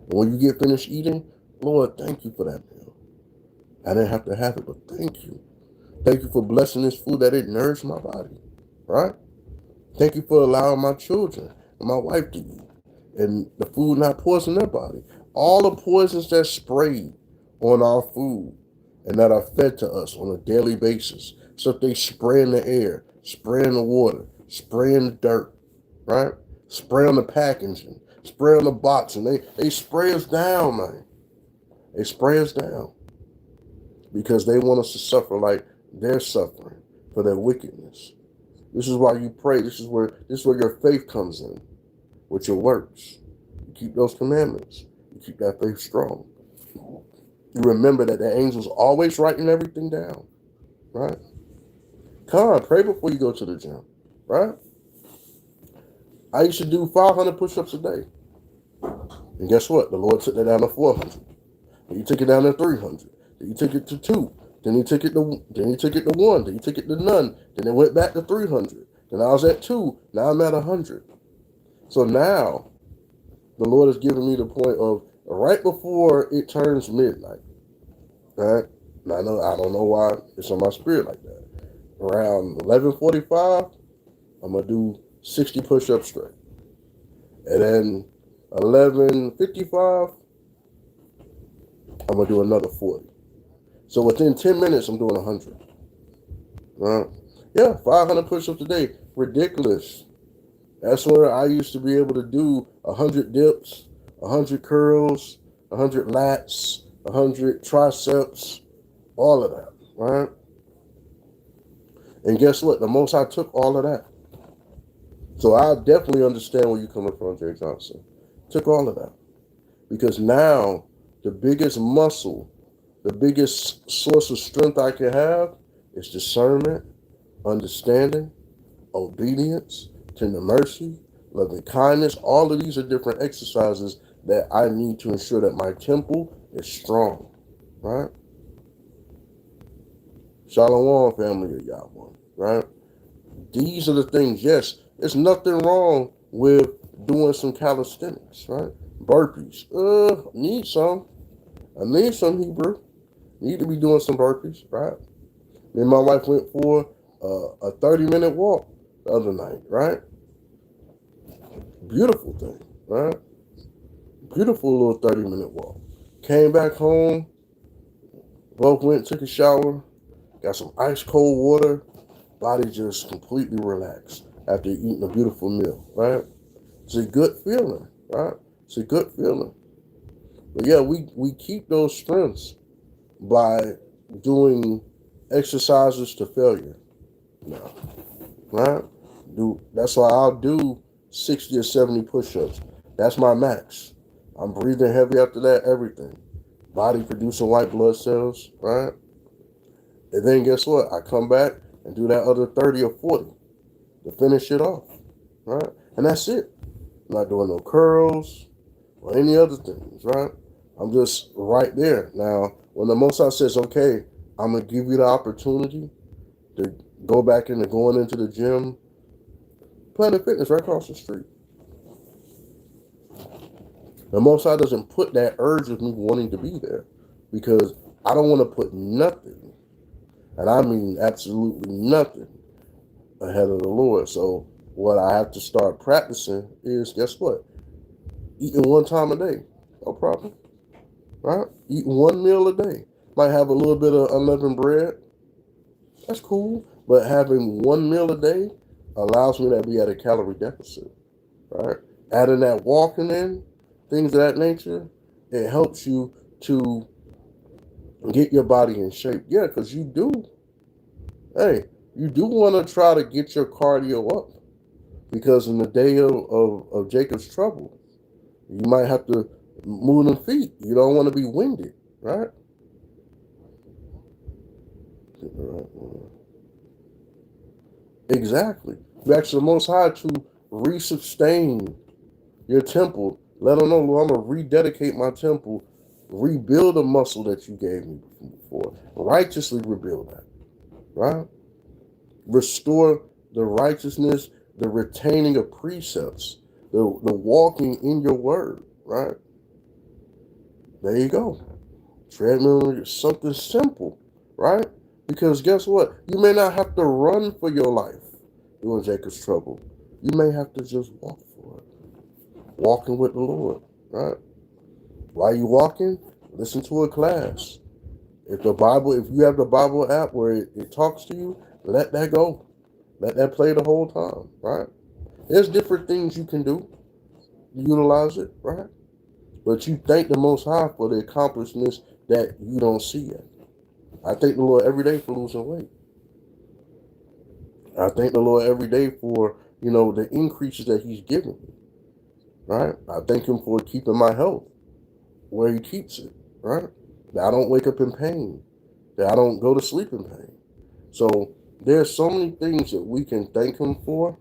And when you get finished eating, Lord, thank you for that meal. I didn't have to have it, but thank you. Thank you for blessing this food that it nourished my body, right? Thank you for allowing my children and my wife to eat, and the food not poison their body. All the poisons that sprayed on our food and that are fed to us on a daily basis. So they spray in the air, spray in the water, spray in the dirt, right? Spray on the packaging, spray on the box, and they spray us down, man. They spray us down because they want us to suffer like they're suffering for their wickedness. This is why you pray. This is where your faith comes in, with your works. You keep those commandments. You keep that faith strong. You remember that the angel's always writing everything down, right? Come on, pray before you go to the gym, right? I used to do 500 push-ups a day. And guess what? The Lord took that down to 400. Then he took it down to 300. Then he took it to 2. Then he took it to 1. Then he took it to none. Then it went back to 300. Then I was at 2. Now I'm at 100. So now the Lord has given me the point of right before it turns midnight. Right? And I don't know why it's on my spirit like that. Around 11:45, I'm gonna do 60 push-ups straight. And then 11:55, I'm gonna do another 40. So within 10 minutes, I'm doing 100. Right? Yeah, 500 push-ups a day. Ridiculous. That's where I used to be able to do 100 dips, 100 curls, 100 lats, 100 triceps, all of that, right? And guess what? The Most High took all of that. So I definitely understand where you're coming from, Jay Johnson. Took all of that. Because now the biggest muscle, the biggest source of strength I can have is discernment, understanding, obedience, tender mercy, loving kindness. All of these are different exercises that I need to ensure that my temple is strong, right? Shalom, family of Yahweh, right? These are the things. Yes, there's nothing wrong with doing some calisthenics, right? Burpees. Need some. I need some Hebrew. Need to be doing some burpees, right? Me and my wife went for a 30-minute walk the other night, right? Beautiful thing, right? Beautiful little 30-minute walk. Came back home, both went, took a shower, got some ice cold water, body just completely relaxed after eating a beautiful meal, right? It's a good feeling, right? It's a good feeling. But yeah, we keep those strengths by doing exercises to failure. No, right? That's why I'll do 60 or 70 push-ups. That's my max. I'm breathing heavy after that, everything. Body producing white blood cells, right? And then guess what? I come back and do that other 30 or 40 to finish it off, right? And that's it. I'm not doing no curls or any other things, right? I'm just right there. Now, when the Most High says, okay, I'm going to give you the opportunity to go back into going into the gym, Planet Fitness right across the street. The Most High doesn't put that urge of me wanting to be there because I don't want to put nothing, and I mean absolutely nothing, ahead of the Lord. So what I have to start practicing is, guess what? Eating one time a day. No problem. Right? Eating one meal a day. Might have a little bit of unleavened bread. That's cool. But having one meal a day allows me to be at a calorie deficit. Right? Adding that walking in, things of that nature, it helps you to get your body in shape. Yeah, because you do want to try to get your cardio up. Because in the day of Jacob's trouble, you might have to move them feet. You don't want to be winded, right? Exactly. You ask the Most High to resustain your temple. Let them know, Lord, I'm going to rededicate my temple, rebuild the muscle that you gave me before, righteously rebuild that, right? Restore the righteousness, the retaining of precepts, the walking in your word, right? There you go. Treadmill is something simple, right? Because guess what? You may not have to run for your life during Jacob's trouble. You may have to just walk for it. Walking with the Lord, right? While you walking, listen to a class. If you have the Bible app where it talks to you, let that go. Let that play the whole time, right? There's different things you can do. Utilize it, right? But you thank the Most High for the accomplishments that you don't see yet. I thank the Lord every day for losing weight. I thank the Lord every day for, the increases that He's given me, right? I thank Him for keeping my health where He keeps it, right? That I don't wake up in pain, that I don't go to sleep in pain. So there's so many things that we can thank Him for,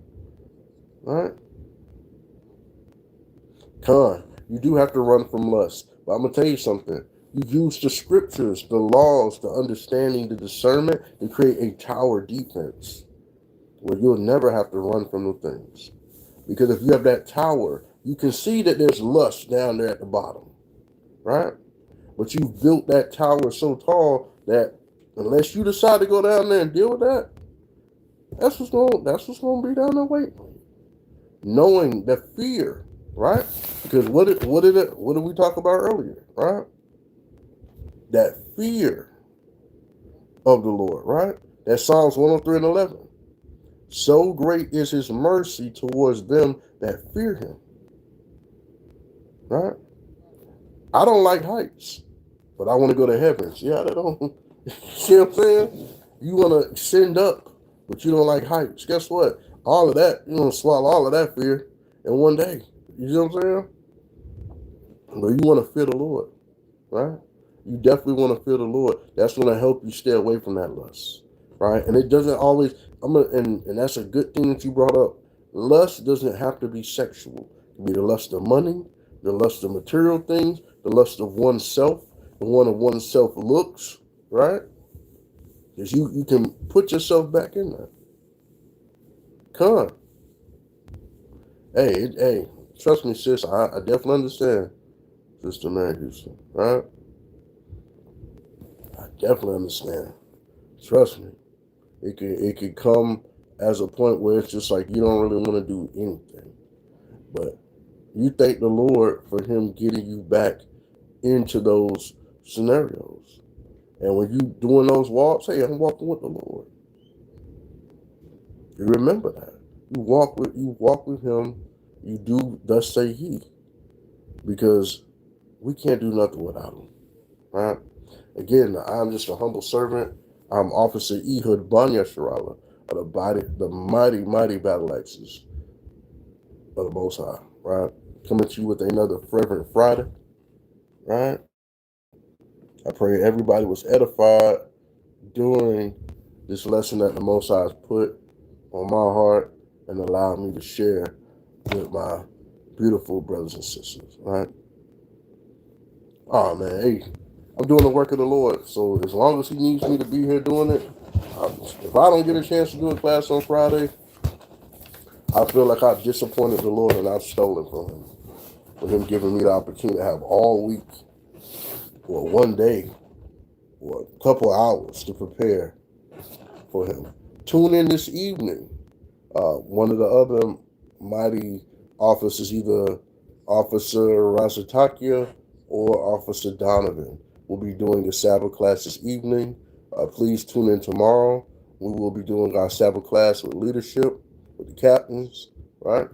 right? You do have to run from lust. But I'm going to tell you something. You use the scriptures, the laws, the understanding, the discernment to create a tower defense where you'll never have to run from the things. Because if you have that tower, you can see that there's lust down there at the bottom, right? But you've built that tower so tall that unless you decide to go down there and deal with that, that's what's going to be down there waiting. Knowing the fear, right? Because what did we talk about earlier, right? That fear of the Lord, right? That's Psalms 103 and 11. So great is His mercy towards them that fear Him, right? I don't like heights, but I want to go to heavens. Yeah, they don't. See what I'm saying? You want to ascend up, but you don't like heights. Guess what? All of that, you're going to swallow all of that fear in one day. You see what I'm saying? But you want to fear the Lord, right? You definitely want to fear the Lord. That's going to help you stay away from that lust, right? And it doesn't always, and that's a good thing that you brought up. Lust doesn't have to be sexual. It can be the lust of money, the lust of material things, the lust of oneself, the one of oneself looks, right? Because you can put yourself back in there. Come. Hey, trust me, sis, I definitely understand, Sister Mary Houston, right? I definitely understand. Trust me. It could come as a point where it's just like you don't really want to do anything. But you thank the Lord for him getting you back into those scenarios. And when you doing those walks, hey, I'm walking with the Lord. You remember that. You walk with him, you do thus say he. Because we can't do nothing without him. Right? Again, I'm just a humble servant. I'm Officer Ehud Banya Sharala of the mighty Battle Axes of the Most High, right? Coming to you with another Fervent Friday, right? I pray everybody was edified during this lesson that the Most High has put on my heart and allowed me to share with my beautiful brothers and sisters, right? Oh, man, hey, I'm doing the work of the Lord, so as long as he needs me to be here doing it, if I don't get a chance to do a class on Friday, I feel like I've disappointed the Lord and I've stolen from him. With him giving me the opportunity to have all week or one day or a couple hours to prepare for him. Tune in this evening. One of the other mighty officers, either Officer Razatakia or Officer Donovan, will be doing a Sabbath class this evening. Please tune in tomorrow. We will be doing our Sabbath class with leadership, with the captains, right?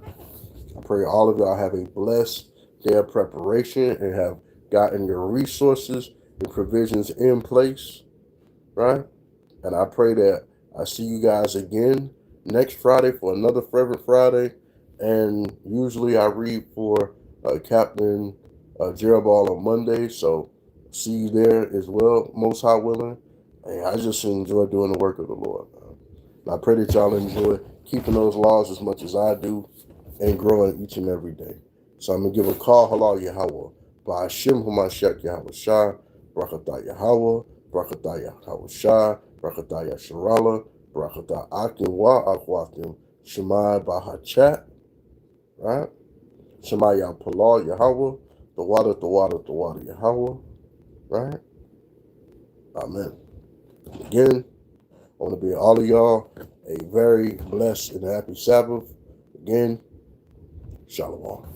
I pray all of y'all have a blessed day of preparation and have gotten your resources and provisions in place, right? And I pray that I see you guys again next Friday for another Fervent Friday. And usually I read for Captain Jerubbaal on Monday, so see you there as well, most high willing. And I just enjoy doing the work of the Lord. And I pray that y'all enjoy keeping those laws as much as I do and growing each and every day. So I'm going to give a call, halal Yahweh, Ba'ashim Hamashiach Yahweh Shah, Brakatah Yahweh, Brakatah Yahweh Shah, Brakatah Yasharala, Brakatah Akim Wa Akwatim, Shemai Bahachat, right? Shemai Yahpalal Yahweh, the water Yahweh, right? Amen. Again, I want to bid all of y'all a very blessed and happy Sabbath. Again, Shalom.